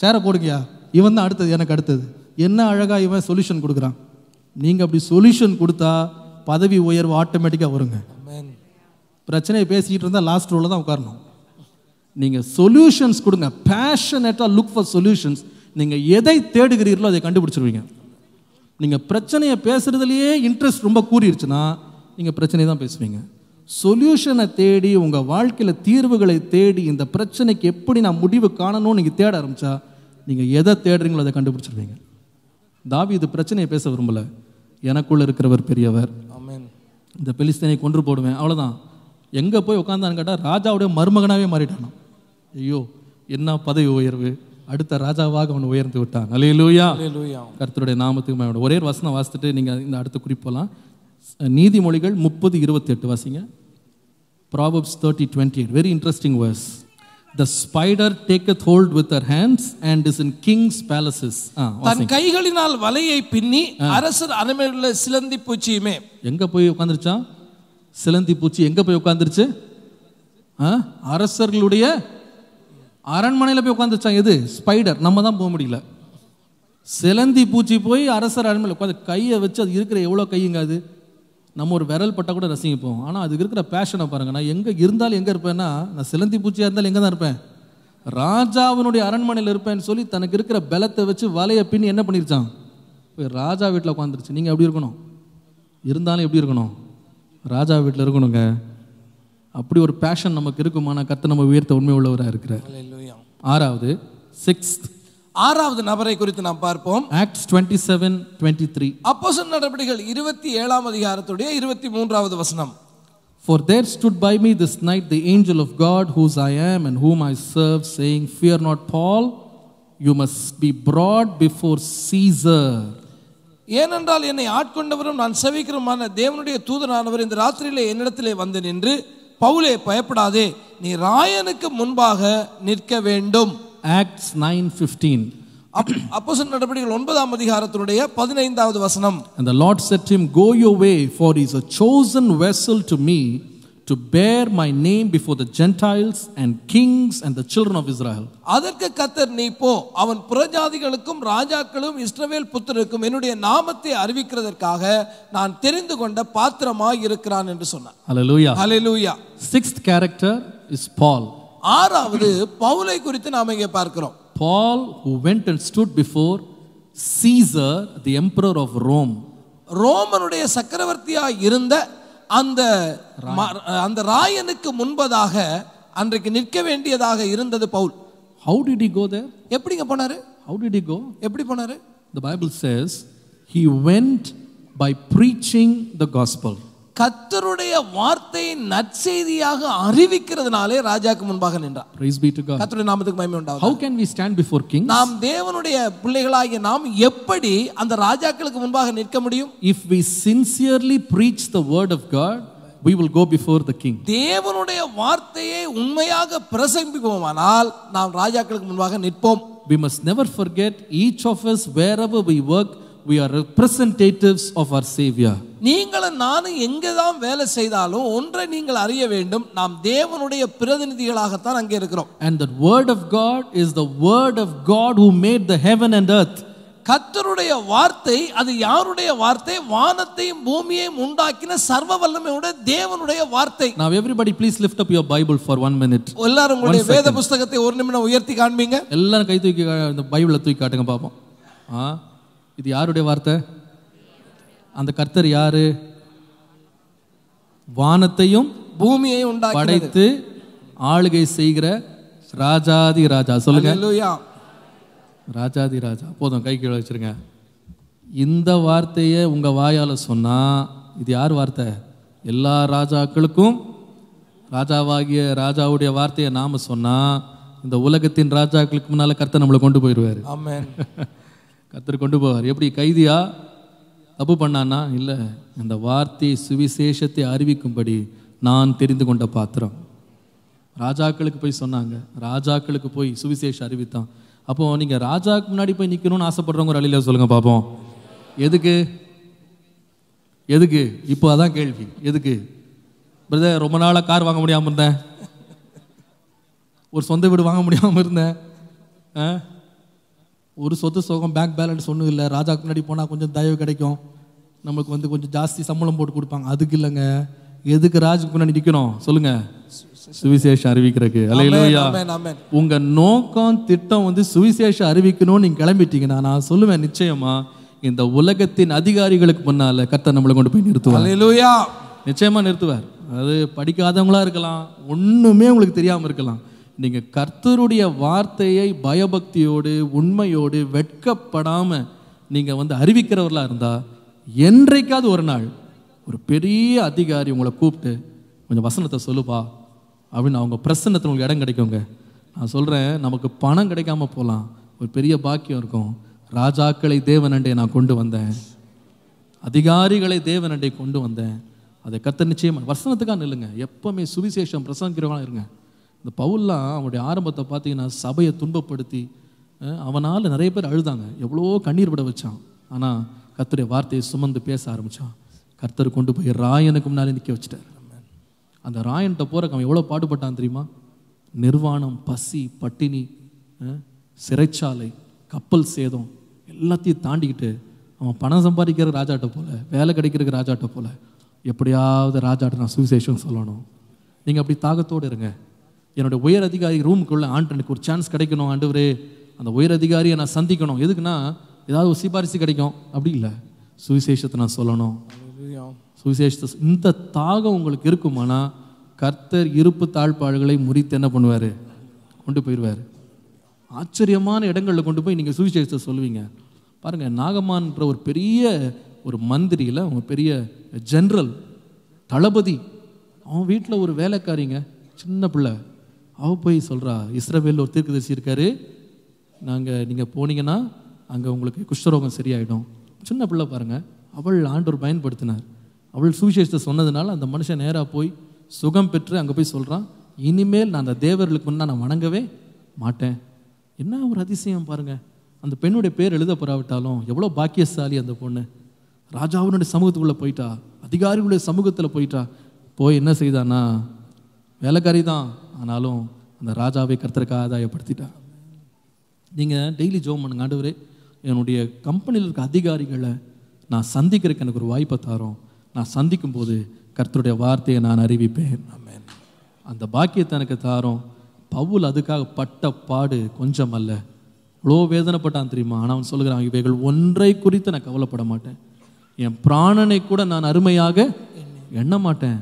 சேரை போடுங்கயா, இவன் தான் அடுத்தது, எனக்கு அடுத்தது. என்ன அழகாக இவன் சொல்யூஷன் கொடுக்குறான். நீங்கள் அப்படி சொல்யூஷன் கொடுத்தா பதவி உயர்வு ஆட்டோமேட்டிக்காக வருங்க. பிரச்சனையை பேசிக்கிட்டு இருந்தால் லாஸ்ட் ரோவில் தான் உட்காரணும். நீங்கள் சொல்யூஷன்ஸ் கொடுங்க, பேஷனேட்டாக லுக் ஃபார் சொல்யூஷன்ஸ். நீங்கள் எதை தேடுகிறீர்களோ அதை கண்டுபிடிச்சிருவீங்க. நீங்கள் பிரச்சனையை பேசுகிறதுலையே இன்ட்ரெஸ்ட் ரொம்ப கூறிடுச்சுன்னா நீங்கள் பிரச்சனையை தான் பேசுவீங்க. சொல்யூஷனை தேடி, உங்கள் வாழ்க்கையில் தீர்வுகளை தேடி, இந்த பிரச்சனைக்கு எப்படி நான் முடிவு காணணும்னு நீங்கள் தேட ஆரம்பித்தா நீங்கள் எதை தேடுறீங்களோ அதை கண்டுபிடிச்சிருவீங்க. தாவீது பிரச்சனையை பேச விரும்பலை, எனக்குள்ளே இருக்கிறவர் பெரியவர், இந்த பெலிஸ்தீனை கொன்று போடுவேன், அவ்வளோதான். எங்கே போய் உட்காந்தான்னு கேட்டால் ராஜாவுடைய மருமகனாகவே மாறிட்டான். ஐயோ என்ன பதவி உயர்வு, அடுத்த ராஜாவாக அவன் உயர்ந்து விட்டான். அல்லேலூயா, கர்த்தருடைய நாமத்துக்கு. ஒரே ஒரு வசனம் வாசித்துட்டு நீங்கள் இந்த அடுத்த குறிப்பெல்லாம். நீதிமொழிகள் 30:28 வாசிங்க. Proverbs 30:28, very interesting verse. The spider taketh hold with her hands and is in king's palaces. தன் கைகளினால் வலையை பின்னி அரசர் அரண்மனையில் சிலந்தி பூச்சியுமே. எங்க போய் உட்கார்ந்துருச்சா சிலந்தி பூச்சி? எங்க போய் உட்கார்ந்துருச்சு? அரசர்களுடைய அரண்மனையில் போய் உட்காந்துருச்சான். எது? ஸ்பைடர். நம்ம தான் போக முடியல. சிலந்தி பூச்சி போய் அரசர் அரண்மனையில் உட்காந்து கையை வச்சு, அது இருக்கிற எவ்வளோ கையுங்க, அது நம்ம ஒரு விரல் பட்டா கூட ரசிப்போம். ஆனால் அதுக்கு இருக்கிற பேஷனை பாருங்க. நான் எங்கே இருந்தாலும் எங்கே இருப்பேன்னா, நான் சிலந்தி பூச்சியாக இருந்தாலும் எங்கே தான் இருப்பேன்? ராஜாவினுடைய அரண்மனையில் இருப்பேன்னு சொல்லி தனக்கு இருக்கிற பலத்தை வச்சு வலையை பின்னி என்ன பண்ணிருச்சான்? போய் ராஜா வீட்டில் உட்காந்துருச்சு. நீங்கள் எப்படி இருக்கணும்? இருந்தாலும் எப்படி இருக்கணும்? ராஜா வீட்டில் இருக்கணுங்க. அப்படி ஒரு பேஷன் நமக்கு இருக்குமானா கர்த்தர் நம்ம உயர்த்த உண்மை உள்ளவராக இருக்கிறார். ஆறாவது, ஆறாவது நபரை குறித்து நாம் பார்ப்போம். Acts 27:23. அப்போஸ்தலர் நடபடிகள் 27ஆம் அதிகாரத்துடைய 23வது வசனம். For there stood by me this night the angel of God, whose I am and whom I serve, saying, Fear not, Paul, you must be brought before Caesar. ஏனென்றால் என்னை ஆட்கொண்டவரும் நான் சேவிக்கிறவருமான தேவனுடைய தூதனானவர் இந்த ராத்திரியிலே என்னிடத்திலே வந்து நின்று, பவுலே பயப்படாதே, நீ ராயனுக்கு முன்பாக நிற்க வேண்டும். Acts 9:15. அப்போஸ்தலர் நடபடிகள் 9ஆம் அதிகாரத்தினுடைய 15வது வசனம். And the Lord said to him, Go your way, for he is a chosen vessel to me to bear my name before the Gentiles and kings and the children of Israel. அதற்கு கர்த்தர், நீ போ, அவன் புறஜாதிகளுக்கும் ராஜாக்களும் இஸ்ரவேல் புத்திரருக்கும் என்னுடைய நாமத்தை அறிவிக்கிறதற்காக நான் தெரிந்து கொண்ட பாத்திரமாய் இருக்கிறான் என்று சொன்னார். Hallelujah. Hallelujah. Sixth character is Paul. ஆறாவது பவுலை குறித்து நாம் இங்கே பார்க்கிறோம். Paul, who went and stood before Caesar, the emperor of Rome. ரோமனுடைய சக்கரவர்த்தியாய் இருந்த அந்த ராயனுக்கு முன்பதாக அன்றைக்கு நிற்க வேண்டியதாக இருந்தது Pavul. How did he go there? எப்படிங்க போனாரு? How did he go? எப்படி போனாரு? The Bible says he went by preaching the gospel. கர்த்தருடைய வார்த்தையை நற்செய்தியாக அறிவிக்கிறதுனாலே ராஜாக்கு முன்பாக நின்றார். Praise be to God. கர்த்தருடைய நாமத்துக்கு மகிமை உண்டாவதாக. How can we stand before kings? நாம் தேவனுடைய பிள்ளைகளாகிய நாம் எப்படி அந்த ராஜாக்களுக்கு முன்பாக நிற்க முடியும்? If we sincerely preach the word of God, we will go before the king. தேவனுடைய வார்த்தையை உண்மையாக பிரசங்கிப்போமானால் நாம் ராஜாக்களுக்கு முன்பாக நிற்போம். We must never forget, each of us, wherever we work, we are representatives of our Savior. நீங்களும் நானும் எங்கதான் வேலை செய்தாலும் ஒன்றை நீங்கள் அறிய வேண்டும், நாம் தேவனுடைய பிரதிநிதிகளாகத்தான் அங்கே இருக்கிறோம். And the word of God is the word of God who made the heaven and earth. கர்த்தருடைய வார்த்தை அது யாருடைய வார்த்தை? வானத்தையும் பூமியையும் உண்டாக்கின சர்வ வல்லமையுடைய தேவனுடைய வார்த்தை. Now everybody please lift up your Bible for 1 minute. எல்லாரும் உங்களுடைய வேத புத்தகத்தை ஒரு நிமிடம் உயர்த்தி காண்பீங்க. எல்லாரும் கை தூக்கி இந்த பைபிளை தூக்கி காட்டுங்க பாப்போம். இது யாருடைய வார்த்தை? அந்த கர்த்தர் யாரு? வானத்தையும் பூமியையும் படைத்து ஆளுகை செய்கிற ராஜாதி ராஜா. சொல்லுங்க. அல்லேலூயா. ராஜாதி ராஜா. போதும், கை கீழே வச்சிருங்க. இந்த வார்த்தையை உங்க வாயால சொன்னா இது யார் வார்த்தை? எல்லா ராஜாக்களுக்கும் ராஜாவாகிய ராஜாவுடைய வார்த்தையை நாம சொன்னா இந்த உலகத்தின் ராஜாக்களுக்கு முன்னால கர்த்தர் நம்மளை கொண்டு போயிடுவாரு. ஆமென். கர்த்தர் கொண்டு போவார். எப்படி? கைதியா தப்பு பண்ணானா? இல்லை, இந்த வார்த்தையை சுவிசேஷத்தை அறிவிக்கும்படி நான் தெரிந்து கொண்ட பாத்திரம். ராஜாக்களுக்கு போய் சொன்னாங்க, ராஜாக்களுக்கு போய் சுவிசேஷம் அறிவித்தான். அப்போ நீங்கள் ராஜாவுக்கு முன்னாடி போய் நிற்கணும்னு ஆசைப்படுறவங்க ஒரு அழியில சொல்லுங்க பார்ப்போம். எதுக்கு எதுக்கு இப்போ அதான் கேள்வி. எதுக்கு பிரதர்? ரொம்ப நாளாக கார் வாங்க முடியாமல் இருந்தேன், ஒரு சொந்த வீடு வாங்க முடியாமல் இருந்தேன், ஒரு சொத்து சுகம் பேங்க் பேலன்ஸ் ஒன்றும் இல்லை, ராஜாவுக்கு முன்னாடி போனால் கொஞ்சம் தயவு கிடைக்கும், நம்மளுக்கு கொஞ்சம் ஜாஸ்தி சம்பளம் போட்டு கொடுப்பாங்க. அதுக்கு இல்லைங்க. எதுக்கு ராஜுக்கு முன்னாடி நிற்கணும் சொல்லுங்க? சுவிசேஷம் அறிவிக்கிறதுக்கு. அல்லேலூயா. உங்க நோக்கம் திட்டம் சுவிசேஷம் அறிவிக்கணும்னு நீங்க கிளம்பிட்டீங்கன்னா, நான் சொல்லுவேன், நிச்சயமா இந்த உலகத்தின் அதிகாரிகளுக்கு முன்னால கர்த்தர் நம்மளை கொண்டு போய் நிறுத்துவார். அல்லேலூயா. நிச்சயமா நிறுத்துவார். அது படிக்காதவங்களா இருக்கலாம், ஒண்ணுமே உங்களுக்கு தெரியாம இருக்கலாம். நீங்க கர்த்தருடைய வார்த்தையை பயபக்தியோடு உண்மையோடு வெட்கப்படாம நீங்க அறிவிக்கிறவர்களா இருந்தா, என்றைக்காவது ஒரு நாள் ஒரு பெரிய அதிகாரி உங்களை கூப்பிட்டு கொஞ்சம் வசனத்தை சொல்லுப்பா அப்படின்னு அவங்க பிரசன்னத்தில் உங்களுக்கு இடம் கிடைக்குங்க. நான் சொல்கிறேன், நமக்கு பணம் கிடைக்காம போகலாம், ஒரு பெரிய பாக்கியம் இருக்கும். ராஜாக்களை தேவனண்டை நான் கொண்டு வந்தேன், அதிகாரிகளை தேவனண்டை கொண்டு வந்தேன். அதை கர்த்தர் நிச்சயமாக வசனத்துக்காக நில்லுங்க. எப்பவுமே சுவிசேஷம் பிரசங்கிக்கிறவங்களா இருங்க. இந்த பவுல்லாம் அவனுடைய ஆரம்பத்தை பார்த்தீங்கன்னா சபையை துன்பப்படுத்தி அவனால் நிறைய பேர் அழுதாங்க, எவ்வளோ கண்ணீர் விட வச்சான். ஆனால் கர்த்தருடைய வார்த்தையை சுமந்து பேச ஆரம்பித்தான். கர்த்தர் கொண்டு போய் ராயனுக்கு முன்னாலே நிற்க வச்சுட்டார். அந்த ராயன்கிட்ட போகிறக்கு அவன் எவ்வளோ பாடுபட்டான் தெரியுமா? நிர்வாணம், பசி, பட்டினி, சிறைச்சாலை, கப்பல் சேதம் எல்லாத்தையும் தாண்டிக்கிட்டு அவன் பணம் சம்பாதிக்கிற ராஜாட்ட போல, வேலை கிடைக்கிறதுக்கு ராஜாட்ட போல, எப்படியாவது ராஜாட்ட நான் சுவிசேஷம் சொல்லணும். நீங்கள் அப்படி தாகத்தோடு இருங்க. என்னுடைய உயர் அதிகாரி ரூமுக்குள்ள எனக்கு ஒரு சான்ஸ் கிடைக்கணும் ஆண்டவரே, அந்த உயர் அதிகாரியை நான் சந்திக்கணும். எதுக்குன்னா ஏதாவது ஒரு சிபாரிசு கிடைக்கும், அப்படி இல்லை, சுவிசேஷத்தை நான் சொல்லணும். சுவிசேஷத்தை இந்த தாகம் உங்களுக்கு இருக்குமானா கர்த்தர் இருப்பு தாழ்பாடுகளை முறித்து என்ன பண்ணுவார்? கொண்டு போயிடுவார். ஆச்சரியமான இடங்களில் கொண்டு போய் நீங்கள் சுவிசேஷத்தை சொல்லுவீங்க. பாருங்கள், நாகமான்ற ஒரு பெரிய ஒரு மந்திரியில் ஒரு பெரிய ஜென்ரல் தளபதி, அவன் வீட்டில் ஒரு வேலைக்காரிங்க சின்ன பிள்ளை, அவள் போய் சொல்கிறா, இஸ்ரவேலில் ஒரு தீர்க்கதரிசி இருக்காரு, நீங்கள் போனீங்கன்னா அங்கே உங்களுக்கு குஷ்டரோகம் சரியாயிடும். சின்ன பிள்ளை பாருங்கள், அவள் ஆண்டவர் பயன்படுத்தினார். அவள் சுவிசேஷத்தை சொன்னதுனால அந்த மனுஷன் நேராக போய் சுகம் பெற்று அங்கே போய் சொல்கிறான், இனிமேல் நான் அந்த தேவர்களுக்கு முன்னா நான் வணங்கவே மாட்டேன். என்ன ஒரு அதிசயம் பாருங்கள். அந்த பெண்ணுடைய பேர் எழுதப்படாவிட்டாலும் எவ்வளோ பாக்கியசாலி அந்த பொண்ணு. ராஜாவினுடைய சமூகத்துக்குள்ளே போயிட்டா, அதிகாரிகளுடைய சமூகத்தில் போயிட்டா. போய் என்ன செய்தானா, வேலைக்காரி தான், ஆனாலும் அந்த ராஜாவை கர்த்தருக்காக ஆதாயப்படுத்திட்டா. நீங்கள் டெய்லி ஜெபம் பண்ணுங்க, ஆண்டவரே என்னுடைய கம்பெனியில் இருக்க அதிகாரிகளை நான் சந்திக்கிறதுக்கு எனக்கு ஒரு வாய்ப்பை தரோம். நான் சந்திக்கும் போது கர்த்தருடைய வார்த்தையை நான் அறிவிப்பேன். அந்த பாக்கியத்தை எனக்கு தாரோம். பவுல் அதுக்காக பட்ட பாடு கொஞ்சம் அல்ல, இவ்வளோ வேதனைப்பட்டான் தெரியுமா? ஆனால் அவன் சொல்லுகிறான், இவைகள் ஒன்றை குறித்து நான் கவலைப்பட மாட்டேன், என் பிராணனை கூட நான் அருமையாக எண்ண மாட்டேன்.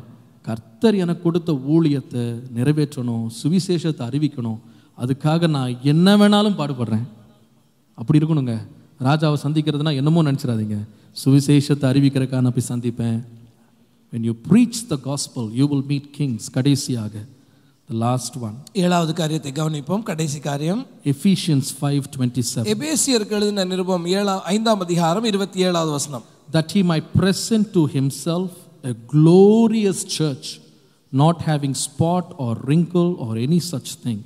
கர்த்தர் எனக்கு கொடுத்த ஊழியத்தை நிறைவேற்றணும், சுவிசேஷத்தை அறிவிக்கணும், அதுக்காக நான் என்ன வேணாலும் பாடுபடுறேன். அப்படி இருக்கணுங்க. ராஜாவை சந்திக்கிறதுனா என்னமோ நினச்சிடாதீங்க, சுவிசேஷத்தை அறிவிக்கிறதுக்காக நான் போய் சந்திப்பேன். When you preach the gospel, you will meet kings. கடைசியாக the last one, ஏழாவது காரியத்தை கவனிப்போம். கடைசி காரியம் Ephesians 5:27. எபேசியருக்கு எழுதின நிருபம் 5ஆம் அதிகாரம் 27வது வசனம். That he might present to himself a glorious church, not having spot or wrinkle or any such thing,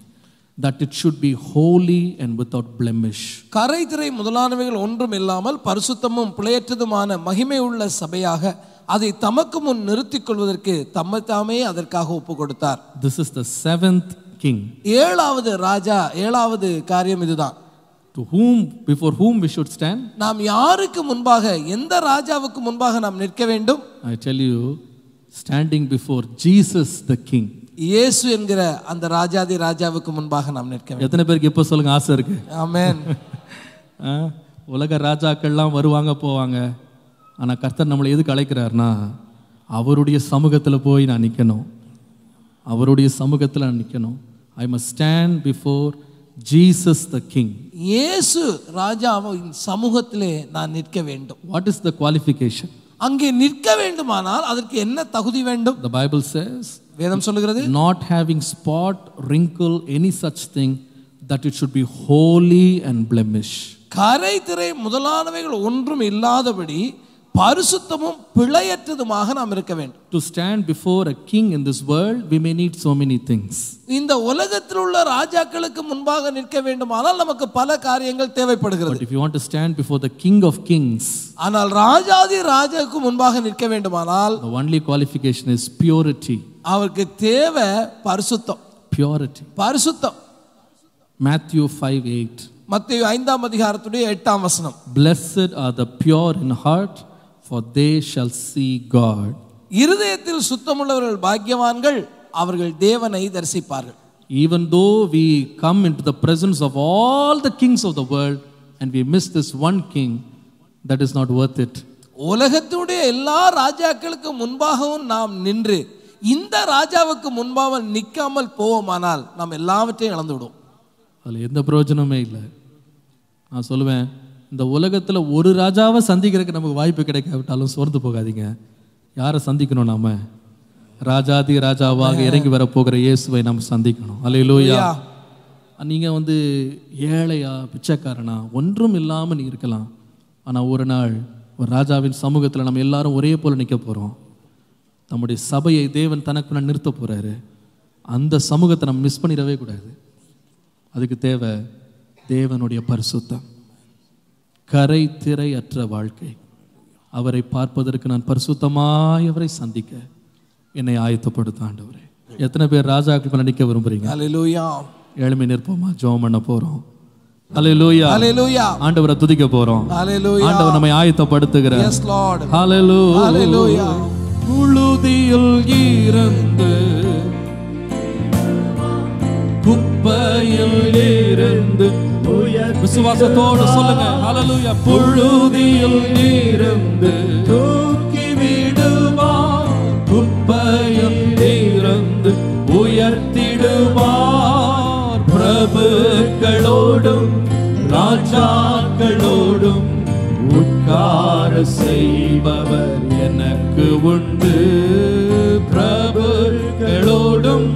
that it should be holy and without blemish. கரை திரை முதலானவைகள் ஒன்றும் இல்லாமல் பரிசுத்தமும் பிழையற்றதுமான மகிமை உள்ள சபையாக அதை தமக்கு முன் நிறுத்திக் கொள்வதற்கு தம்மை தாமே அதற்காக ஒப்பு கொடுத்தார். This is the seventh king. ஏழாவது ராஜா, ஏழாவது காரியம் இதுதான். To whom, before whom we should stand? நாம் யாருக்கு முன்பாக, எந்த ராஜாவுக்கு முன்பாக நாம் நிற்க வேண்டும்? I tell you, standing before Jesus the king. இயேசு என்கிற அந்த ராஜாதி ராஜாவுக்கு முன்பாக நாம் நிற்க வேண்டும். எத்தனை பேருக்கு இப்போ சொல்லுங்க ஆசை இருக்கு? ஆமென். உலக ராஜாக்கள்லாம் வருவாங்க போவாங்க, ஆனால் கர்த்தர் நம்மளை எதுக்கு அழைக்கிறார்னா, அவருடைய சமூகத்தில் போய் நான் நிற்கணும், அவருடைய சமூகத்தில் நான் நிற்கணும். I must stand before Jesus the king. இயேசு ராஜாவின் சமூகத்திலே நான் நிற்க வேண்டும். What is the qualification? அங்கே நிற்க வேண்டுமானால் அதற்கு என்ன தகுதி வேண்டும்? The Bible says, வேதம் சொல்லுகிறது, not having spot, wrinkle, any such thing, that it should be holy and blemish. கரை திரை முதலானவைகள் ஒன்றும் இல்லாதபடி பரிசுத்தமும் பிழையற்றதுமாக நாம் இருக்க வேண்டும். To stand before a king in this world, we may need so many things. இந்த உலகத்தில் உள்ள ராஜாக்களுக்கு முன்பாக நிற்க வேண்டுமானால் நமக்கு பல காரியங்கள் தேவைப்படுகிறது. But if you want to stand before the King of Kings, ஆனால் ராஜாதி ராஜாவுக்கு முன்பாக நிற்க வேண்டுமானால் the only qualification is purity. அவருக்கு தேவை பரிசுத்தம். Purity. பரிசுத்தம். Matthew 5:8. மத்தேயு 5ஆம் அதிகாரத்துடைய 8ஆம் வசனம். Blessed are the pure in heart, for they shall see God. இருதயத்தில் சுத்தமுள்ளவர்கள் பாக்கியவான்கள், அவர்கள் தேவனை தரிசிப்பார்கள். Even though we come into the presence of all the kings of the world and we miss this one king, that is not worth it. உலகத்துடைய எல்லா ராஜாக்களுக்கு முன்பாகவும் நாம் நின்று இந்த ராஜாவுக்கு முன்பாக நிற்காமல் போவோமானால் நாம் எல்லாவற்றையும் இழந்து விடுவோம். அதில் எந்த பிரயோஜனமே இல்லை. நான் சொல்லுவேன், இந்த உலகத்தில் ஒரு ராஜாவை சந்திக்கிறதுக்கு நமக்கு வாய்ப்பு கிடைக்காவிட்டாலும் சோர்ந்து போகாதீங்க. யாரை சந்திக்கணும்? நாம ராஜாதி ராஜாவாக இறங்கி வர போகிற இயேசுவை நாம் சந்திக்கணும். அல்லேலூயா. நீங்கள் ஏழையா பிச்சைக்காரனா ஒன்றும் இல்லாமல் நீ இருக்கலாம். ஆனால் ஒரு நாள் ஒரு ராஜாவின் சமூகத்தில் நம்ம எல்லாரும் ஒரே போல் நிற்க போகிறோம். நம்முடைய சபையை தேவன் தனக்கு நிறுத்த போகிறாரு. அந்த சமூகத்தை நம்ம மிஸ் பண்ணிடவே கூடாது. அதுக்கு தேவை தேவனுடைய பரிசுத்தம், கரை திரையற்ற வாழ்க்கை. அவரை பார்ப்பதற்கு நான் பரிசுத்தமாய் அவரை சந்திக்க என்னை ஆயத்தப்படுத்த ஆண்டவரே. எத்தனை பேர் ராஜாக்கள் நிற்க விரும்புறீங்க? அல்லேலூயா. எழுமி நிற்போமா? ஜெபம் பண்ண போறோம். அல்லேலூயா. அல்லேலூயா. ஆண்டவரை துதிக்க போறோம். அல்லேலூயா. ஆண்டவர் நம்மை ஆயத்தப்படுத்துகிறார். Yes Lord. அல்லேலூயா. அல்லேலூயா. புழுதியில் இருந்து குப்பையில் இருந்து விசுவாசத்தோடு சொல்லுங்க. அல்லேலூயா. புழுதியில் இருந்து தூக்கி விடுவார், குப்பையில் இருந்து உயர்த்திடுவார். பிரபுக்களோடும் ராஜாக்களோடும் உட்கார செய்பவர் எனக்கு உண்டு. பிரபுக்களோடும்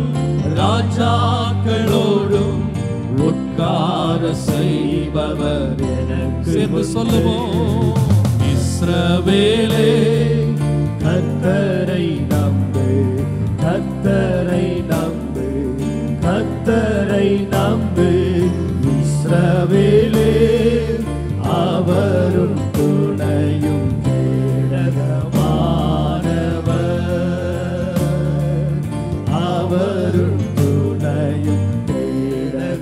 ராஜாக்களோடும் உட்கார செய்பவர் எனக்கு. சொல்லுவோம். இஸ்ரவேலே கர்த்தரை நம்பு, கர்த்தரை நம்பு, கர்த்தரை நம்பு. இஸ்ரவேலே அவரும் துணையும் கேடகமானவர், அவரும் துணையும் கேடகமானவர்.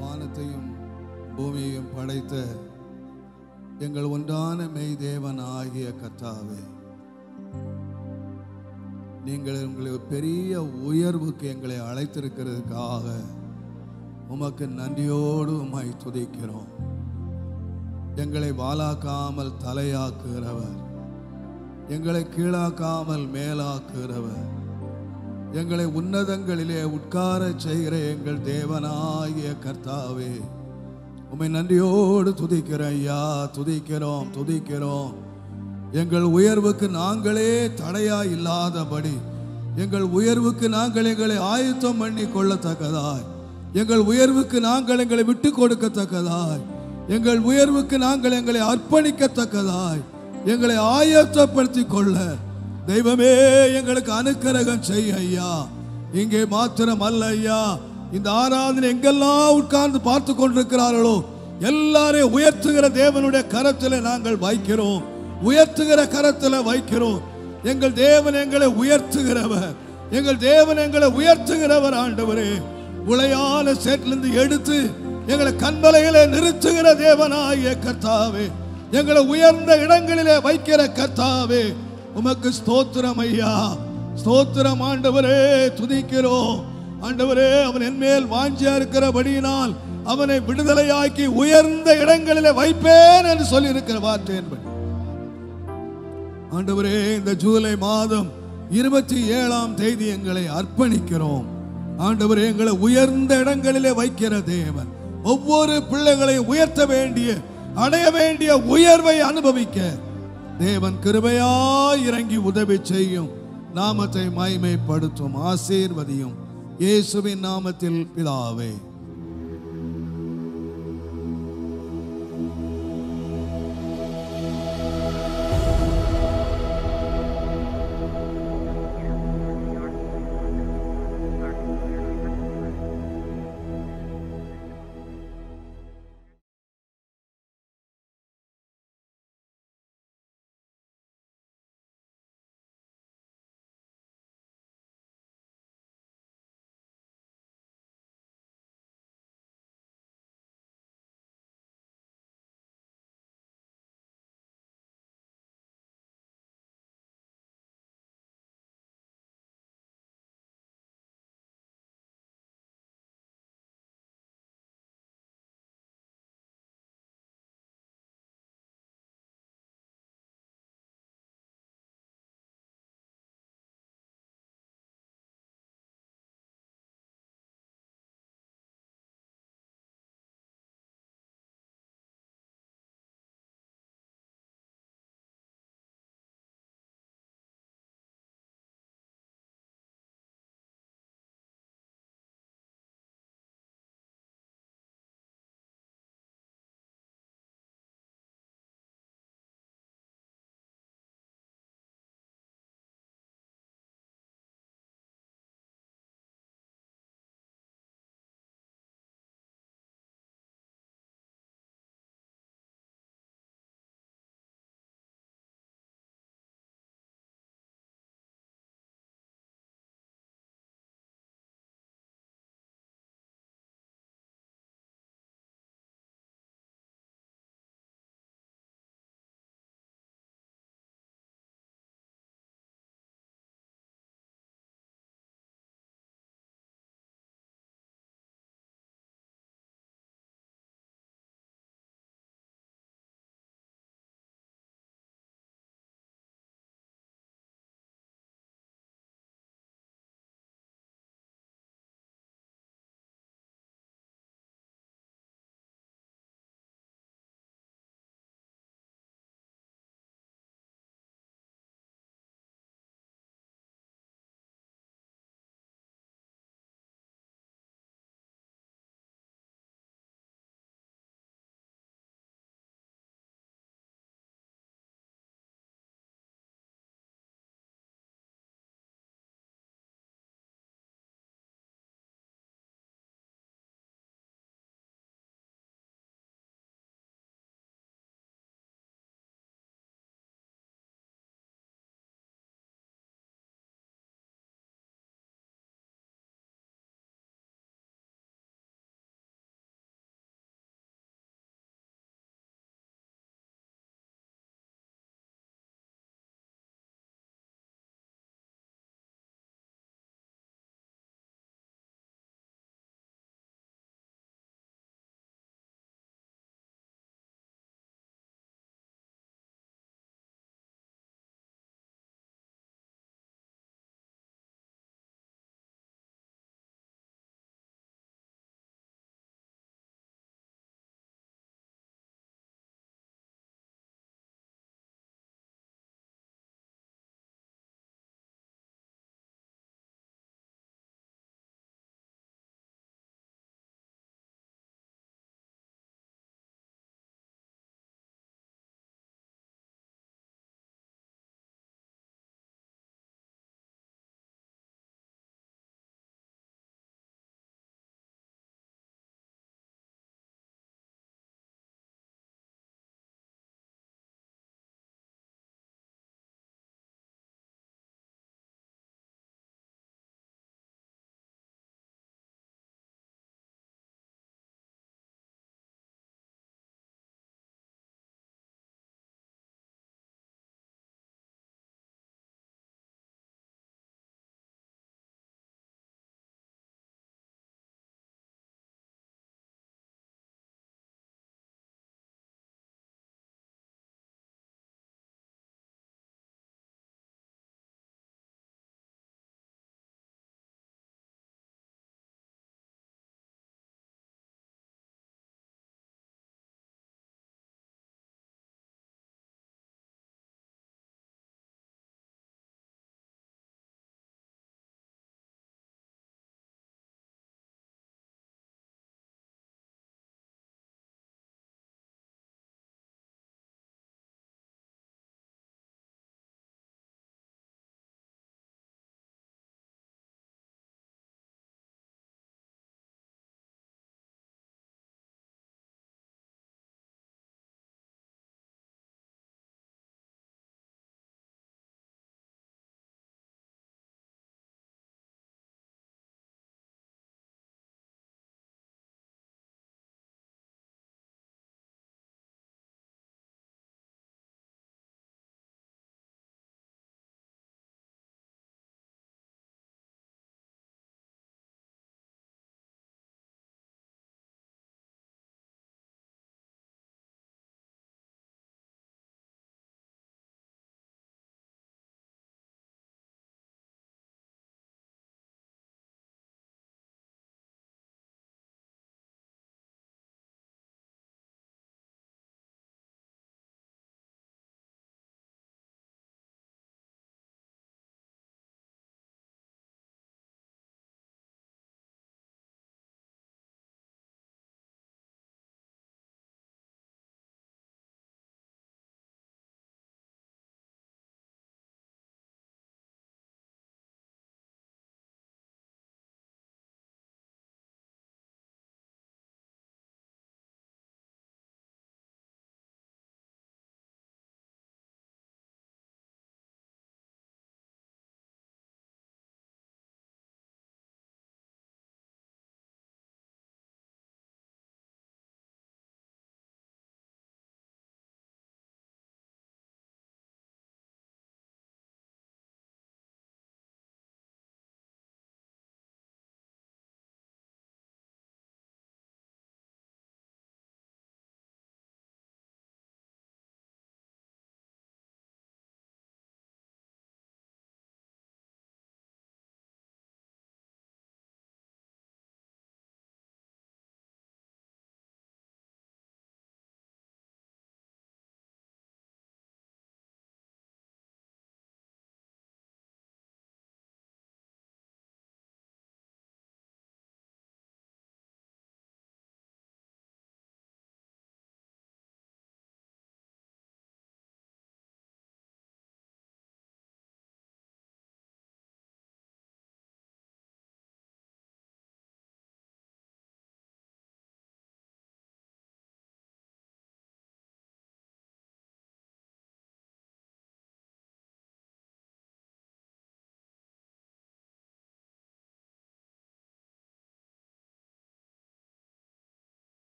வானத்தையும் பூமியையும் படைத்த எங்கள் ஒன்றான மெய் தேவன் ஆகிய கர்த்தாவே, நீங்கள் உங்களை பெரிய உயர்வுக்கு எங்களை அழைத்திருக்கிறதுக்காக உமக்கு நன்றியோடு உம்மை துதிக்கிறோம். எங்களை வாலாக்காமல் தலையாக்குகிறவர், எங்களை கீழாக்காமல் மேலாக்குகிறவர், எங்களை உன்னதங்களிலே உட்கார செய்கிற எங்கள் தேவனாகிய கர்த்தாவே, உம்மை நன்றியோடு துதிக்கிறோம் ஐயா. துதிக்கிறோம், துதிக்கிறோம். எங்கள் உயர்வுக்கு நாங்களே தடையா இல்லாதபடி, எங்கள் உயர்வுக்கு நாங்கள் எங்களை ஆயத்தம் பண்ணி கொள்ளத்தக்கதாய், எங்கள் உயர்வுக்கு நாங்கள் எங்களை விட்டு கொடுக்கத்தக்கதாய், எங்கள் உயர்வுக்கு நாங்கள் எங்களை அர்ப்பணிக்கத்தக்கதாய் எங்களை ஆயத்தப்படுத்தி கொள்ள தெய்வமே எங்களுக்கு அனுக்கிரகம் செய்ய ஐயா. இங்கே மாத்திரம் அல்ல ஐயா, இந்த ஆராதனை எங்கெல்லாம் உட்கார்ந்து பார்த்து கொண்டிருக்கிறார்களோ எல்லாரையும் உயர்த்துகிற தேவனுடைய கரத்தில் நாங்கள் வைக்கிறோம், உயர்த்துகிற கரத்தில் வைக்கிறோம். எங்கள் தேவன் எங்களை உயர்த்துகிறவர், எங்கள் தேவன் எங்களை உயர்த்துகிறவர். ஆண்டவரே, உளையான சேற்றிலிருந்து எடுத்து எங்களை கண்மலையிலே நிறுத்துகிற தேவனாகிய கர்த்தாவே, எங்களை உயர்ந்த இடங்களிலே வைக்கிற கர்த்தாவே, உமக்கு ஸ்தோத்திரம் ஐயா, ஸ்தோத்திரம். ஆண்டவரே துதிக்கிறோம். ஆண்டவரே, அவன் என்மேல் வாஞ்சியா இருக்கிறபடியினால் அவனை விடுதலையாக்கி உயர்ந்த இடங்களிலே வைப்பேன் என்று சொல்லி இருக்கிற வார்த்தை என்பது. ஆண்டவரே, இந்த ஜூலை மாதம் 27ஆம் தேதி எங்களை அர்ப்பணிக்கிறோம். ஆண்டவரே, எங்களை உயர்ந்த இடங்களிலே வைக்கிற தேவன், ஒவ்வொரு பிள்ளைகளையும் உயர்த்த வேண்டிய அடைய வேண்டிய உயர்வை அனுபவிக்க தேவன் கிருபையாய் இறங்கி உதவி செய்யும். நாமத்தை மகிமைப்படுத்தும், ஆசீர்வதியும். இயேசுவின் நாமத்தில் பிதாவே.